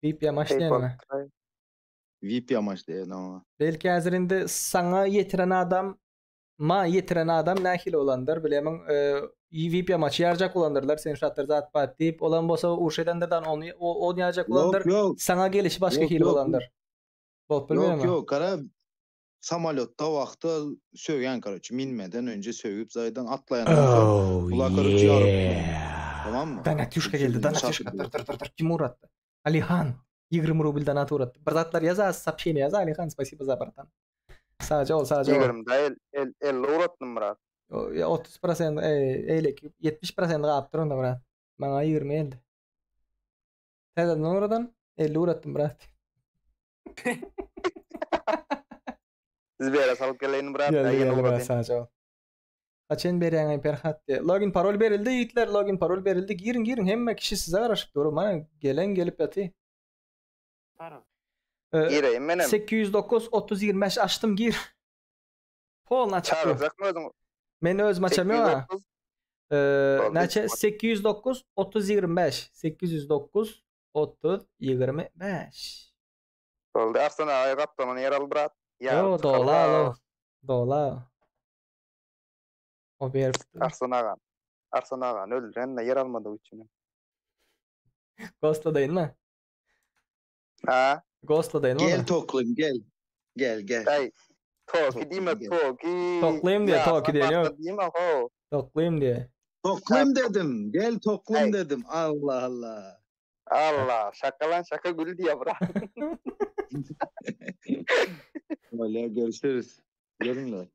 VIP amaçlı yani. VIP amaçlı yani ama. Belki hazırında sana yetiren adam nahil olandır. Bilemem VIP amaçı yaracak olandırlar. Senin şartları zat pat deyip olan bolsa Urşeden'den onu oynayacak olandır. Sana gelişi başka hile olandır. Yok kara samolyotta vaxta söygen Karoçi minmeden önce söğüp zaydan atlayanlar. Ula Karoçi yarıp. Tamam mı? Danatюшка geldi. Danatюшка. Dur. Kim uğrattı? Alihan. 20 rubil donat uğrattı. Bratlar yaza, сообщение yaza Alihan. Спасибо за братан. Sadece ol. 20 da 50 uğrattım Murat. 30% 70% kaptırın da Murat. Bana 20 geldi. Sen oradan 50 uğrattım Murat. Siz bir ara salıp geleyin Murat. Geldi sadece ol. Kaçın beri yani perhat diye. Login parol verildi yiğitler. Login parol verildi. Girin. Hemme kişi size karışıp doğru. Bana gelen gelip yatı. Gireyim benim. 809 3025 açtım gir. Polna çıktı. Çağıracak mı özüm? Ben öz maçam yok. Neçe 809 3025. 809 3025. Oldu. Arslan ağaya kaptanını yer al Murat. Yo dola. O bir Arslan ağan öldüren de yer almadı için. Ghost'ladayın mı? Ha? Ghost'ladayın mı? Gel toklayım gel. Ay Toki değil mi? Toklayayım diye Toki diye yok. Toklayayım diye. Toklayayım dedim. Gel toklayayım dedim. Allah. Allah şaka gül diye bırak. Öyle görüşürüz. Görünler.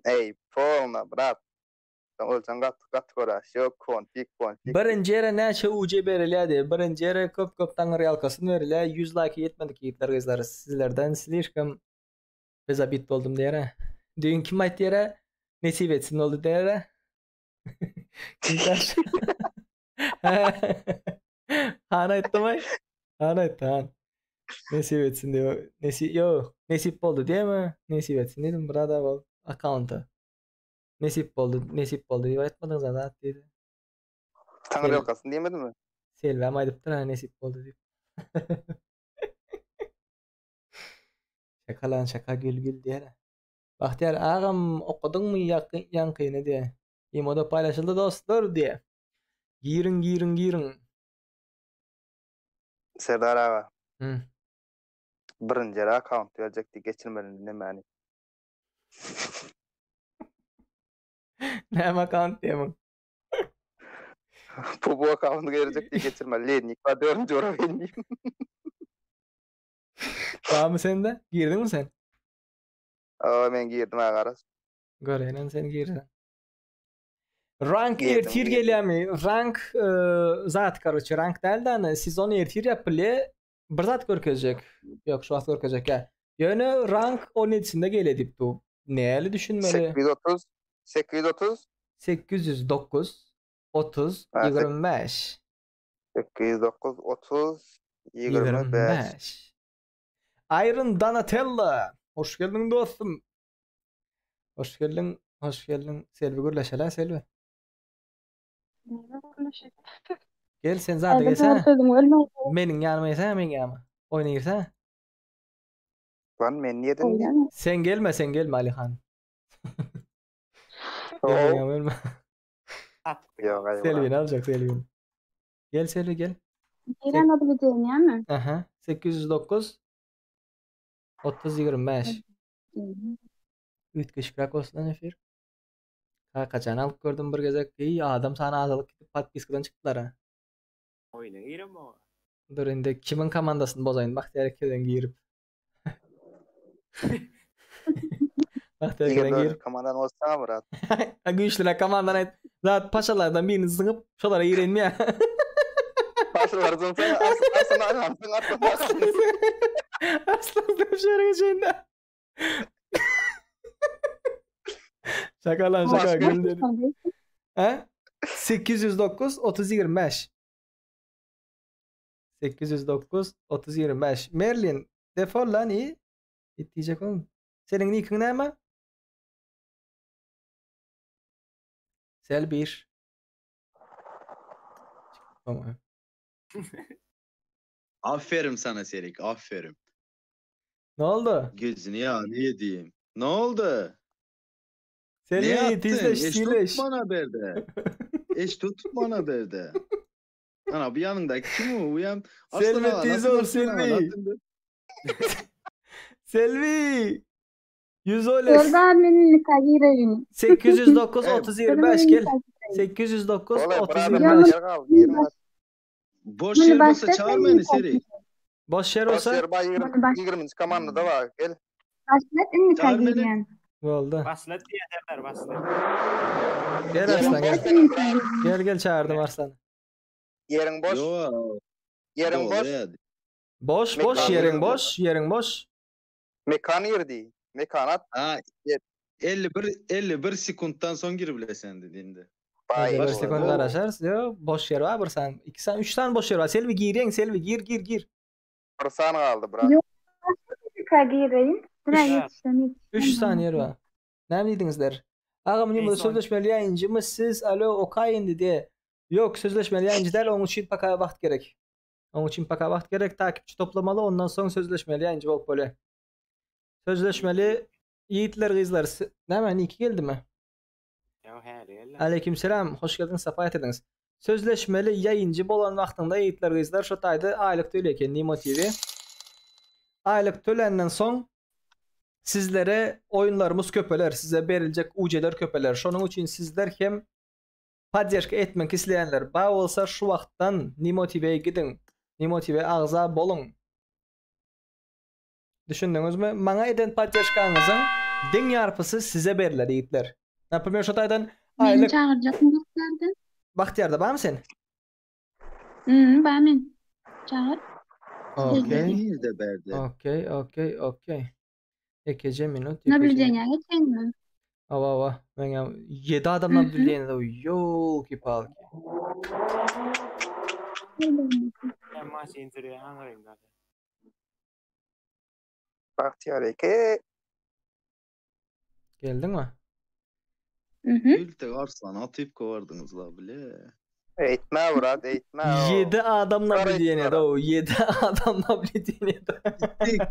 Ey polna brat. akantdan ölsen gat göra. Şok konfig. Birinci yere näçe UC berilýärdi. Birinci yere köp taňry ýalkasyny berilýär. 100 like yetmedik ýigitler gyzlar. Sizlerden slishkam bezabit boldum diýere. Düýün kim aýtdy diýere? Nesip etsin oldu diýere. Kimler? Han aýtdymy? Han aýtdy. Nesip etsin diyor. Nesip oldu diye mi? Nesip etsin dedim. Burada bol. Account'ı. Nesip oldu diyor. Etmedin zaten dedi. Taňry ýalkasyn diýmedimi? Selvam aýdypdyr ha nesip oldu diyor. Şaka gül diye. Bahtiyar ağam okudun mu yankıyını diye. İmoda paylaşıldı dostlar diye. Girin. Serdar ağa. Hı. Birinji account verecekdi geçirmeli nemani. Ne account diyelim. Bu account'u verecekdi geçirmeli. Lenik va 4-nji ora benim. Var mı sende? Girdin mi sen? Men girdim agaras. Görenen sen girdin. Rank ertir gelýärmi? Rank zat karıçı rank däl da siz onu ertir ýapyly. Bir zat görkezjek. Ýok, şu wagt görkezjek ya. Ýöne rank 17-sinde geledip du. Näli düşünmeli? 809 30 25. 809 30 25. Iron Donatella. Hoş geldin dostum. Hoş geldin. Selvi gürleşele Selvi. Gel sen zaten gelsene. Menin yanıma yesene men yanıma. Oyuna girsene. Lan men niýeden? Sen gelme Alihan. Gelme. Selvi'ni alacak Selvi'ni. Gel Selvi gel. Giren adı bildiğin ya mı? Aha. 809 30 25. Ütküşkrak olsun efir. Kaçan alıp gördüm bir gezek. İyi adam sana azalık gidip patpiskadan çıktılar ha. Oyuna girin mi o? Dur indi kimin komandasını bozayın. Bahtiyar Kerden girip. Bahtiyar Kerden girip. Komandan olsana Murat. Güçlüler komandan et. Zaten paşalardan birini zıngıp şolara girelim ya. Paşalar zıngıp aslan Aslan dövüşerek şeyinde. Şaka güldür. He? 809 30 25. 809 30 25. Merlin defol lan iyi. Bitecek oğlum. Senin nick'in ne mi? Sel 1. Tamam. Aferin sana Serik, aferin. Ne oldu? Gözünü ya ne diyeyim? Ne oldu? Selvi tizleş. Eş tut bana berde. Ana bu yanındaki kim o? Uyan. Selvi tiz ol Selvi. Selvi. 100 oles. 809 30 25 gel. 809 30 25. Boş yer olsa çağır beni Serik. Boş yer olsa. 20. komandada var. Gel. Başlat indi kagiryan. Oldu. Baslet diye baslet. Gel Arslan gel. Gel çağırdım Arslan'ı. Yerin boş. Yerin boş. Boş yerin boş. Mekan yerdi. Mekanat. Ha 51 sekunddan son gir bile sen dediğinde. 51 sekund araşarsın. Yo boş yer var bir sen. 2 sen 3 tane boş yer var. Selvi giren Selvi gir. Bir saniye kaldı bırak. Yok. Kagirayın. 3 saniye var. Ne miydinizler? Ağam nimada sözleşmeli yayıncımız siz alo okayın diye. Yok sözleşmeli yayıncı değil onun için paka vaxt gerek. Takipçi toplamalı ondan sonra sözleşmeli yayıncı olup böyle. Sözleşmeli yiğitler kızlar. Ne mi? Niki geldi mi? Aleykümselam. Hoş geldiniz. Safayet ediniz. Sözleşmeli yayıncı bolan vaxtında yiğitler kızlar şu taydı aylık töyleyken Nimo TV. Aylık tölenden son sizlere oyunlarımız köpeler, size verilecek UC'ler köpeler. Şunun için sizler hem podyaşka etmek isteyenler bağ olsa şu vaxtdan Nimo TV'ye gidin. Nimo TV ağza bolun. Düşündünüz mü? Bana eden podyaşkanızın den yarpısı size verirler yiğitler. Например, şu taydan Beni çağıracaksın dostlardan. Bahtiyar'da var mı sen? Ben. Çağır. Okey. 2 minut. Ne bileceğin ya geçen mi? Ava. Ben 7 adamdan bildiğine de yok ki palki. Ben maç intiriye hangarayım zaten. Bahtiyar eke. Geldin mi? Ültek Arslan atıp kovardınız la bile. Eğitme Murat, eğitme. 7 adamla bildiğine de o. 7 adamla bildiğine de.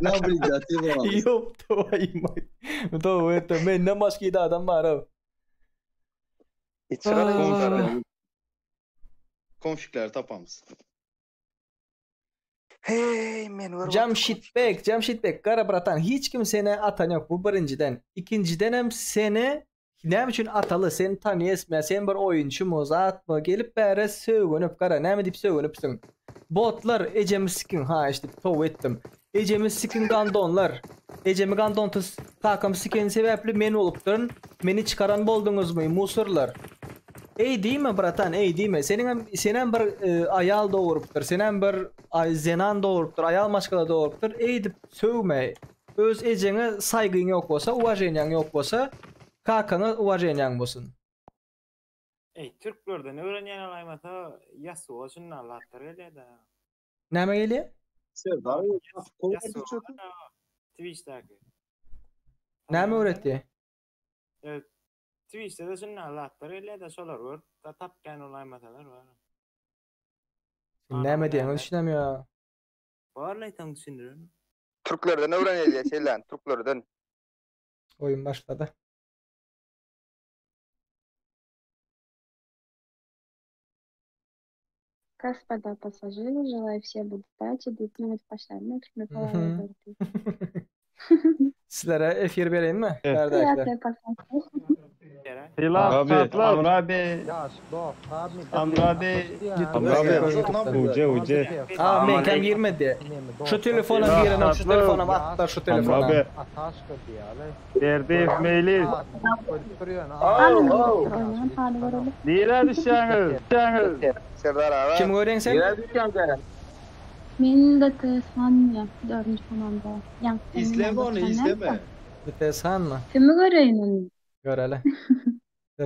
Ne bileceğiz? Yok da vay. Doğru eto. Men ne maç 7 adam var o. Konfikler tapamız. Hey men var. Jamshidbek, Kara bratan hiç kimsene atan yok bu birinciden. İkinciden hem seni ne için atalı seni tanıyesme sen bir oyuncu mu zat mı gelip bere sögünüp kara ne mi dip sögünüpsün. Botlar ecemi sikin ha işte tov ettim. Ecemi sikin gandonlar. Ecemi gandon tuz takım sikin sebepli men olupturun. Meni çıkaran boldunuz mu musurlar. Ey değil mi bratan ey değil mi? Senin bir ayal doğuruptur. Senin bir zenan doğuruptur. Ayal maşkala doğuruptur. Ey dip sövme. Öz ecene saygın yok olsa, uvajenyan yok olsa kakana uvajenyan bolsun. Türklerden öğrenyen alaymata yasu olsun Allah'tar geledi. Näme geldi? Serdar Twitch'taki. Näme öğretti? Evet. Twitch'te de şunun Allah'tar geledi solar var. Tapkan olaymatalar var. Näme diýen düşünemiyor. Vallahi tam düşünürüm. Türklerden öğreneliyor şeyler, Türklerden. Oyun başladı. Господа пассажиры, желаю всем удачи, дикнуть пошарны, тükme Sizlere efir vereyim mi? Kardeşler. Hilal, Amr abi. Amr abi. Uce. Men kam girmedi. Şu telefonum birine, şu telefonum atlar şu telefona. Amr abi. Derdi meyli. Nere düşüyorsunuz? Serdar abi. Kim gören sen? Benim de Teshan ya, 4. kanalda. İzleme onu izleme. Teshan mı? Kimi göreyim onu? Görele.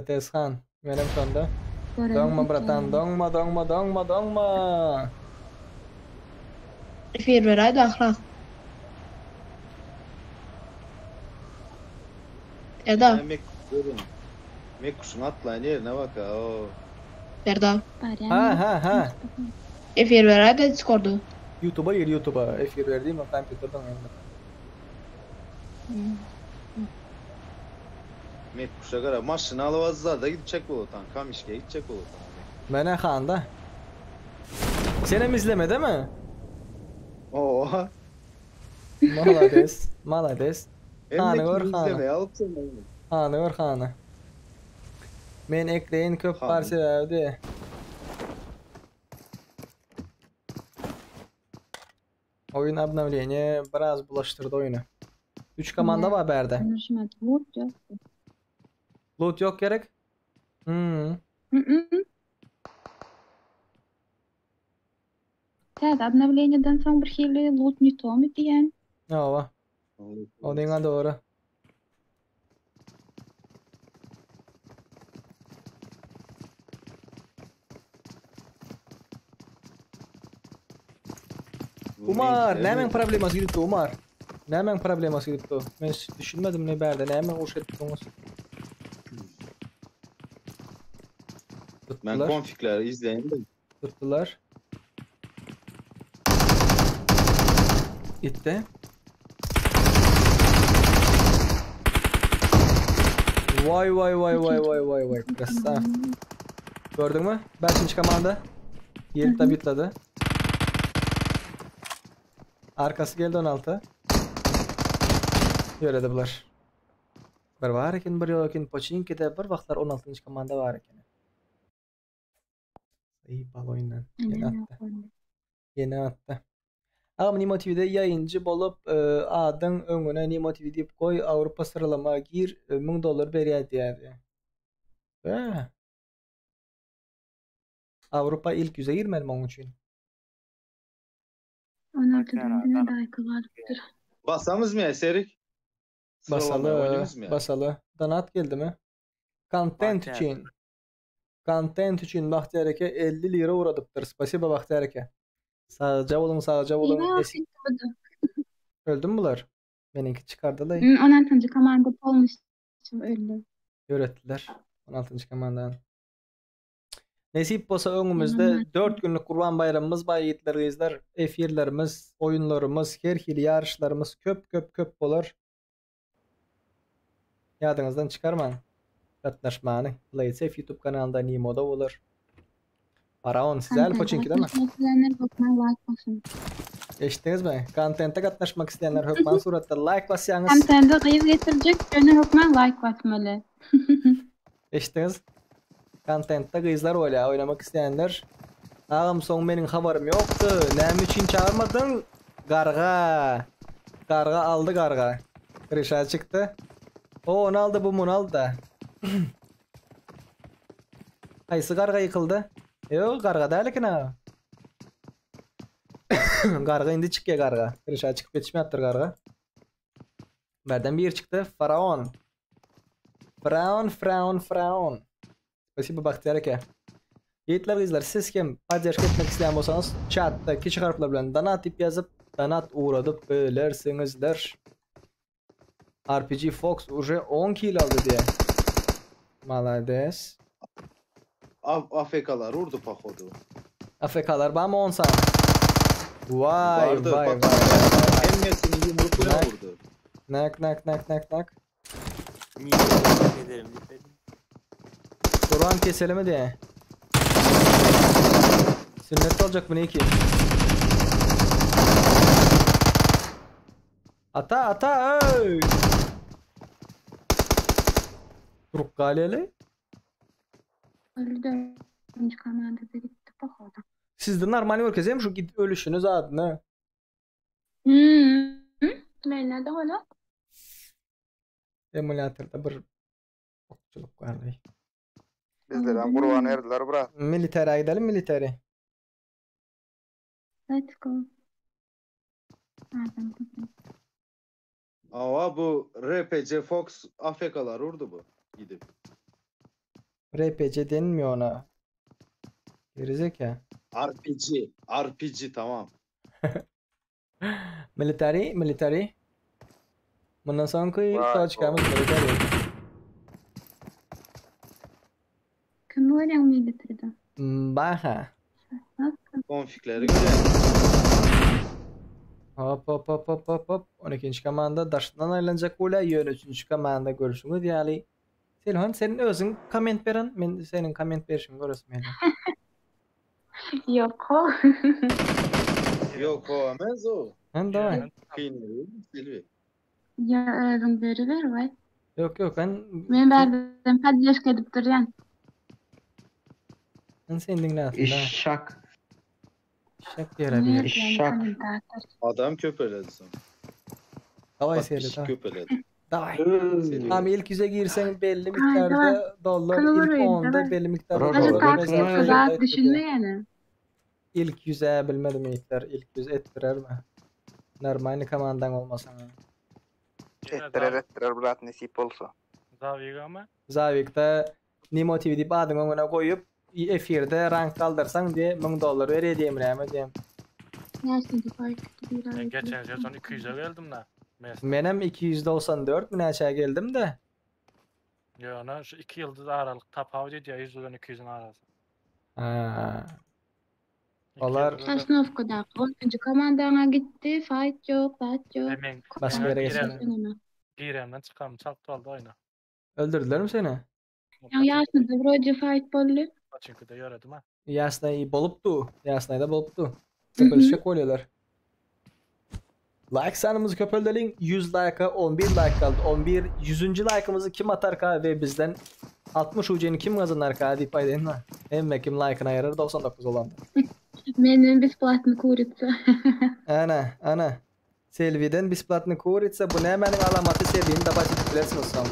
Teshan. Benim sonda. Dongma bratan, dongma. Efir ver hadi ahlak. Erdal. Mek kuşun atlayın yerine bak ha. Erdal. Ha. Efir ver hadi Discord'u. YouTube'a efir verdiğim o computer'dan yanında. Mek kuşa göre maşını alıvazlar da gidecek olutan. Kamışke gidecek olutan. Mene Khan'da. Senem izleme değil mi? Oo. Malades. Hanı gör Hanı. Men ekleyin köp parça verdi. Oyun abnavliyeni biraz bulaştırdı oyunu. 3 komanda var berde. Loot yok gerek. Evet, обновлениеден soň bir hili loot nytom diýen. Ýa, o diňe dogry. Umar, nämen problemasy ýürüpdi Umar? Nämen problemasy ýürüpdi? Men düşünmedim ne berde, nämen oş etdiňiz? Ben konfikleri izleyin de. Tuttular. Gitti. Vay. Krasa. Gördün mü? 5. komanda. Yeri tabitladı. Arkası geldi 16. Öyle bular. Bir var ekin, bir yok ekin. Pochinki'de bir vaqtlar 16. komanda var ekin. İyi bal oyundan. Yeni attı. Ağam Nimo TV'de yayıncı bolup adın öňüne Nimo TV diýip goý, Awrupa sıralama gir, $1000 berýär diýär. Avrupa ilk yüze girmedi mi onun için? 16'dan bile daha kalıptır. Basamız mı Eserik? Basalı. Donat geldi mi? Content için Bahtiyar Eke 50 lira uğradıptır. Spasiba Bahtiyar Eke. Sağca olun. Öldü mü bunlar? Benimki çıkardılar. 16. komanda olmuştum öldü. Öğrettiler. 16. komandan. Nesip bolsa öňümizde 4 günlük Kurban Bayramımız bay yiğitler gizler, efirlerimiz, oyunlarımız, her hili yarışlarımız köp bolar. Yadınızdan çıkarmayın. Katnaşmany. Playsafe YouTube kanalında Nimo'da olur. Faraon sizler poçinki değil mi? Eşittiniz mi? Kontente katnaşmak isteyenler Hökman suratda like basyanız. Kontente kıyız getirecek Gönül Hökman like basmalı. Eşittiniz? Kontent'ta kızlar oynamak isteyenler. Ağam son benim haberim yoktu. Näme için çağırmadın? Garga aldı garga. Kırışa çıktı. O onu aldı bu bunu aldı da. Aysı garga yıkıldı. Yok garga değil ki ne? Garga indi çıkıyor garga. Kırışa çıkıp yetişmeyaptır garga. Berden bir çıktı. Faraon. Spasiba Bahtiyar Eke. Yiğitler kızlar siz kim podдержка etmek isteyen bolsanız chat'ta kiçik harfler bilen donat dip yazıp donat uğradıp bölersinizler. RPG Fox уже 10 kill aldı diye. Malades. AFK'lar vurdu pahodu. AFK'lar bana 10 saniye. Vay. Emmesini yumrukla vurdu. Nak. Niye ederim. Kurban keselim mi diye. Sünnet olacak bu ne ki? Ata ey! Turuk galeli. Öldü. Önce komanda da gitti bakalım. Siz de normal herkese mi şu git ölüşünüz adına? Nerede hala? Emulatorda bir okçuluk var. Bizlerden kurban erdiler bura. Military gidelim military. Let's go. Ava bu RPG Fox AFK'lar vurdu bu gidip. RPG denmiyor ona. Gerizekalı. RPG tamam. Military. Bundan sonraki çıkarmış military. Kim oynayan military'de? Baha. Konfikleri güzel. Hop. 12. komanda daşından ayrılacak ola. 13. komanda görüşünü diyali. Selhan senin özün comment veren. Men senin comment verişini görürsün. Yok o. Yok o amaz o. Ben de Silvi. Ya özün veriver vay. Yok ben verdim podдержка edip duruyan. Ben seni dinledim. İşşak diyelim. İşşak. Adam köpeledi sana. Davay seyret ha. Köpeledi. Davay. Ama ilk yüze girsen belli miktarda dolar, ilk 10'da belli miktarda dolar. Düşünme yani. İlk yüze bilmedim yiğitler. İlk yüz ettirer mi? Normal komandan olmasa mı? Ettirer bulat nesip olsa. Zavik'ta Nimo TV deyip adını ona koyup efirde rank kaldırsan diye $1000 ver diyeyim rağmen diyeyim. Geçen sezon 200'e geldim da. Benim 294 mi aşağı geldim de. Yo ana şu 2 yıldız aralık tapağı dedi ya 100'den 200'ün arası. Onlar Tasnovka'da 10. komandana gitti. Fight yok. Başka yere geçelim. Giremden çıkalım. Çaktı oldu oyna. Öldürdüler mi seni? Ya Yasna'da vroca fight bollu. Çünkü de yaradım ha. Yasna'yı boluptu. Köpelişe koyuyorlar. Like sanımızı köpelderin 100 like'a 11 like kaldı. 100. like'ımızı kim atar ka ve bizden 60 ucunu kim kazanır ka deyip aydın ha. Hem kim like'ına ayırır 99 olan. Benim besplatny kuritsa. Ana. Selvi'den besplatny kuritsa bu ne menin alamatı Selvi'nin de basit bilersiniz sanırım.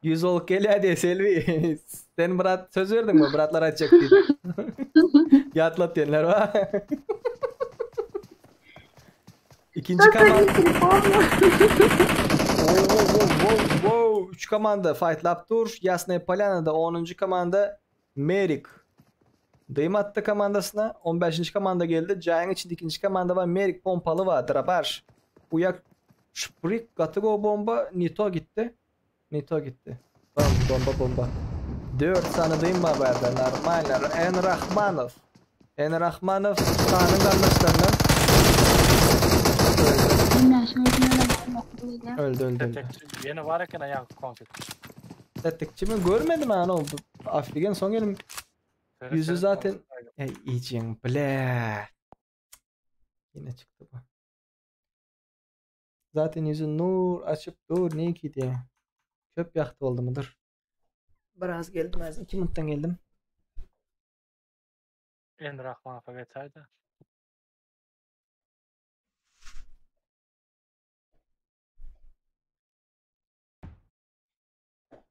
100 olup geliyor diye Selvi. Sen Murat söz verdin mi? Muratlar açacak diye. Yatlat diyenler var. İkinci komanda. Wow. 3 komanda Fight Lab Tour. Yasnaya Polyana'da 10. komanda Merik. Dayım attı komandasına. 15. komanda geldi. Cayın içinde 2. komanda var. Merik pompalı var. Drabar. Uyak Şprik Gatugo bomba. Nito gitti. Bomba. 4 tane dayım var berde. Normaller. En Rahmanov. Kanın kardeşlerinden. Öldü. Tetekçi yeni varken ayağı konfet. Tetekçi mi? Görmedim ben o. Afrikan son gelim. Yüzü zaten. İyicin ble. Yine çıktı bu. Zaten yüzü nur açıp dur ne ki diye. Köp yaktı oldu mudur? Biraz geldim. 2 minuttan geldim. En Rahman'a geçerdi.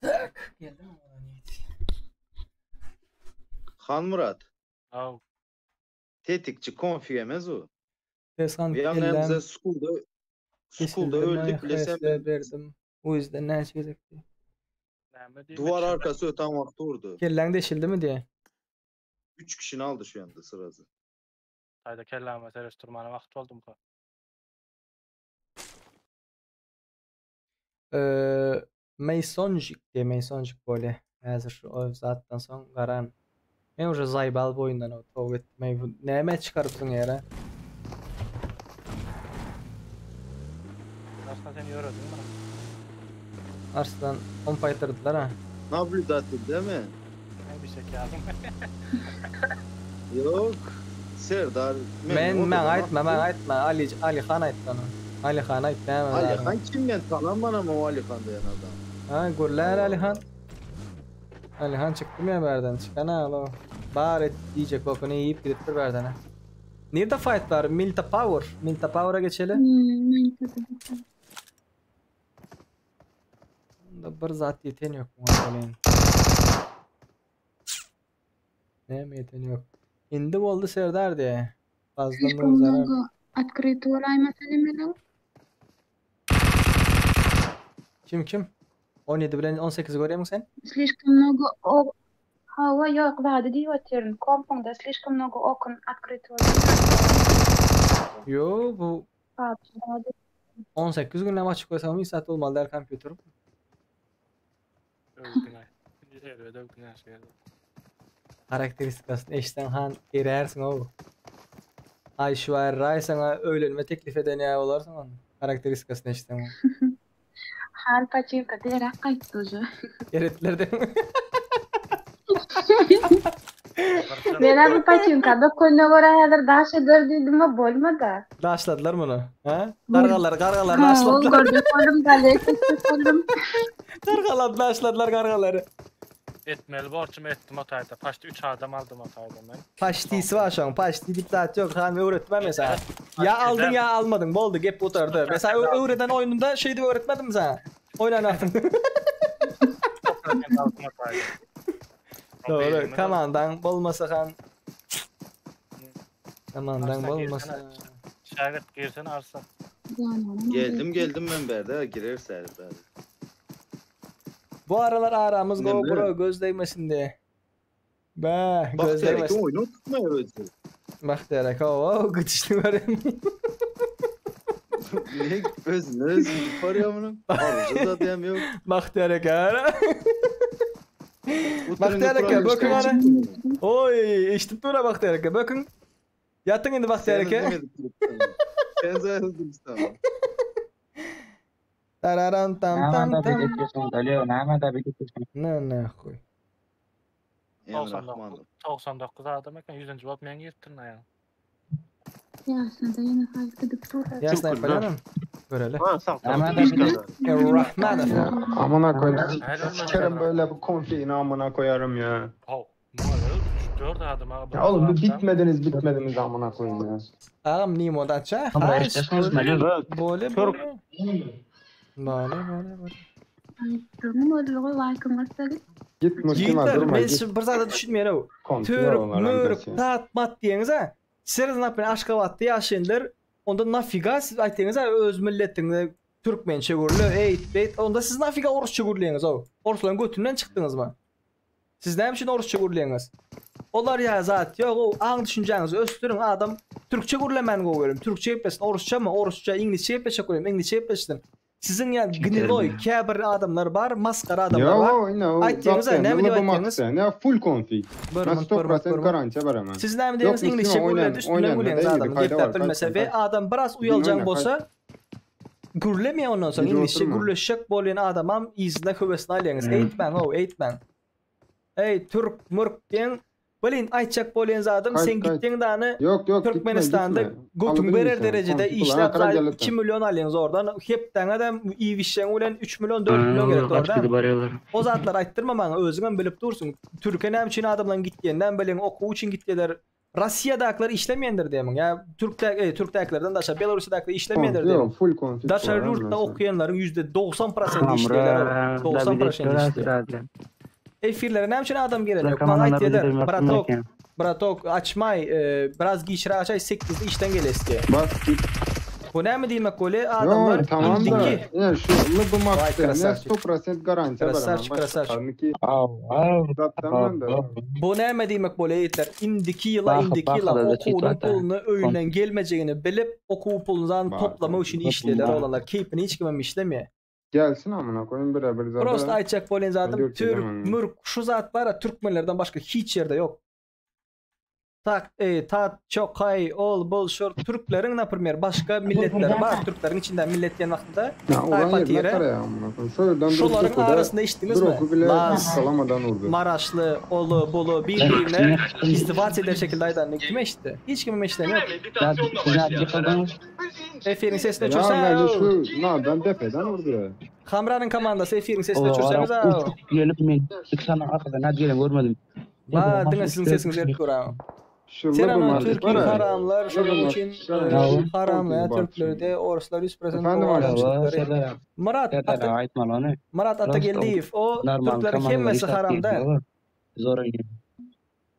Tak. Geldim ama niyeti. Han Murat. Av. Tetikçi konfig emez o. Deskan Bir an bize school'da öldük bilesem. Verdim. O yüzden ne çıkacaktı? Duvar arkası öten vakti vurdu. Kellen deşildi mi diye. 3 kişini aldı şu anda sırası. Hayda kellem meselesi durmana vakti oldu mu? Masonjik diye Masonjik böyle. Hazır o zaten son garan. Ben уже zaybal boyundan o tov etmeyi neme çıkarıpsın yere. Aslında seni yoradın mı? Arslan on fightırdılar ha. Nablüdatil değil mi? Ne bir şey yazdım. Yok. Serdar. Ben aytma. Ali Khan aytma. Ali Khan aytma. Ali Khan kimden tanıman mı o Ali Khan diyen adam? Ha gurlar Ali Khan. Ali Khan çıktı mı haberden? Çıkana alo. Bari diyecek okunu yiyip gidip bir verdene. Nerede fight var? Milta Power'a geçelim. Da bir zat yeten yok mu? Ne mi yeten yok? İndi oldu Serdar diye. Fazla mı zarar? Открыто olaymasını mı? Kim? 17 bilen 18 görüyor musun sen? Слишком много hava yok vardı diyor Tern. Kompongda слишком много окон открыто. Yo bu 18 günden açık koysam bir saat olmalı der kompütürüm. Karakteristikasını eşten han erersin o. Ay şu ay ray sana öğlenme teklif eden ya olarsan onun. Karakteristikasını eşten o. Hal paçinka direkt kayıttı уже. Geretlerde mi? Ben bu paçinkada koyuna göre hazır daş ederdiydim mi bolmadı. Daşladılar mı onu? Ha? Kargalar daşladılar. Ha, gördüm koydum da koydum. Daşladılar kargaları. Etmeli borçum ettim otayda. Paştı 3 adam aldım otayda ben. Paştisi var şu an. Paşti dip zaten yok. Hani öğretmen mesela. Ya aldın ya almadın. Boldu gep oturdu. Mesela öğreten oyununda şeydi öğretmedim mi sana? Oynanaktın. Doğru. Kamandan bolmasa kan. Kamandan bolmasa. Şagird girsen arsa. Geldim ben berde girer Serdar. Bu aralar aramız GoPro göz değmesin diye. Göz değmesin. Oyunu tutmuyor öyle. Bak derek o gıçışlı var. Niye özünüz parıyor bunu? Arıcı da diyem yok. Bak derek ara. Bak derek bakın ara. Oy işte dura bak derek bakın. Yatın indi bak derek. Ben zahildim istemem. Tararan tam tam tam. Ne koy. 99 adam eken 100. bot men girtin ya. Yasna da yine farklı dur. Yasna falan. Görelim. Amına koyayım. Sikerim böyle bu konfiğini amına koyarım ya. Dört adam abi. Ya oğlum bitmediniz amına koyayım ya. Ağam Nimo da ça. Böyle. Git Müslüman durma. Ben bir zada düşünmeyelim. Türk, mürk, tat, mat diyeniz ha. Siz napın Aşgabat'ta yaşayanlar onda nafiga siz aytdığınız ha öz milletinde Türkmençe gurlu, eğit, onda siz nafiga Orusça gurluyorsunuz o. Orusların götünden çıktınız mı? Siz ne için Orusça gurluyorsunuz? Onlar ya zat yok o an düşüncenizi östürün adam Türkçe gurlemen go'görüm. Türkçe yapasın, Orusça mı? Orusça, İngilizce yapasın go'görüm. İngilizce yapasın. Sizin ya gniloy, kâbir adamlar var, maskara adamlar var. Aytdığınız ha ne mi diyorsunuz? Ne full config. 100% garanti beraman. Siz ne mi diyorsunuz? İngilizce gurleyen üstüne gurleyen adamı. Gepler bilmese ve adam biraz uyalcan bolsa gurlemeye ondan sonra İngilizce gurleşecek bolan adamam izine hüvesini alıyorsunuz. Eğitmen. Ey Türk, mürk diyen bilin aytacak bolan adam sen gittiğin dağını Türkmenistan'da götün verer derecede işlep 2 milyon alıyorsunuz oradan. Hepten adam iyi vişen ulan 3 milyon 4 milyon gerek oradan. O zatlar ayttırma bana özünden bilip dursun. Türkiye'nin için adamların gittiğinden bilin oku için gittiler. Rusya'dakiler işlemeyendir diyemin. Ya Türk'takilerden daşa Belarus'dakiler işlemeyendir diyemin. Daşa yurtta okuyanların %90% işliyorlar. 90% işliyor. Efirlere ne için adam gelecek? Bana ait eder. Bratok açmay biraz giyişire açay 8'de işten gelesti. Bu ne mi demek böyle adamlar tamam da ya şu bu maksimum 100% garanti bu ne mi demek böyle yeter indiki yıla okulun pulunu öğünden gelmeyeceğini bilip okul pulundan toplama için işleder olanlar keyfini hiç kimem işlemiyor. Gelsin amına koyun beraber zaten. Prost aytacak bolan zaten Türk, mürk şu zat var ya Türkmenlerden başka hiç yerde yok. Tat, çokay, ol, bol, şor, Türklerin ne premier başka milletler var. Türklerin içinden millet diyen vaxtında Tayfatire. Şoların arasında içtiniz mi? Laz, Maraşlı, Olu, Bolu birbirine istifat eder şekilde aydan kime içti? Hiç kime işlemiyor. Efir'in sesini çözsen. Ben depeden vurdu. Hamra'nın komandası Efir'in sesini çözseniz ha. Gelip men sana arkadan hadi gelin görmedim. La dinle sizin sesinizi verip koyalım. Serana Türkiye haramlar şunun için haram veya Türklerde Oruslar 100% Marat Atageldiyev o Türklerin hemmesi haramda.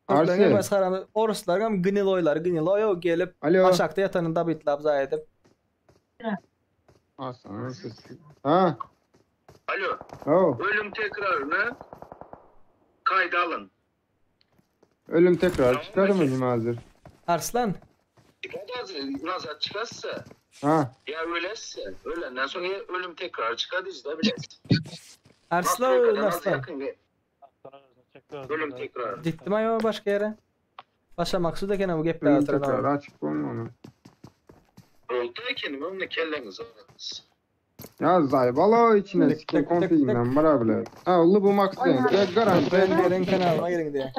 Türklerin hemmesi haramda. Oruslarga gniloy gelip aşakta yatanında bitlap zay edip. Ha. Alo. Ölüm tekrarını kayda alın. Ölüm tekrar çıkar mı hazır? Arslan. Nazar çıkarsa. Ha. Ya öyleyse. Ölenden sonra ölüm tekrar çıkar izle biliriz. Arslan. Ölüm tekrar. Gittim ayo başka yere. Başa maksud eken bu gepler atırın. Tekrar açık olma onu. Oldu eken onunla kelleniz alınız. Ya zaybala içine sikin konfiginden beraber. Ha oldu bu maksimum. Garanti. VPN kanalına girin diye.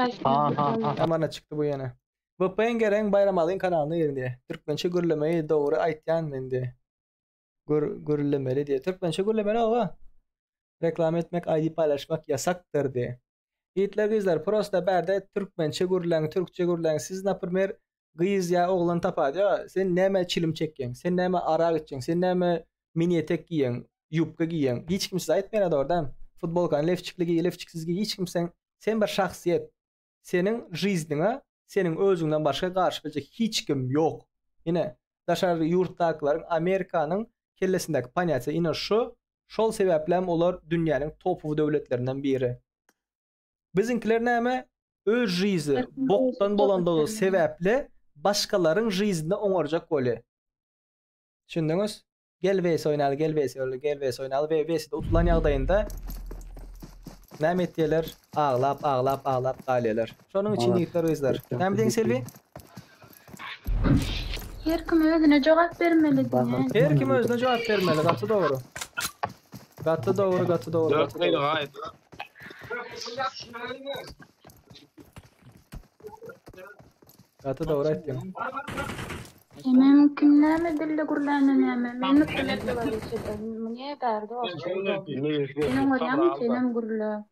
Amana çıktı bu yana. VPN gelen bayram alın kanalına girin diye. Türkmençe gürlemeyi doğru aytyan men diye. Gürlemeli diye. Türkmençe gürlemeli ama reklam etmek, ID paylaşmak yasaktır diye. Yiğitler kızlar prosta berde Türkmençe gürlen, Türkçe gürlen. Siz ne premier kız ya oğlan tapa diyor. Sen neme çilim çekken, sen neme ara gideceksin, sen neme mini etek giyen, yupka giyen. Hiç kimse aytmayan oradan. Futbolkan lefçikli giy, lefçiksiz giy. Hiç kimsen sen bir şahsiyet. Senin jizdine, senin özünden başka karşı gelecek hiç kim yok. Yine dışarı yurttakilerin Amerika'nın kellesindeki panyatsa iner şu. Şol sebeplem olar dünyanın topu devletlerinden biri. Bizimkiler näme? Öz jizi boktan bolandığı sebeple başkaların jizini oňarjak bolýar. Düşündiňiz? Gel vs oynal ve vs'de utulan ýagdaýynda näme etdiler? Ağlap galýarlar. Şonuň üçin ýigitler özler. Näme diýiň Selvi? Her kim özüne jogap bermeli. Her kim özüne jogap bermeli. Gatı doğru. Gatı doğru. Gatı doğru etdim. Mümkün näme dille gurlanan näme? Meni telefonda var. Niye berdi o? Senin oryan senin gurla.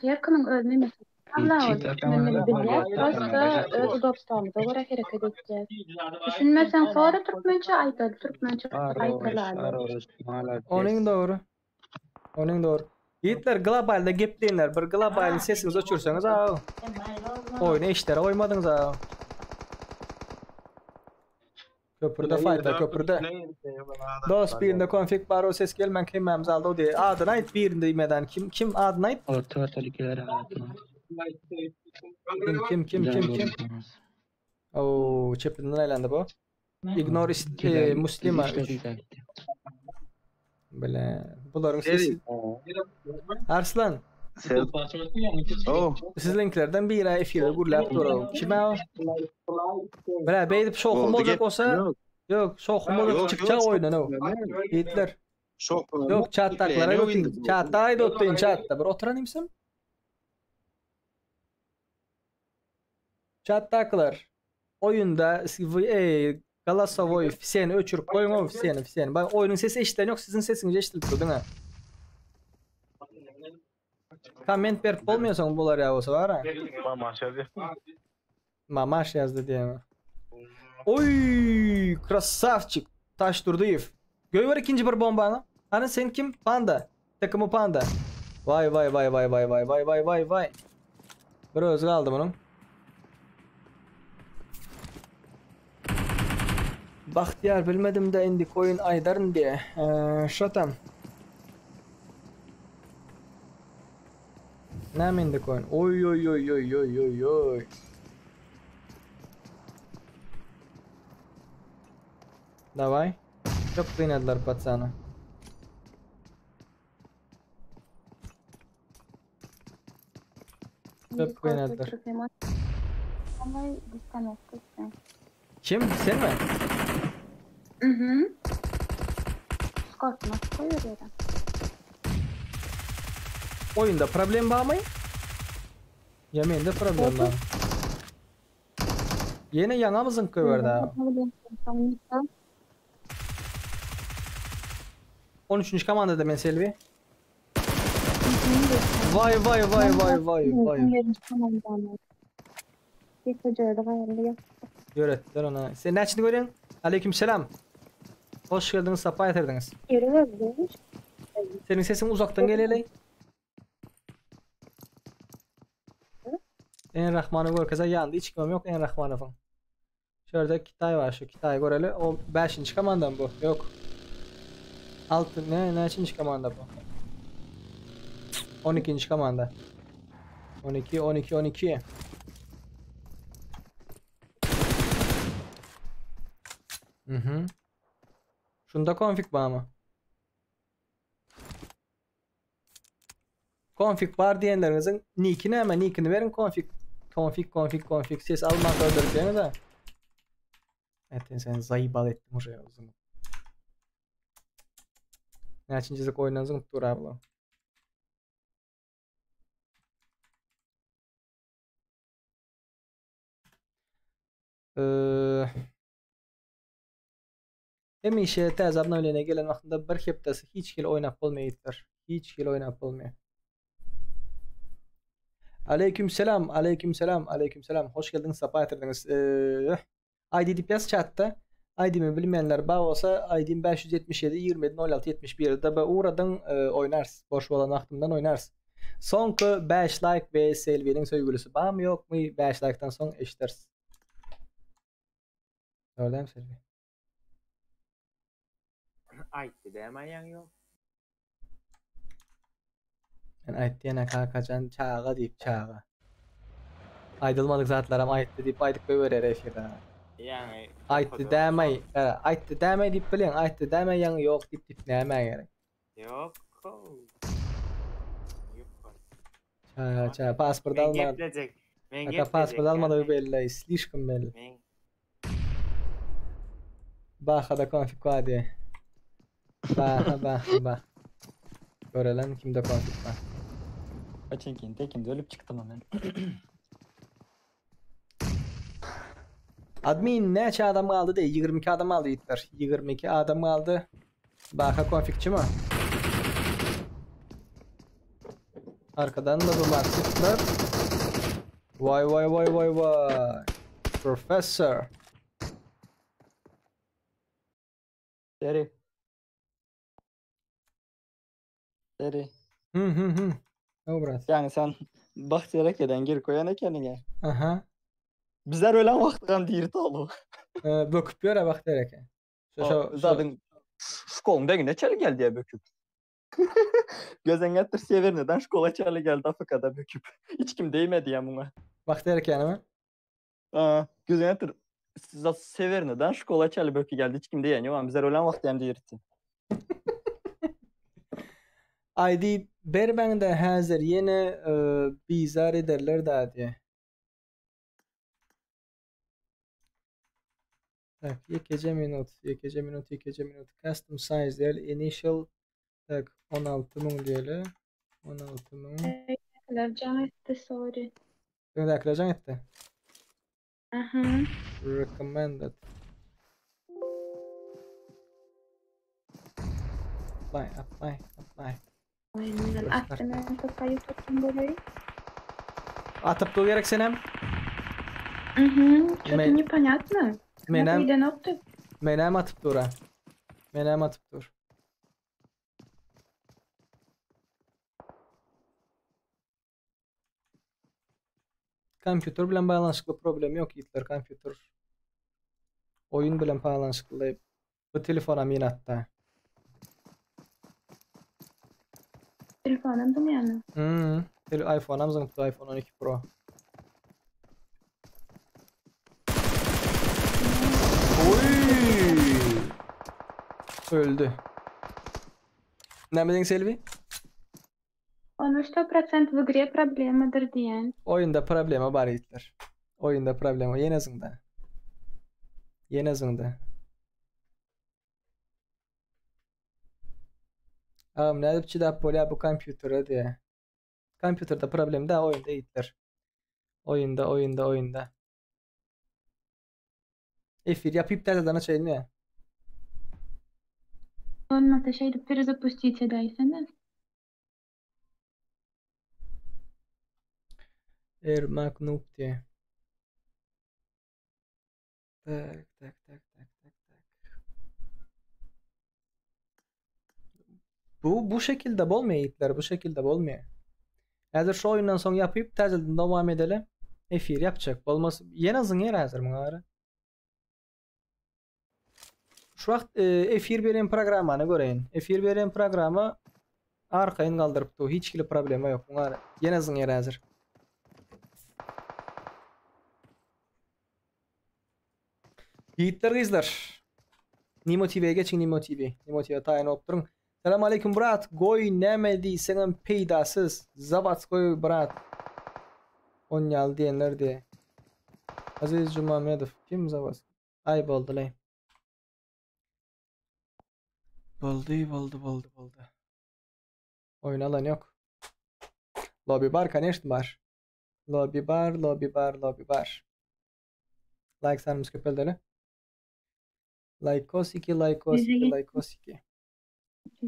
Her kimin özüne mesele. Allah meni bilýär. Prosta öz dostlarymyza göre hereket edýär. Düşünmesen sonra Türkmençe aýdal, Türkmençe aýdalar. Onuň doğru. Onun doğru. Yiğitler globalde gepleyinler. Bir globalin sesinizi uçursanız ağa. Oyuna işlere oymadınız ağa. Köprüde fayda köprüde. Dost birinde konfig var o ses gelmen kemmemiz aldı o diye. Adına ait birinde imeden kim adına ait? Ortalıklar Kim? Oo çepinden aylandı bu. Ignore Muslima. Böyle bunların sesi. Arslan. Sizlinkilerden bir ay efirde gurlap durur. Kime o? Böyle beydip şokum olacak olsa yok şokum olacak çıkacak oynan o. Yiğitler. Yok çattaklara ötün. Çattay da ötün çatta. Bir oturan imsim? Çattaklar. Oyunda Galasavoy seni öçürüp koyun o seni. Bak oyunun sesi eşitten yok sizin sesiniz eşitilip değil mi? Comment verip olmuyorsan bular ya olsa var ha. Mamaş yazdı diye mi? Oy, krasavçık. Taş Durduyev. Göğür ikinci bir bombanı. Hani sen kim? Panda. Takımı Panda. Vay. Bir öz kaldı bunun. Bahtiyar bilmedim de indi koyun aydarın diye. Şatam. Ne mi indi koyun? Oy. Давай. Çok kıynadılar patsana. Çok kıynadılar. Kim? Sen mi? Oyunda problem var mı? Yemeğinde problem var. Yine yanımızın kıvırdı. 13. komandada ben Selvi. Vay. Öğrettiler ona. Sen ne için görüyorsun? Aleykümselam. Hoş geldiniz, sapa yatırdınız. Senin sesin uzaktan geliyor. En Rahman'ı gör kıza yandı. Hiç kimim yok En Rahman'ı falan. Şurada Kitay var, şu Kitay'ı göreli. O 5. komandan bu. Yok. 6 ne için komanda bu? 12. komanda. 12. Şunda config var mı? Config var diyenlerinizin nickini hemen nickini verin config ses almak öldüreceğini de. Evet sen zayıbal ettim oraya o zaman. Ne için çizik oynanızın dur abla. Hem işe tezabına öylene gelen vaxtında bir heptesi hiç kil oynap olmayıdır. Hiç kil oynap olmuyor. Aleykümselam. Hoş geldiniz, sapa yatırdınız. ID dip yaz chatta. ID'mi bilmeyenler bağ olsa ID'm 577 27 06 71'de ve uğradan oynarsın. Boş olan aklımdan oynarsın. Sonku 5 like ve Selvi'nin sevgilisi bağ mı yok mu? 5 like'tan son eşitlersin. Gördün mü Selvi? Aytti de hemen yan yok. Ben ayt diyene kalkacan çağa deyip çağa. Aydılmadık zatlarım aytti deyip aydık böyle efirde. Yani aytti demey deyip bilin aytti demey yan yok deyip nemeye gerek. Yok. Çağa pasport almadı. Pasport almadı belli. Слишком belli. Baha da konfig hadi. Baha. Görelim kimde konfig var. Kaçınkini tekimde ölüp çıktım hemen. Admin neçe adam kaldı değil 22 adam aldı yiğitler. 22 adam kaldı. Baha konfigçi mi? Arkadan da bu marketler. Vay. Professor. Seri. Seri. Ne brat? Yani sen Bahçereke'den gir koyan ekenine. Aha. Bizler ölen vaktıgan dirti olu. Böküp yöre Bahçereke. Zaten şkolun begine çeli geldi ya böküp. Gözen getir severneden şkola çeli geldi Afrika'da böküp. Hiç kim değmedi ya buna. Bahçereke mi? Gözen getir severneden şkola çeli bökü geldi. Hiç kim değmedi ama bizler ölen vaktıgan dirti. ID berbende hazır yine bizar ederler daha diye. Tak, yekece minut. Custom size değil, initial tak 16.000 diyelim. 16.000. Akılacağım etti, sorry. Şimdi akılacağım etti. Aha. Recommended. Apply. Aynen. Aklına kafayı tuttum burayı. Atıp da gerek senem. Что-то непонятно. Menem atıp dur. Kompüter bilen bağlanışıklı problem yok Hitler kompüter. Oyun bilen bağlanışıklı. Bu telefona min hatta. Telefonum da yani. iPhone'am zıngıptı iPhone 12 Pro. Öldü. Ne dedin Selvi? Onun 100% в игре проблемаdır diyen. Oyunda problemi var Hitler. Oyunda problemi en azından. Ağam ne dipçi da bu kompütere diye. Kompüterde problem de oyunda Hitler. Oyunda. Эфир yapıp da açayım ya. Olmasa şeyde перезапустить edersene. Ermak noob diye. Tak. Bu şekilde olmuyor Hitler, bu şekilde olmuyor. Hazır şu oyundan sonra yapıp tezilden devam edelim. Efir yapacak. Olmaz. En azın yer hazır mı ağrı? Şu vakt efir veren programını göreyim. Efir veren programı arkayın kaldırıp da hiç gibi problemi yok. En azın yer hazır. Hitler kızlar. Nimo TV'ye geçin Nimo TV tayin olup durun. Selam aleyküm brat. Goy nemediysen peydasız. Zabat koy brat. Onyal diyenler diye. Aziz Cumamedov. Kim zabat? Ay boldu lay. Boldu. Oyun alan yok. Lobby bar конечно var. Lobby bar. Like sanırım köpeldeli. Laikosiki.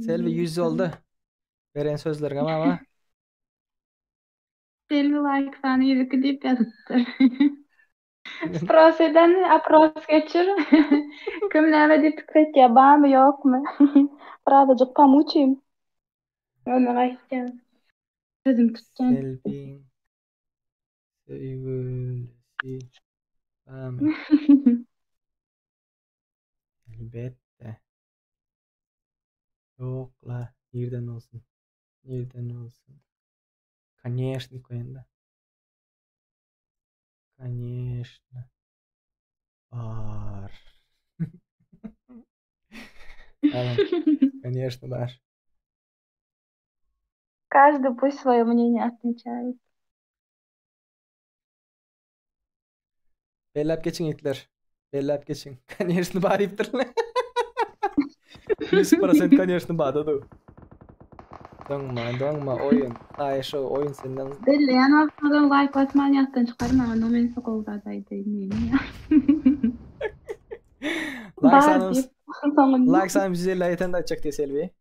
Selvi 100 oldu. Veren sözlerin ama. Selvi like sana yüzük deyip yazıttı. Sprose'den apros geçir. Kimlere deyip fikret ya var mı yok mu? Birazcık pamuçayım. Onlara ihtiyacım. Sözüm tutacağım. Selvi'nin sevgilisi. Amin. Elbette. Yok la. Nereden olsun? Конечно koyun da. Конечно. Var. Tamam. Конечно var. Каждый пусть свое мнение отмечает. Bellap geçin Hitler. Конечно var Hitler. 100% конечно var da. Dongma oyun. Ay şu oyun senden. Belli yani haftadan like basman yaptın çıkarma ama men sokolda daydı ya. Like sanım size layeten de açacak diye Selvi.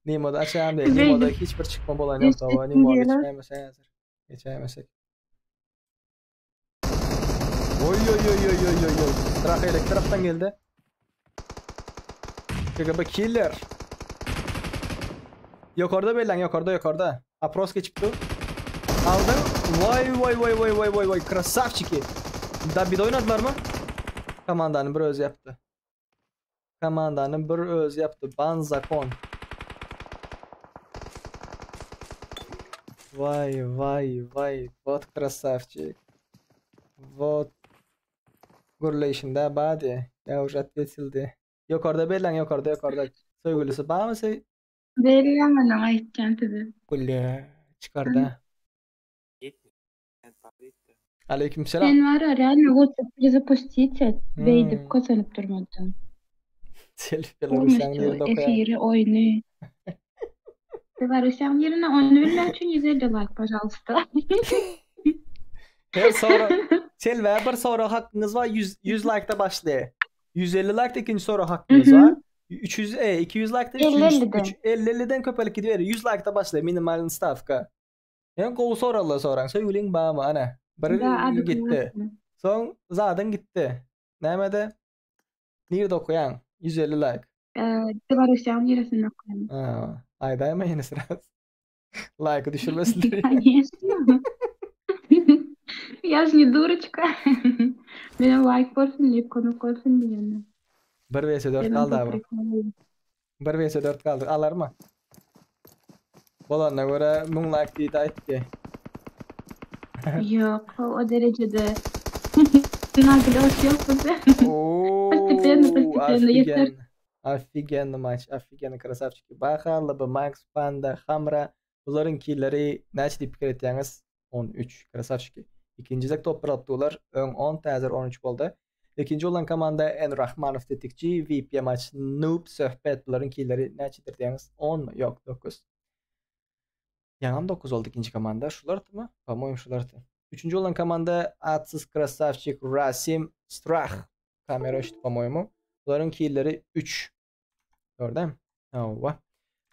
Nemo'da açayım değil. Nemo'da hiçbir çıkma olan yok da. Nemo'da geçmeyemezsek. Oy. Strafayla taraftan geldi. KGB killer. Yukarıda beyler, yukarıda. Apros geçipti. Aldın. Vay. Krasavçiki. Daha bir de oynadılar mı? Komandanın bir öz yaptı. Banzakon. Vay. Вот красавчик. Вот. Gurlayışında badi. Ya уже ответилdi. Yukarıda beyler, yukarıda. Söylüsü bağ mı şey? Veriyorum ben ama içeceğim tabii. Kulle. Çıkardı. Aleykümselam. Sen var ya реально вот перезапустите. Beydik kazanıp durmadan. Selfie Belarus'tan yerinde okuyalım. Efiri oyunu. Belarus'tan yerine oyunu bilmem için 150 like пожалуйста. Her sonra Selva bir sonra hakkınız var 100 like'da başlıyor. 150 like'da ikinci sonra hakkınız var. 200 like'da 50'den köpelik gidiyor. 100 like'da başlıyor minimal stavka. Yani kol soralı soran söyleyin bağımı ana. Bir gitti. Son zaten gitti. Nemede? Nerede okuyan? 150 like. Belarus'tan yerisini okuyan. Aydayma yeni sırası. Like'ı düşürmesin diye. Я ж не дурочка. Benim like olsun diye konuk olsun diye. 1 vs 4 kaldı abi. 1 vs 4 kaldı. Alar mı? Bolana göre mung like diye ait ki. Yok o derecede. Naglios yok bu be. Постепенно yeter. Офигенный maç. Офигенный красавчики. Bakalım Max Panda Hamra. Bunların killeri neçe deyip fikir ettiğiniz 13. Krasavchiki. İkinci top attılar. Ön 10 tazir 13 oldu. İkinci olan komanda Enrahmanov tetikçi. VP maç Noob söhbet. Bunların killeri neçedir diyiniz? 10 mu? Yok 9. Yanım 9 oldu ikinci komanda. Şulardı mı? Pamoyum şulardı. Üçüncü olan komanda Atsız Krasavchik Rasim Strah. Kamera işte pamoyumu. Bunların killeri 3. Gördün mü?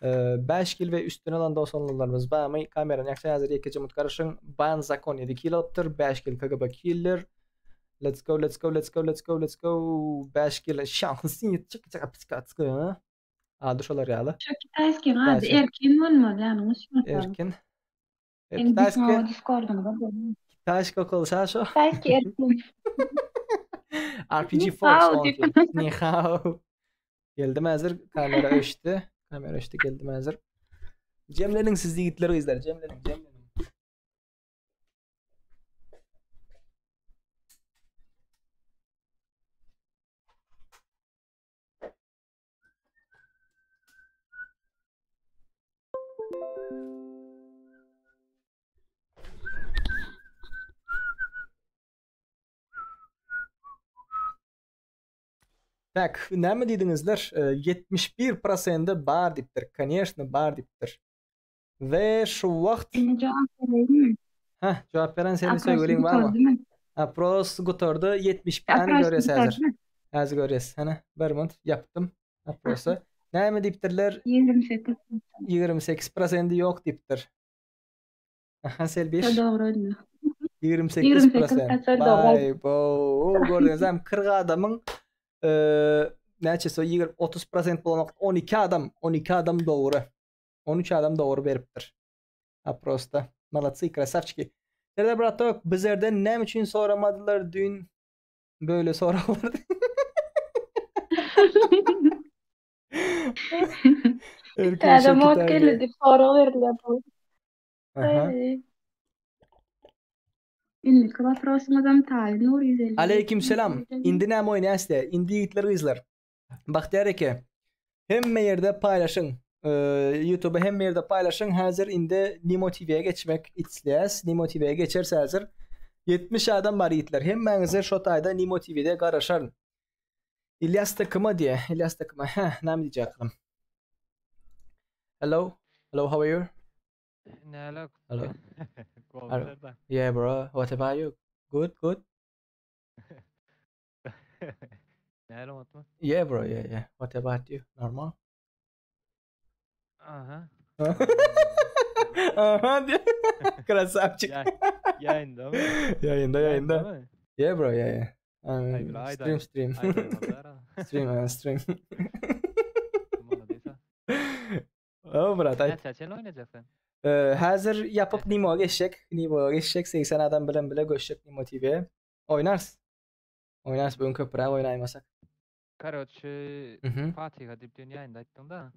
5 kill ve üstüne alan dostlarımız var mı? Kameranın yaklaşık hazır ikinci mut karışın. Banzakon 7 kill attır. 5 kill KGB killer. Let's go. 5 kill şansın yetecek psikatskı. Duşalar yağlı. Çok kitayski hadi erkin olmadı yani unutma. Erkin. Kitayski konuşa şu. Kitayski erkin. RPG Force. Ni hao. Geldim hazır. Kamera açtı. Geldim hazır. Cemlerin siz yiğitleri izler. Cemlerin. Tak, ne mi dedinizler? 71% bar diptir. Конечно, bar diptir. Ve şu vakt... Cevap vereyim mi? Cevap veren seni söyleyeyim var mı? Apros gutordu 70 tane görüyoruz hazır. Hazır görüyoruz. Bir mont yaptım. Aprosu. Ne mi diptirler? 28%. 28% yok diptir. Selbiş. Doğru. 28%. Vay bo. Gördünüz hem 40 adamın neçesi 30% bulan 12 adam doğru. 13 adam doğru veriptir. Aprosta. Malatsi krasavçiki. Nerede bıraktık? Bizlerden ne için soramadılar dün? Böyle sorulardı. Adam mod geldi soru verdiler bu. İndi klasrosumuzdan tayin Nur 150. Aleykümselam. İndi ne oynayasın? İndi yiğitleri izler. Bak der ki hem yerde paylaşın. YouTube'a hem yerde paylaşın. Hazır indi Nimotive'ye geçmek isteyiz. Nimotive'ye geçerse hazır 70 adam var yiğitler. Hem ben hazır şu ayda Nimotive'de karışarım. İlyas takımı diye. İlyas takımı. Ne mi diyeceğim? Hello, how are you? Hello. Yeah, bro. What about you? Good. Yeah, bro. Yeah. What about you? Normal? Krasavçık. Yayında mı? Yayında. Yeah, bro. Yeah. Stream. O brat ay. Neçe oynayacaksın? Hazır yapıp Nimo'ya geçecek. 80 adam bilen bile göçecek Nimo TV'ye. Oynarsın. Oynarsın bugün köprüye oynaymasak. Короче, Fatih'a dip dünyayında ettim da.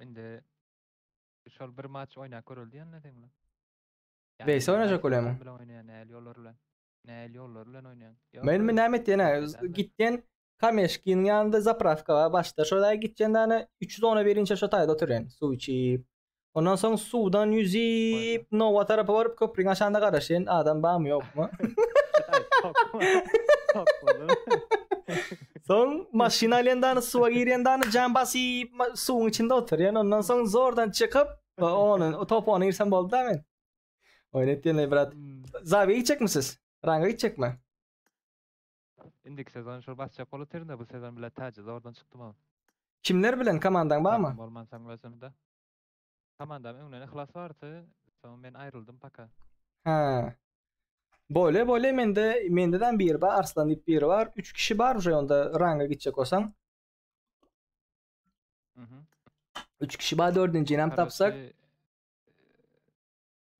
Şimdi şol bir maç oyna körüldü ya ne diyeyim lan? Veyse oynayacak öyle mi? Ne yollarla oynayan. Benim mi nämet diýene gitden Kameşki'nin yanında zapravka var. Başta şuraya gideceksin hani 311. şotayda oturuyorsun. Su içip. Ondan sonra sudan yüzip Nova tarafa varıp köprünün aşağında karışın. Adam bağ mı yok mu? Son maşinalenden suya girenden can basıp suyun içinde oturuyorsun. Ondan sonra zordan çıkıp o topu ona girsen oldu değil mi? Oynatıyorsun brat. Zaviye gidecek misiniz? Ranga gidecek mi? İndik sezon şu başlayacak olu terinde bu sezon bile taciz oradan çıktım ama. Kimler bilen komandan var mı? Olman sanglasında. Komandam önüne ihlas vardı. Sonra ben ayrıldım paka. Ha. Böyle mendeden bir var, Arslan deyip biri var. 3 kişi var rayonda ranga gidecek olsan. 3 kişi var 4. hem tapsak.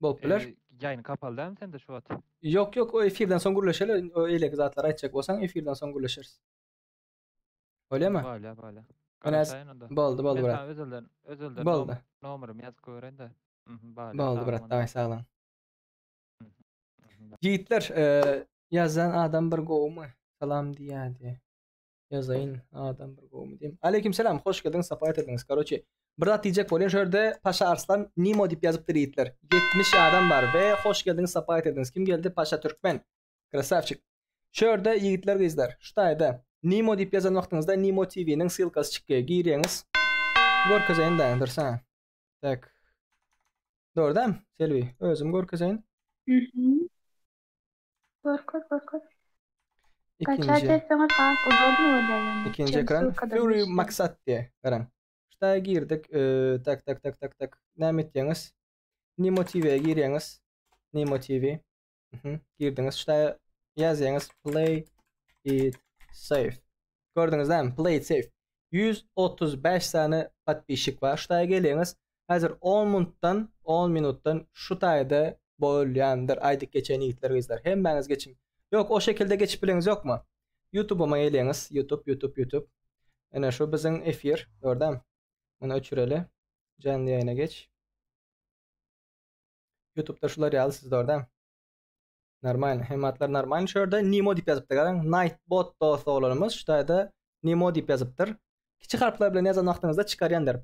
Boklar. Yayın kapalı değil mi sen de şu at? Yok o efirden son gürleşelim. O öyle zatlar açacak olsan efirden son gürleşiriz. Öyle mi? Böyle. Boldu brat. Özülden. Boldu. Numaram yazık öğren de. Boldu brat. Tamam sağ olun. Yiğitler yazan adam bir goğumu. Salam diye. Yazayın adam bir goğumu diyeyim. Aleykümselam. Hoş geldiniz. Safayet ediniz. Karoçi. Burada diyecek bolen şöyle Paşa Arslan Nimo dip yazıptır yiğitler. 70 adam var ve hoş geldiniz. Safayet ediniz. Kim geldi? Paşa Türkmen. Krasavçık. Şöyle yiğitler izler. Şutayda Nimo dip yazan vaxtınızda Nimo TV'nin silkası çıkıyor. Giriyeniz. Görkezeyin dayandırsana. Tak. Doğru değil mi? Selvi. Özüm görkezeyin. Korkut. İkinci ekran Fury maksat diye veren. İşte girdik. Tak. Ne ettiğiniz? Nimo TV'ye giriyeniz. Nimo TV. Girdiniz. İşte yazıyınız. Play it safe. Gördünüz değil mi? Play it safe. 135 tane patbişik var. İşte geliyiniz. Hazır 10 minuttan şu tayda bolyandır. Aydık geçen yiğitler izler. Hemmeniz geçin. Yok o şekilde geçip biliniz yok mu? YouTube'uma geliniz. YouTube. Yani şu bizim efir. Gördün mü? Bunu öçüreli. Canlı yayına geç. YouTube'da şuları yazdı siz de orada. Normal. Hematlar normal. Şurada Nimo dip yazıptır. Nightbot dostolarımız. Şurada Nimo dip yazıptır. Küçük harfler bile yazan vaxtınızda çıkaryandır.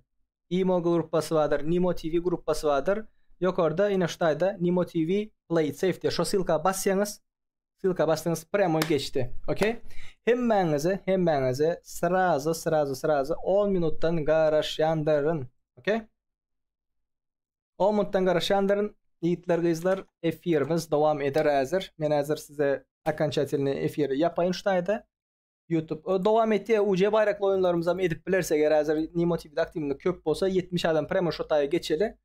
Imo gruppası vardır. Nimo TV gruppası vardır. Yok orada yine şurada Nimo TV Play It Safe diye. Şu silka bassanız. Silka bastınız premo geçti. Okey? Hemmenize sırazı 10 minuttan garaşyandırın. Okey? 10 minuttan garaşyandırın. Yiğitler kızlar efirimiz devam eder hazır. Ben hazır size akançatilini efiri yapayım şutayda. YouTube devam etti. UC bayraklı oyunlarımıza edip bilerse eğer hazır Nimo TV'de aktifinde köp olsa 70 adam premo şutaya geçeli.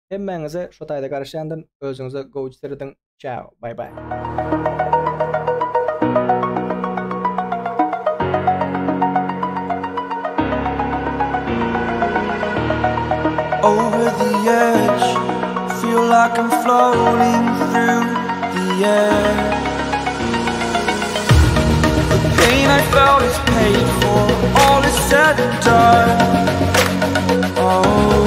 Hemmenize şutayda garaşyandırın. Özünüze goçteridin. Ciao. Bye bye. Over the edge, feel like I'm floating through the air. The pain I felt is paid for, all is said and done. Oh,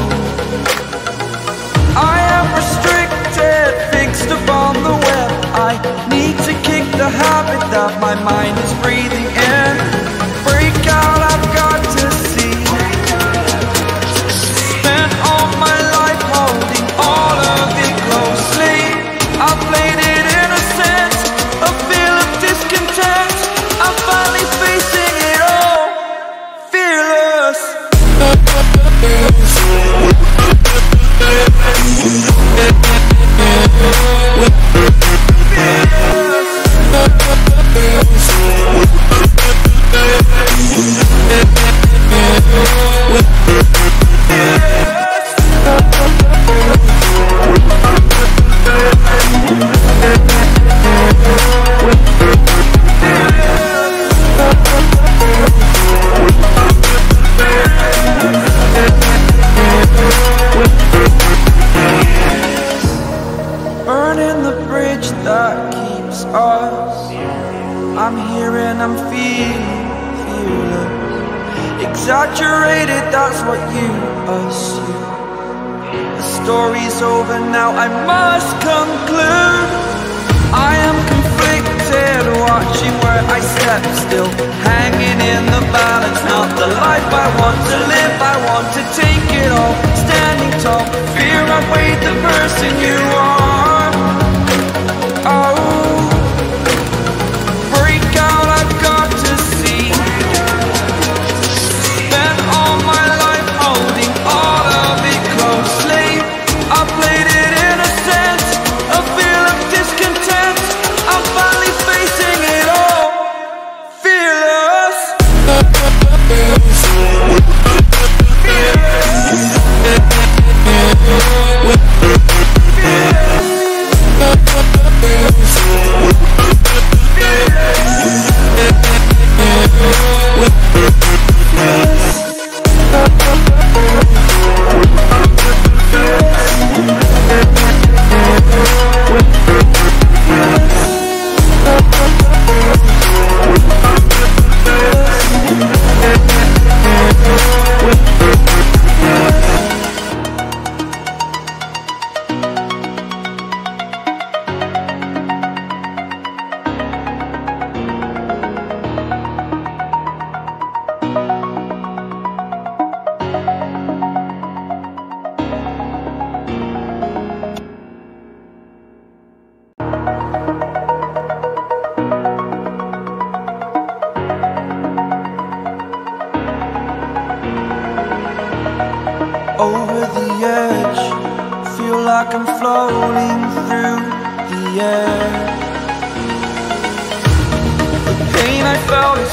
I am restricted, fixed upon the web. I need to kick the habit that my mind is breathing in. Break out, I've got to see. Spent all my life holding all of it closely. I played it innocent, a feel of discontent. I'm finally facing it all, fearless. faded, that's what you assume. The story's over now, I must conclude. I am conflicted, watching where I step still, hanging in the balance. Not the life I want to live, I want to take it all. Standing tall, fear I've weighed the person you are. Oh, break out, I've got to see. Spent all my life holding all of it closely. I played it innocent, a feel of discontent. I'm finally facing it all, fearless. Over the edge, feel like I'm floating through the air. The pain I felt is